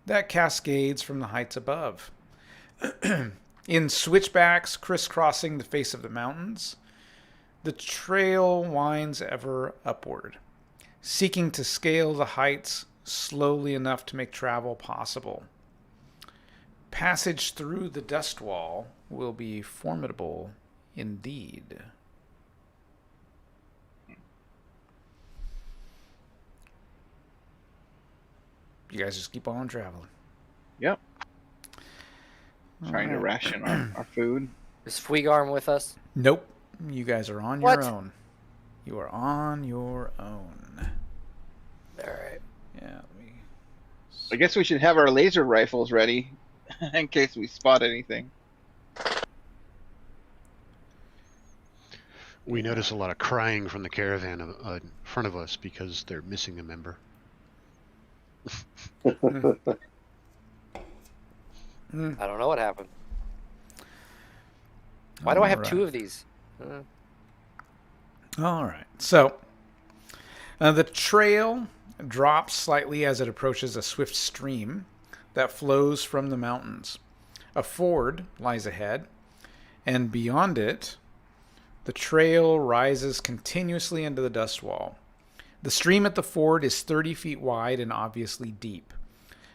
Speaker 1: that cascades from the heights above. In switchbacks crisscrossing the face of the mountains, the trail winds ever upward, seeking to scale the heights slowly enough to make travel possible. Passage through the dust wall will be formidable indeed. You guys just keep on traveling.
Speaker 3: Yep. Trying to ration our food.
Speaker 5: Is Fuigarm with us?
Speaker 1: Nope. You guys are on
Speaker 5: What?
Speaker 1: your own. You are on your own.
Speaker 5: All right.
Speaker 1: Yeah, let me
Speaker 3: I guess we should have our laser rifles ready in case we spot anything.
Speaker 4: We notice a lot of crying from the caravan in front of us because they're missing a member.
Speaker 5: I don't know what happened. Why do I have 2 of these?
Speaker 1: All right. So the trail drops slightly as it approaches a swift stream that flows from the mountains. A ford lies ahead, and beyond it, the trail rises continuously into the dust wall. The stream at the ford is 30 feet wide and obviously deep.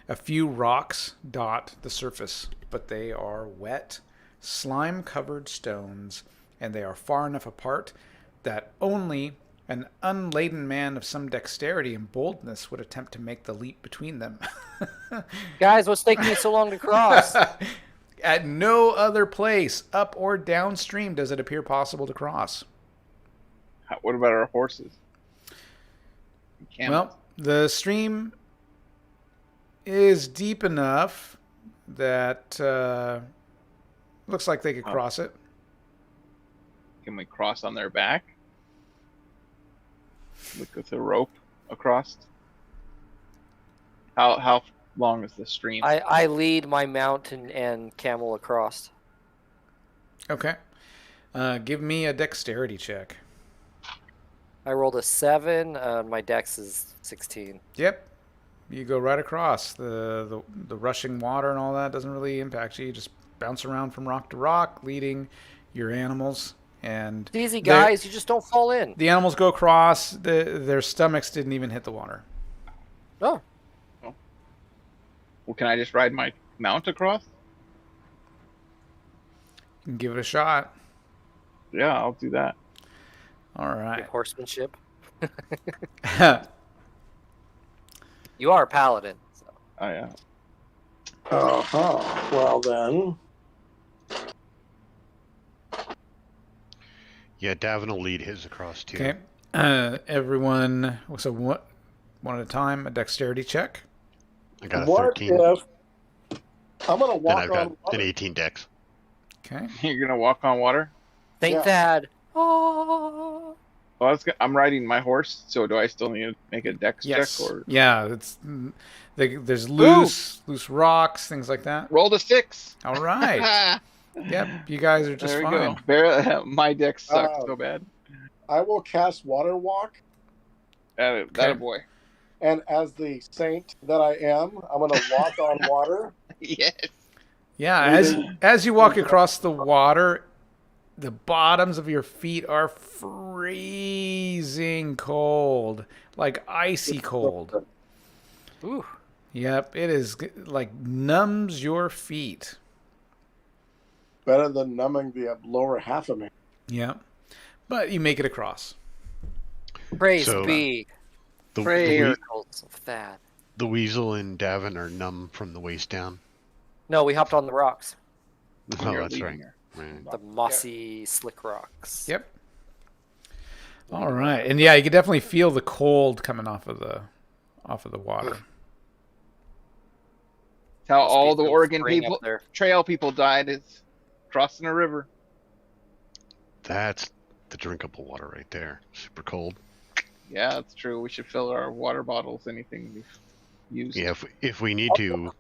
Speaker 1: A few rocks dot the surface, but they are wet, slime-covered stones, and they are far enough apart that only an unladen man of some dexterity and boldness would attempt to make the leap between them.
Speaker 5: Guys, what's taking you so long to cross?
Speaker 1: At no other place, up or downstream, does it appear possible to cross.
Speaker 3: What about our horses?
Speaker 1: Well, the stream is deep enough that looks like they could cross it.
Speaker 3: Can we cross on their back? Look with a rope across. How long is the stream?
Speaker 5: I lead my mount and camel across.
Speaker 1: Okay. Give me a dexterity check.
Speaker 5: I rolled a 7. My dex is 16.
Speaker 1: Yep. You go right across. The rushing water and all that doesn't really impact you. You just bounce around from rock to rock, leading your animals. And
Speaker 5: It's easy, guys. You just don't fall in.
Speaker 1: the animals go across. Their stomachs didn't even hit the water.
Speaker 5: Oh.
Speaker 3: Well, can I just ride my mount across?
Speaker 1: You can give it a shot.
Speaker 3: Yeah, I'll do that.
Speaker 1: All right.
Speaker 5: Good horsemanship. You are a paladin. So.
Speaker 3: Oh, yeah.
Speaker 6: Well then.
Speaker 4: Yeah, Davin will lead his across too.
Speaker 1: Okay. Everyone, so one at a time, a dexterity check.
Speaker 4: I got a
Speaker 6: What
Speaker 4: 13.
Speaker 6: if I'm gonna
Speaker 4: And
Speaker 6: walk
Speaker 4: I've got
Speaker 6: on
Speaker 4: an
Speaker 6: water?
Speaker 4: 18 dex.
Speaker 1: Okay.
Speaker 3: You're gonna walk on water?
Speaker 5: Thank
Speaker 6: Yeah.
Speaker 5: Thad. Oh.
Speaker 3: Well, I'm riding my horse, so do I still need to make a dex
Speaker 1: Yes.
Speaker 3: check? Or
Speaker 1: Yeah, there's loose rocks, things like that.
Speaker 3: roll the 6.
Speaker 1: All right. Yep, you guys are just
Speaker 3: There we
Speaker 1: fine.
Speaker 3: go. My dex sucks so bad.
Speaker 6: I will cast Water Walk,
Speaker 3: That boy.
Speaker 6: and as the saint that I am, I'm gonna walk on water.
Speaker 3: Yes.
Speaker 1: Yeah, as you walk across the water, the bottoms of your feet are freezing cold, like icy cold.
Speaker 5: Ooh.
Speaker 1: Yep, it is like numbs your feet.
Speaker 6: Better than numbing the lower half of me.
Speaker 1: Yep, but you make it across.
Speaker 5: Praise
Speaker 4: So,
Speaker 5: be.
Speaker 4: The,
Speaker 3: Praise.
Speaker 4: the,
Speaker 5: Miracles of Thad.
Speaker 4: the weasel and Davin are numb from the waist down.
Speaker 5: No, we hopped on the rocks.
Speaker 3: When
Speaker 4: Oh,
Speaker 3: you're
Speaker 4: that's
Speaker 3: leaving
Speaker 4: right.
Speaker 3: her.
Speaker 4: Right.
Speaker 5: The mossy, slick rocks.
Speaker 1: Yep. All right, and yeah, you can definitely feel the cold coming off of the water.
Speaker 3: That's how
Speaker 5: Must be
Speaker 3: all the
Speaker 5: some
Speaker 3: Oregon
Speaker 5: spring
Speaker 3: people,
Speaker 5: up there.
Speaker 3: trail people died, is crossing a river.
Speaker 4: That's the drinkable water right there. Super cold.
Speaker 3: Yeah, that's true. We should fill our water bottles, anything we've used.
Speaker 4: Yeah, if we need to,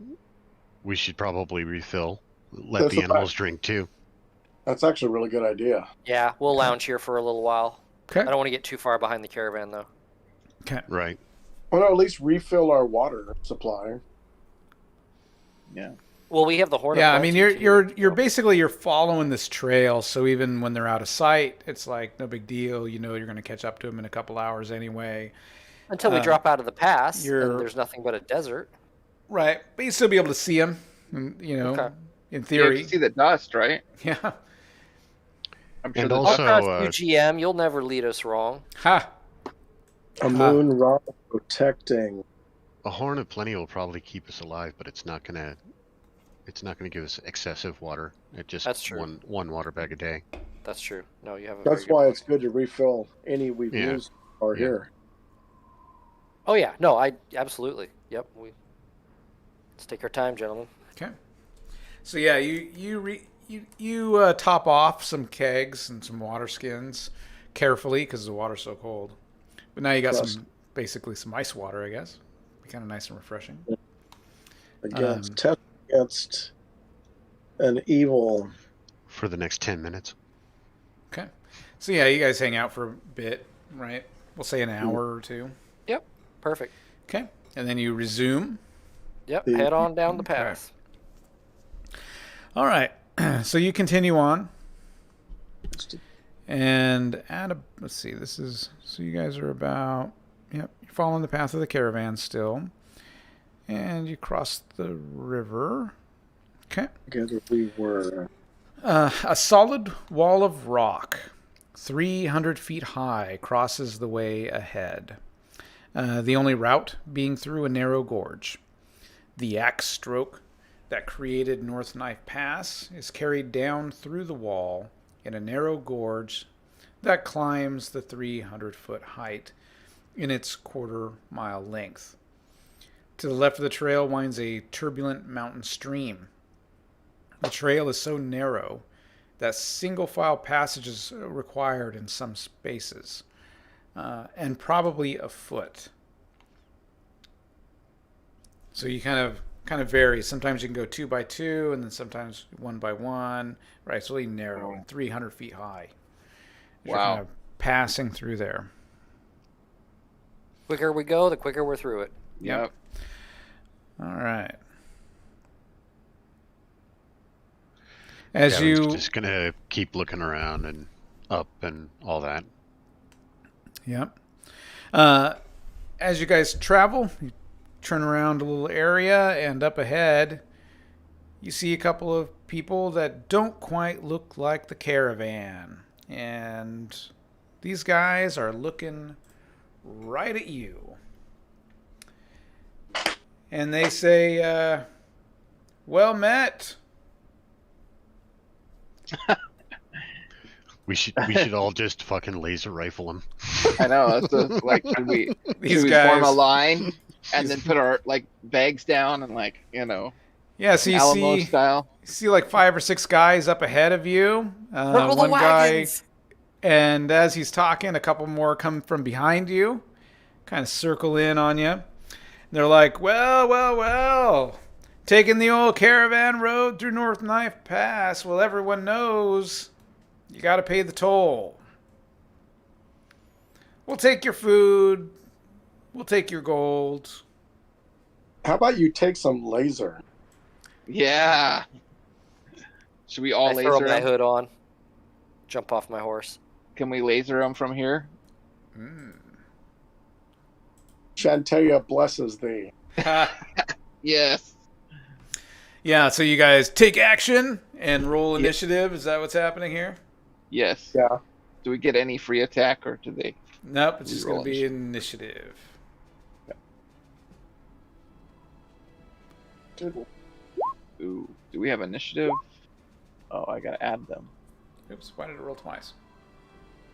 Speaker 4: we should probably refill. Let
Speaker 6: That's
Speaker 4: the
Speaker 6: a
Speaker 4: animals drink too.
Speaker 6: That's actually a really good idea.
Speaker 5: Yeah, we'll lounge here for a little while.
Speaker 1: Okay.
Speaker 5: I don't want to get too far behind the caravan, though.
Speaker 1: Okay.
Speaker 4: Right.
Speaker 6: Well, no, at least refill our water supply.
Speaker 3: Yeah.
Speaker 5: Well, we have the horn. of
Speaker 1: Yeah, I mean
Speaker 5: plenty,
Speaker 1: you're
Speaker 5: too.
Speaker 1: basically following this trail, so even when they're out of sight, it's like no big deal. You know you're going to catch up to them in a couple hours anyway.
Speaker 5: Until we drop out of the pass,
Speaker 1: you're-
Speaker 5: and there's nothing but a desert.
Speaker 1: Right, but you'd still be able to see them. You know,
Speaker 5: Okay.
Speaker 1: in
Speaker 3: You
Speaker 1: theory.
Speaker 3: can see the dust, right?
Speaker 1: Yeah.
Speaker 3: I'm sure
Speaker 4: And
Speaker 3: the
Speaker 5: I'll
Speaker 3: dust.
Speaker 4: also,
Speaker 5: trust you, GM. You'll never lead us wrong.
Speaker 1: Ha.
Speaker 6: A moon rod protecting.
Speaker 4: a horn of plenty will probably keep us alive, but it's not gonna give us excessive water. It just
Speaker 5: That's true.
Speaker 4: one water bag a day.
Speaker 5: That's true. No, you have a.
Speaker 6: That's
Speaker 5: very
Speaker 6: why
Speaker 5: good
Speaker 6: it's good to refill any we've
Speaker 4: Yeah.
Speaker 6: used or
Speaker 4: Yeah.
Speaker 6: here.
Speaker 5: Oh yeah, no, I absolutely. Yep. Let's take our time, gentlemen.
Speaker 1: Okay. So yeah, you top off some kegs and some water skins carefully because the water's so cold. But now you got
Speaker 6: Trust.
Speaker 1: some basically some ice water, I guess. Be kind of nice and refreshing.
Speaker 6: Test against an evil.
Speaker 4: For the next 10 minutes.
Speaker 1: Okay. So yeah, you guys hang out for a bit, right? We'll say an hour or two.
Speaker 5: Yep. Perfect.
Speaker 1: Okay. And then you resume.
Speaker 5: Yep. Head on down the path.
Speaker 1: All right. So you continue on. And let's see, so you guys are about, yep, you're following the path of the caravan still. And you cross the river. Okay.
Speaker 6: Together we were.
Speaker 1: A solid wall of rock, 300 feet high, crosses the way ahead. The only route being through a narrow gorge. The axe stroke that created North Knife Pass is carried down through the wall in a narrow gorge that climbs the 300-foot height in its quarter-mile length. To the left of the trail winds a turbulent mountain stream. The trail is so narrow that single-file passage is required in some spaces, and probably afoot. So you kind of vary. Sometimes you can go 2 by 2, and then sometimes 1 by 1. Right, it's really narrow, 300 feet high. You're
Speaker 3: Wow.
Speaker 1: kind of passing through there.
Speaker 5: Quicker we go, the quicker we're through it.
Speaker 3: Yep.
Speaker 1: All right. As
Speaker 4: Gavin's
Speaker 1: you
Speaker 4: just gonna keep looking around and up and all that.
Speaker 1: Yep. As you guys travel, you turn around a little area, and up ahead, you see a couple of people that don't quite look like the caravan. And these guys are looking right at you. And they say, well met.
Speaker 4: We should all just fucking laser rifle him.
Speaker 3: I know. That's like, should we
Speaker 1: These
Speaker 3: form
Speaker 1: guys.
Speaker 3: a line and then put our bags down and
Speaker 1: Yeah, so you
Speaker 3: Alamo
Speaker 1: see,
Speaker 3: style?
Speaker 1: you see like 5 or 6 guys up ahead of you.
Speaker 5: Circle the
Speaker 1: One guy,
Speaker 5: wagons!
Speaker 1: and as he's talking, a couple more come from behind you, kind of circle in on you. They're like, well, taking the old caravan road through North Knife Pass. Well, everyone knows you got to pay the toll. We'll take your food. We'll take your gold.
Speaker 6: How about you take some laser?
Speaker 3: Yeah. Should we all
Speaker 5: I throw
Speaker 3: laser
Speaker 5: my
Speaker 3: them?
Speaker 5: hood on. Jump off my horse.
Speaker 3: Can we laser them from here?
Speaker 6: Shantea blesses thee.
Speaker 3: Yes.
Speaker 1: Yeah, so you guys take action and roll initiative. Is that what's happening here?
Speaker 3: Yes.
Speaker 6: Yeah.
Speaker 3: Do we get any free attack, or do they?
Speaker 1: Nope, it's just
Speaker 3: Roll
Speaker 1: going to be initiative.
Speaker 3: Ooh. Do we have initiative? Oh, I gotta add them.
Speaker 1: Oops, why did it roll twice?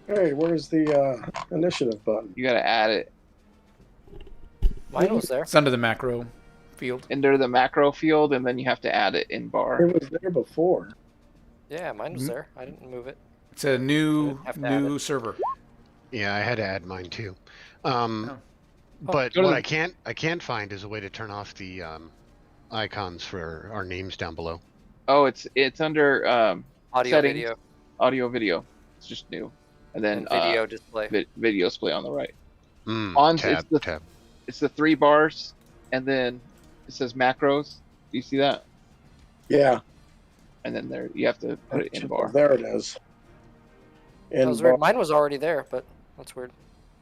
Speaker 6: Hey, where's the initiative button?
Speaker 3: You gotta add it
Speaker 5: Mine was there.
Speaker 1: It's under the macro field.
Speaker 3: into the macro field, and then you have to add it in bar.
Speaker 6: It was there before.
Speaker 5: Yeah, mine was there. I didn't move it.
Speaker 1: It's a new
Speaker 5: Have to add it.
Speaker 1: server.
Speaker 4: Yeah, I had to add mine too.
Speaker 1: Oh.
Speaker 4: But
Speaker 3: go to
Speaker 4: what
Speaker 3: the-
Speaker 4: I can't find is a way to turn off the icons for our names down below.
Speaker 3: Oh, it's under
Speaker 5: Audio,
Speaker 3: settings,
Speaker 5: video,
Speaker 3: audio, video. It's just new, and then
Speaker 5: and video display.
Speaker 3: video display on the right.
Speaker 4: Mm,
Speaker 3: On
Speaker 4: tab,
Speaker 3: it's the
Speaker 4: tab.
Speaker 3: it's the 3 bars, and then it says macros. Do you see that?
Speaker 6: Yeah.
Speaker 3: And then there you have to put it in bar.
Speaker 6: There it is.
Speaker 5: That
Speaker 6: In
Speaker 5: was
Speaker 6: bar.
Speaker 5: weird. Mine was already there, but that's weird.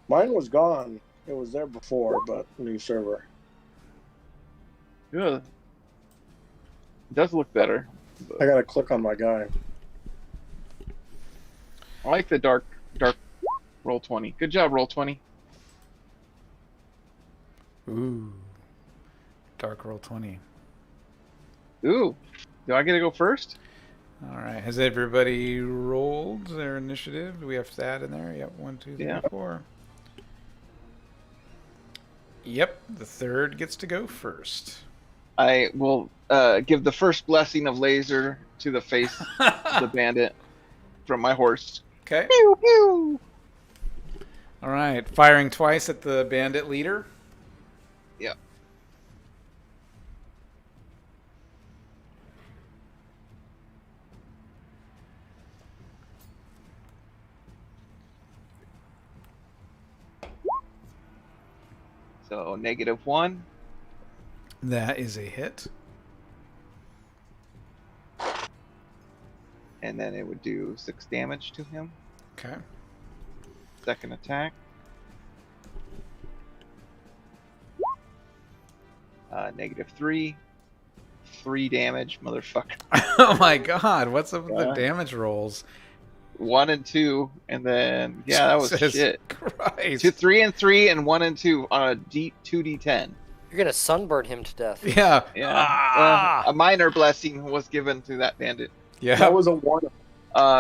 Speaker 6: Mine was gone. It was there before, but new server.
Speaker 3: Good. It does look better.
Speaker 6: I gotta click on my guy.
Speaker 3: I like the dark Roll20. Good job, Roll20.
Speaker 1: Ooh. Dark roll 20.
Speaker 3: Ooh, do I get to go first?
Speaker 1: All right. Has everybody rolled their initiative? Do we have to add in there? Yep. 1, 2, 3,
Speaker 3: Yeah.
Speaker 1: 4. Yep. The third gets to go first.
Speaker 3: I will give the first blessing of laser to the face of the bandit from my horse.
Speaker 1: Okay.
Speaker 3: Pew pew.
Speaker 1: All right. Firing twice at the bandit leader.
Speaker 3: Yeah. So -1.
Speaker 1: That is a hit.
Speaker 3: And then it would do 6 damage to him.
Speaker 1: Okay.
Speaker 3: Second attack. -3. 3 damage, motherfucker.
Speaker 1: Oh my god, what's up with the
Speaker 3: Yeah.
Speaker 1: damage rolls?
Speaker 3: 1 and 2, and then that was
Speaker 1: Jesus
Speaker 3: shit.
Speaker 1: Christ.
Speaker 3: 2, 3 and 3, and 1 and 2 on a 2d10.
Speaker 5: You're gonna sunburn him to death.
Speaker 1: Yeah.
Speaker 3: Yeah.
Speaker 1: Ah!
Speaker 3: A minor blessing was given to that bandit.
Speaker 1: Yeah.
Speaker 6: That was a 1.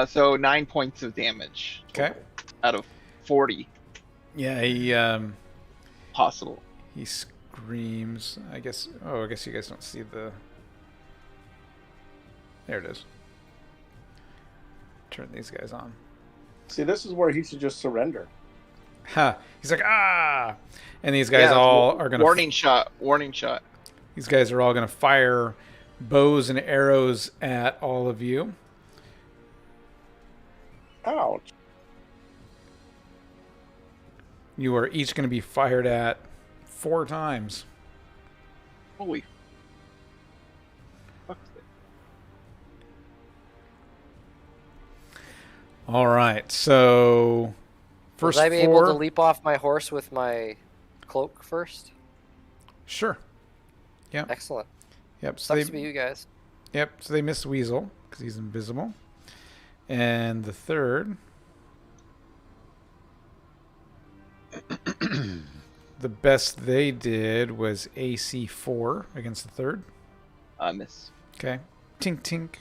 Speaker 3: So 9 points of damage
Speaker 1: Okay.
Speaker 3: out of 40
Speaker 1: Yeah, he
Speaker 3: possible.
Speaker 1: he screams. I guess you guys don't see the. There it is. Turn these guys on.
Speaker 6: See, this is where he should just surrender.
Speaker 1: Ha! He's like, ah! And these guys all are gonna
Speaker 3: Warning shot. Warning shot.
Speaker 1: These guys are all gonna fire bows and arrows at all of you.
Speaker 6: Ouch.
Speaker 1: You are each gonna be fired at 4 times.
Speaker 3: Holy. Fuck it.
Speaker 1: All right, so first
Speaker 5: Will I be
Speaker 1: 4.
Speaker 5: able to leap off my horse with my cloak first?
Speaker 1: Sure. Yep.
Speaker 5: Excellent.
Speaker 1: Yep. So
Speaker 5: Sucks to be
Speaker 1: they,
Speaker 5: you guys.
Speaker 1: yep. So they miss Weasel because he's invisible, and the third. The best they did was AC 4 against the third.
Speaker 3: Miss.
Speaker 1: Okay. Tink tink.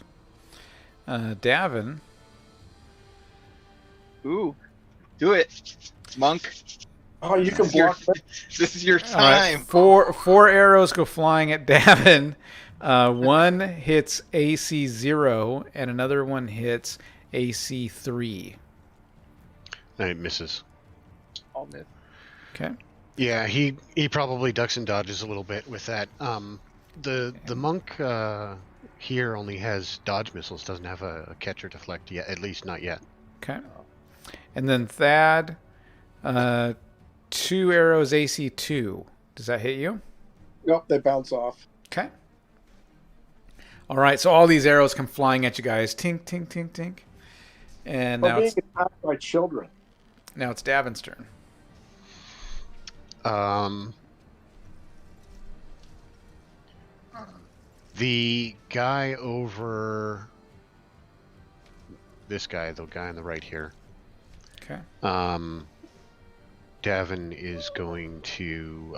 Speaker 1: Davin.
Speaker 3: Ooh. Do it, monk.
Speaker 6: Oh, you can
Speaker 3: This is your-
Speaker 6: block.
Speaker 3: This is your
Speaker 1: All right,
Speaker 3: time.
Speaker 1: four arrows go flying at Davin. One hits AC 0, and another one hits AC 3.
Speaker 4: No, it misses.
Speaker 3: All miss.
Speaker 1: Okay.
Speaker 4: Yeah, he probably ducks and dodges a little bit with that. The monk here only has dodge missiles, doesn't have a catch or deflect yet, at least not yet.
Speaker 1: Okay. And then Thad, 2 arrows AC 2. Does that hit you?
Speaker 6: Nope, they bounce off.
Speaker 1: Okay. All right, so all these arrows come flying at you guys. Tink, tink, tink, tink. And
Speaker 6: But
Speaker 1: now
Speaker 6: being
Speaker 1: it's
Speaker 6: attacked by children.
Speaker 1: Davin's turn.
Speaker 4: The guy over this guy, the guy on the right here,
Speaker 1: Okay.
Speaker 4: Davin is going to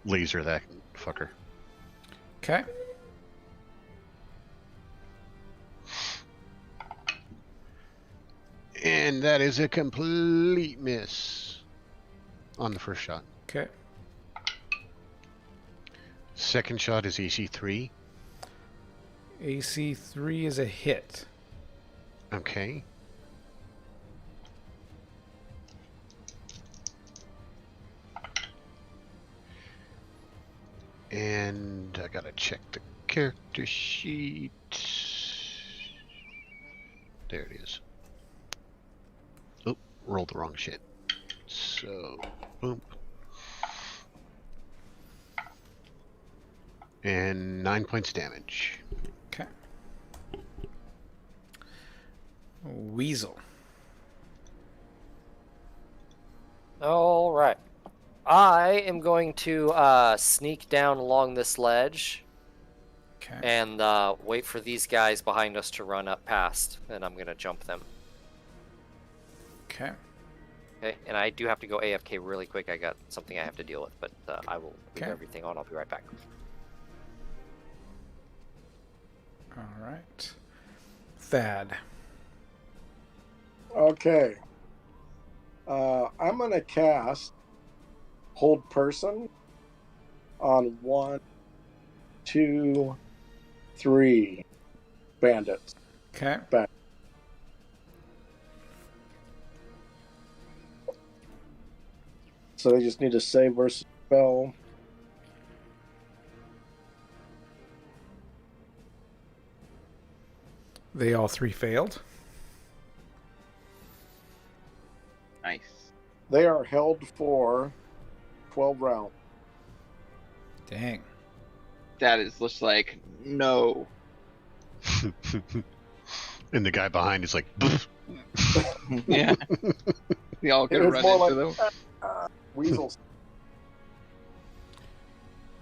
Speaker 4: laser that fucker.
Speaker 1: Okay.
Speaker 4: And that is a complete miss on the first shot.
Speaker 1: Okay.
Speaker 4: Second shot is AC 3.
Speaker 1: AC 3 is a hit.
Speaker 4: Okay. And I gotta check the character sheet. There it is. Oh, rolled the wrong shit. So, boom. And 9 points damage.
Speaker 1: Okay. Weasel.
Speaker 5: All right. I am going to sneak down along this ledge
Speaker 1: Okay.
Speaker 5: and wait for these guys behind us to run up past, and I'm going to jump them.
Speaker 1: Okay.
Speaker 5: Okay, and I do have to go AFK really quick. I got something I have to deal with, but I will leave
Speaker 1: Okay.
Speaker 5: everything on. I'll be right back.
Speaker 1: All right. Thad.
Speaker 6: Okay. I'm going to cast Hold Person on one 2, 3 bandits.
Speaker 1: Okay.
Speaker 6: Back. So they just need to save versus spell.
Speaker 1: They all 3 failed.
Speaker 3: Nice.
Speaker 6: They are held for 12 rounds.
Speaker 1: Dang.
Speaker 3: That is just like, no.
Speaker 4: And the guy behind is like,
Speaker 3: Yeah. They all
Speaker 6: It
Speaker 3: gonna
Speaker 6: was
Speaker 3: run
Speaker 6: more
Speaker 3: into
Speaker 6: like
Speaker 3: them.
Speaker 6: weasels.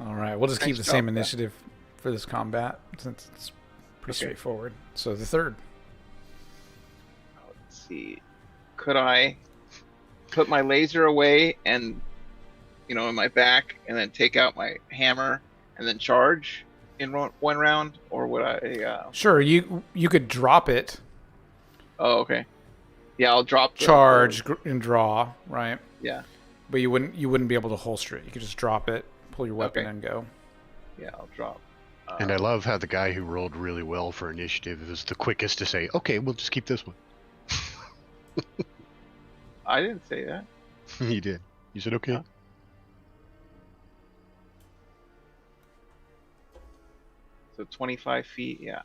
Speaker 1: All right, we'll just keep
Speaker 3: Nice
Speaker 1: the same
Speaker 3: job,
Speaker 1: initiative for this combat since it's pretty
Speaker 3: Okay.
Speaker 1: straightforward. So the third.
Speaker 3: Let's see. Could I put my laser away and, in my back, and then take out my hammer and then charge in one round, or would I?
Speaker 1: Sure, you could drop it,
Speaker 3: Oh, okay. Yeah, I'll drop the
Speaker 1: charge and draw, right?
Speaker 3: Yeah,
Speaker 1: But you wouldn't be able to holster it. You could just drop it, pull your weapon,
Speaker 3: Okay.
Speaker 1: and go.
Speaker 3: yeah, I'll drop.
Speaker 4: and I love how the guy who rolled really well for initiative was the quickest to say, okay, we'll just keep this one.
Speaker 3: I didn't say that.
Speaker 4: You did. You said, okay.
Speaker 3: Huh? So 25 feet, yeah.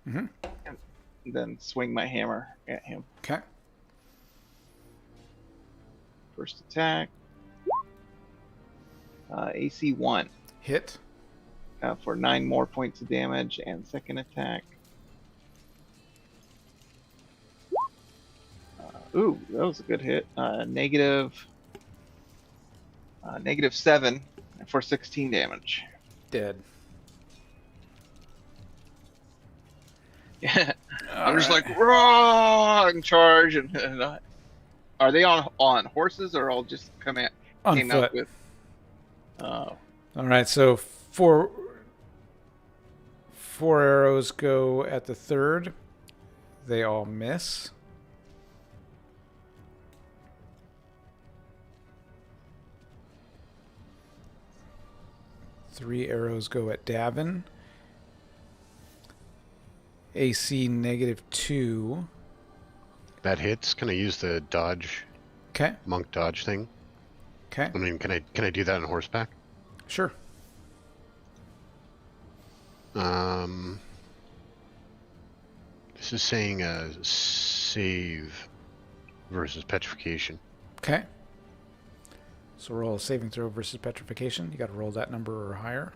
Speaker 1: Mhm.
Speaker 3: And then swing my hammer at him.
Speaker 1: Okay.
Speaker 3: First attack. AC 1
Speaker 1: Hit.
Speaker 3: for 9 more points of damage, and second attack. Ooh, that was a good hit. -7 for 16 damage.
Speaker 1: Dead.
Speaker 3: Yeah, I'm
Speaker 1: All
Speaker 3: just
Speaker 1: right.
Speaker 3: like raw and charge, and are they on horses or all just came
Speaker 1: On
Speaker 3: out
Speaker 1: foot.
Speaker 3: with? Oh,
Speaker 1: All right, so four arrows go at the third. They all miss. Three arrows go at Davin. AC -2.
Speaker 4: That hits. Can I use the dodge,
Speaker 1: Okay.
Speaker 4: monk dodge thing?
Speaker 1: Okay.
Speaker 4: I mean, can I do that on horseback?
Speaker 1: Sure.
Speaker 4: This is saying a save versus petrification.
Speaker 1: Okay. So roll a saving throw versus petrification. You got to roll that number or higher.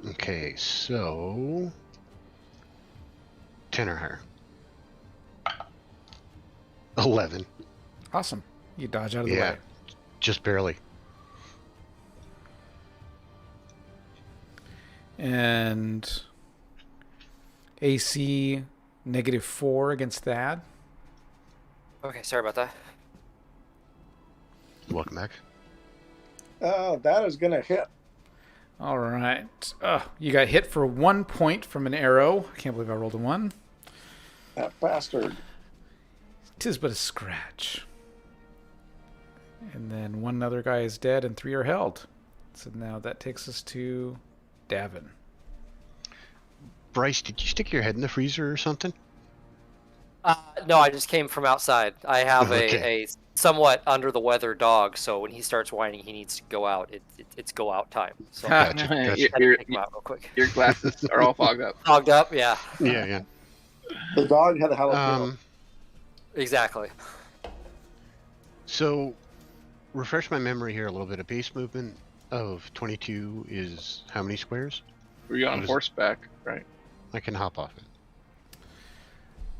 Speaker 4: Okay, so 10 or higher. 11.
Speaker 1: Awesome. You dodge out of the
Speaker 4: Yeah,
Speaker 1: way.
Speaker 4: just barely.
Speaker 1: And AC -4 against Thad.
Speaker 5: Okay, sorry about that.
Speaker 4: Welcome back.
Speaker 6: Oh, that is going to hit.
Speaker 1: All right. You got hit for 1 point from an arrow. I can't believe I rolled a 1.
Speaker 6: That bastard.
Speaker 1: 'Tis but a scratch. And then one other guy is dead and 3 are held. So now that takes us to Davin.
Speaker 4: Bryce, did you stick your head in the freezer or something?
Speaker 5: No, I just came from outside. I have
Speaker 4: Okay.
Speaker 5: a somewhat under the weather dog, so when he starts whining, he needs to go out. It's go out time. So I
Speaker 4: Gotcha, gotcha.
Speaker 5: had to take him out real quick.
Speaker 3: your glasses are all fogged up.
Speaker 5: Fogged up, yeah,
Speaker 4: Yeah, yeah.
Speaker 6: The dog had a jalapeno.
Speaker 5: exactly.
Speaker 4: So, refresh my memory here a little bit. A base movement of 22 is how many squares?
Speaker 3: Were you on
Speaker 4: What is it?
Speaker 3: horseback, right?
Speaker 4: I can hop off it.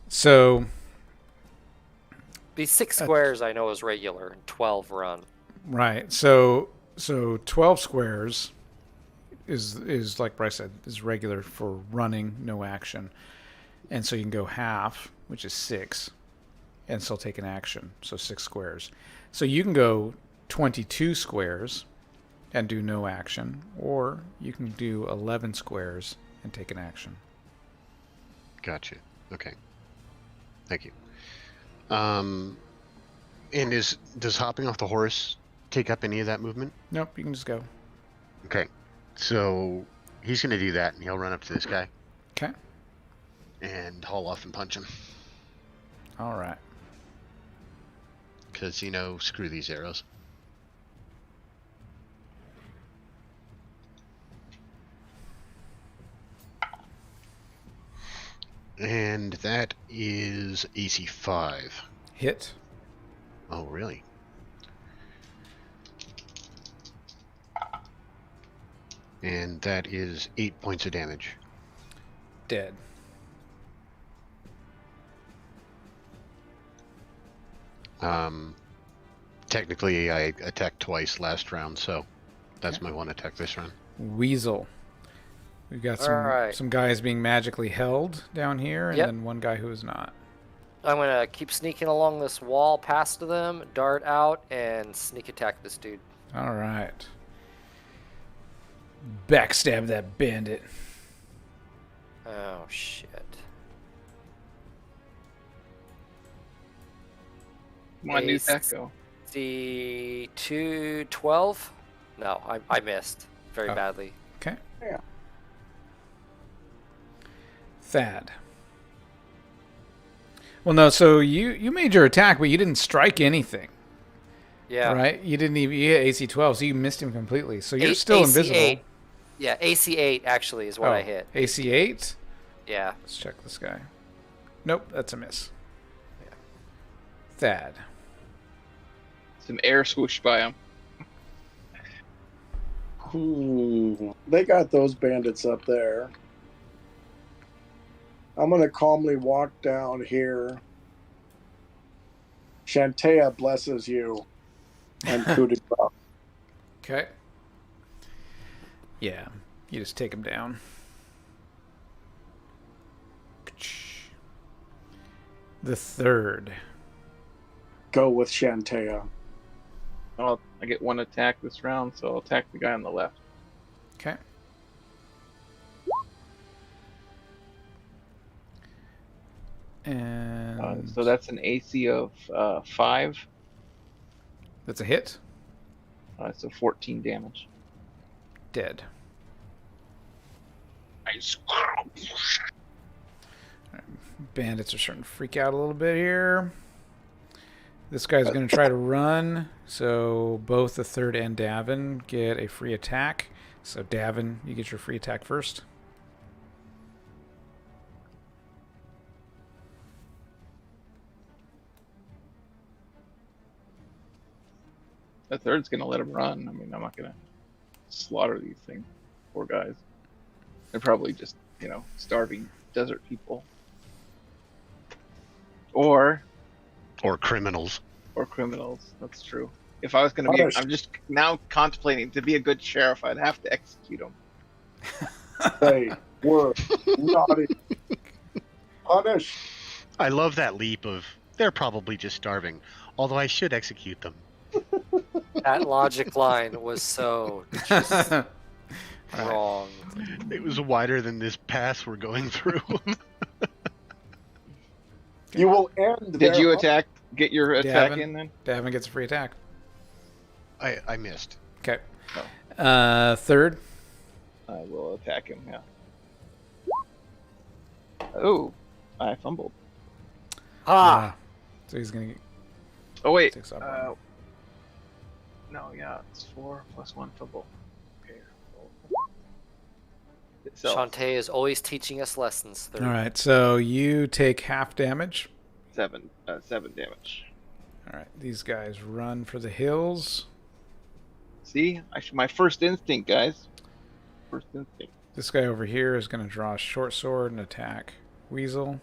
Speaker 1: So,
Speaker 5: These 6 squares I know is regular, and 12 run.
Speaker 1: right. So 12 squares is like Bryce said, is regular for running, no action. And so you can go half, which is 6, and still take an action. So 6 squares. So you can go 22 squares and do no action, or you can do 11 squares and take an action.
Speaker 4: Gotcha. Okay. Thank you. And does hopping off the horse take up any of that movement?
Speaker 1: Nope, you can just go.
Speaker 4: Okay. So he's going to do that, and he'll run up to this guy.
Speaker 1: Okay.
Speaker 4: And haul off and punch him.
Speaker 1: All right.
Speaker 4: Because, screw these arrows. And that is AC 5.
Speaker 1: Hit.
Speaker 4: Oh, really? And that is 8 points of damage.
Speaker 1: Dead.
Speaker 4: Technically, I attacked twice last round, so that's my one attack this round.
Speaker 1: Weasel. We've got some guys being magically held down here, and then one guy who is not.
Speaker 5: I'm going to keep sneaking along this wall past them, dart out, and sneak attack this dude.
Speaker 1: All right. Backstab that bandit.
Speaker 5: Oh, shit.
Speaker 3: Come on, new tech, go.
Speaker 5: The 212? No, I missed very badly.
Speaker 1: Okay.
Speaker 6: Yeah.
Speaker 1: Thad. Well, no, so you made your attack, but you didn't strike anything.
Speaker 5: Yeah.
Speaker 1: Right? You didn't even, you hit AC 12, so you missed him completely. So you're still invisible.
Speaker 5: 8. Yeah, AC 8 actually is what I hit.
Speaker 1: AC 8?
Speaker 5: Yeah.
Speaker 1: Let's check this guy. Nope, that's a miss. Yeah. Thad.
Speaker 3: Some air swooshed by him.
Speaker 6: Ooh, they got those bandits up there. I'm going to calmly walk down here. Shantea blesses you. And coup de grace.
Speaker 1: Okay. Yeah, you just take him down. The third.
Speaker 6: Go with Shantea.
Speaker 3: I get one attack this round, so I'll attack the guy on the left.
Speaker 1: Okay. And
Speaker 3: so that's an AC of 5.
Speaker 1: That's a hit.
Speaker 3: So 14 damage.
Speaker 1: Dead.
Speaker 3: Nice.
Speaker 1: Bandits are starting to freak out a little bit here. This guy's going to try to run, so both the third and Davin get a free attack. So Davin, you get your free attack first.
Speaker 3: The third's going to let him run. I mean, I'm not going to slaughter these things. Poor guys. They're probably just, starving desert people. Or
Speaker 4: criminals.
Speaker 3: Or criminals. That's true. If I was going to be, I'm just now contemplating to be a good sheriff, I'd have to execute them.
Speaker 6: They were naughty. Punish.
Speaker 4: I love that leap of, they're probably just starving, although I should execute them.
Speaker 5: That logic line was so just wrong.
Speaker 4: It was wider than this pass we're going through.
Speaker 6: You will end.
Speaker 3: Did you get your attack in then?
Speaker 1: Davin gets a free attack.
Speaker 4: I missed.
Speaker 1: Okay. Third.
Speaker 3: I will attack him, yeah. Oh, I fumbled.
Speaker 1: So he's going to get...
Speaker 3: Oh, wait. No, yeah, it's 4 + 1 fumble. Okay.
Speaker 5: Shantae is always teaching us lessons.
Speaker 1: All right, so you take half damage.
Speaker 3: 7 damage.
Speaker 1: All right, these guys run for the hills.
Speaker 3: See, my first instinct, guys. First instinct.
Speaker 1: This guy over here is going to draw a short sword and attack Weasel.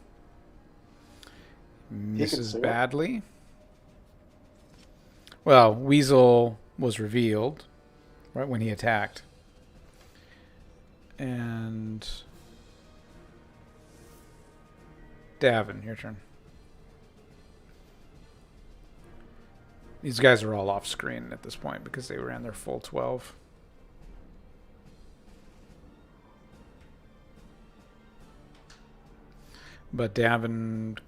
Speaker 1: Misses badly. Well, Weasel was revealed right when he attacked. And Davin, your turn. These guys are all off screen at this point because they ran their full 12. But Davin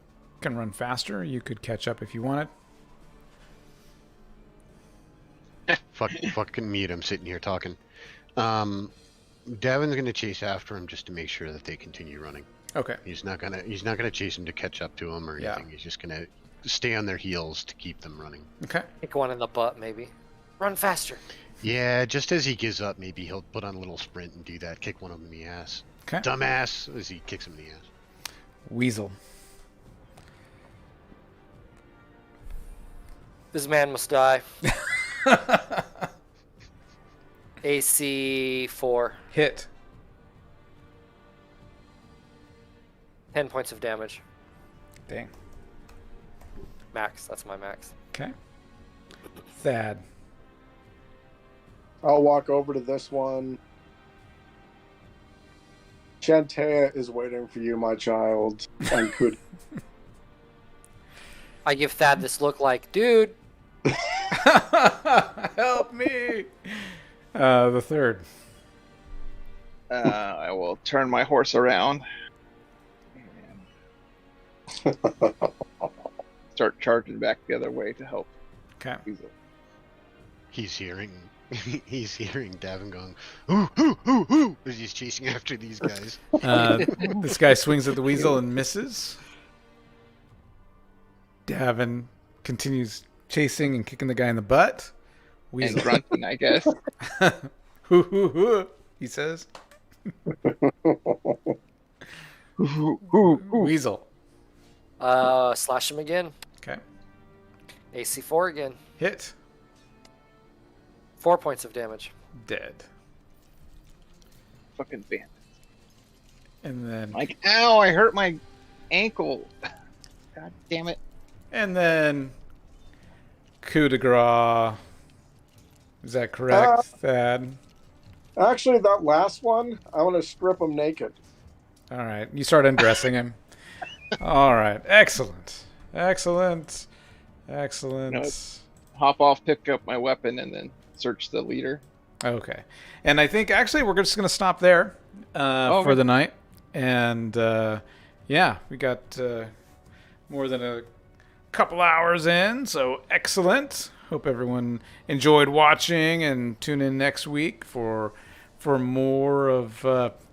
Speaker 1: can run faster. You could catch up if you wanted.
Speaker 4: Fucking mute. I'm sitting here talking. Davin's gonna chase after him just to make sure that they continue running.
Speaker 1: Okay.
Speaker 4: He's not gonna chase him to catch up to him or anything.
Speaker 1: Yeah.
Speaker 4: He's just gonna stay on their heels to keep them running.
Speaker 1: Okay.
Speaker 5: Kick one in the butt, maybe. Run faster.
Speaker 4: Yeah, just as he gives up, maybe he'll put on a little sprint and do that. Kick one of them in the ass.
Speaker 1: Okay.
Speaker 4: Dumbass, as he kicks him in the ass.
Speaker 1: Weasel.
Speaker 5: This man must die. AC 4.
Speaker 1: Hit.
Speaker 5: 10 points of damage.
Speaker 1: Dang.
Speaker 5: Max. That's my max.
Speaker 1: Okay. Thad.
Speaker 6: I'll walk over to this one. Shantea is waiting for you, my child, and could.
Speaker 5: I give Thad this look like, dude.
Speaker 1: Help me. The third.
Speaker 3: I will turn my horse around and start charging back the other way to help.
Speaker 1: Okay.
Speaker 3: Weasel.
Speaker 4: He's hearing Davin going, ooh, ooh, ooh, ooh, as he's chasing after these guys.
Speaker 1: This guy swings at the weasel and misses. Davin continues chasing and kicking the guy in the butt.
Speaker 3: And
Speaker 1: Weasel.
Speaker 3: grunting, I guess.
Speaker 1: Hoo, hoo, hoo, he says. Weasel.
Speaker 5: Slash him again.
Speaker 1: Okay.
Speaker 5: AC 4 again.
Speaker 1: Hit.
Speaker 5: 4 points of damage.
Speaker 1: Dead.
Speaker 3: Fucking bandit.
Speaker 1: And then
Speaker 3: Like, ow, I hurt my ankle. God damn it.
Speaker 1: coup de grace. Is that correct, Thad?
Speaker 6: Actually, that last one, I want to strip him naked.
Speaker 1: All right. You start undressing him. All right. Excellent. Excellent. Excellent.
Speaker 3: No, hop off, pick up my weapon, and then search the leader.
Speaker 1: Okay. And I think actually we're just going to stop there for the night. And yeah, we got more than a couple hours in, so excellent. Hope everyone enjoyed watching, and tune in next week for more of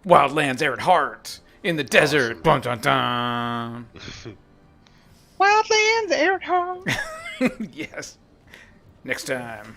Speaker 1: Wildlands Arid Heart in the desert. Dun, dun, dun.
Speaker 3: Wildlands, Arid Heart.
Speaker 1: Yes. Next time.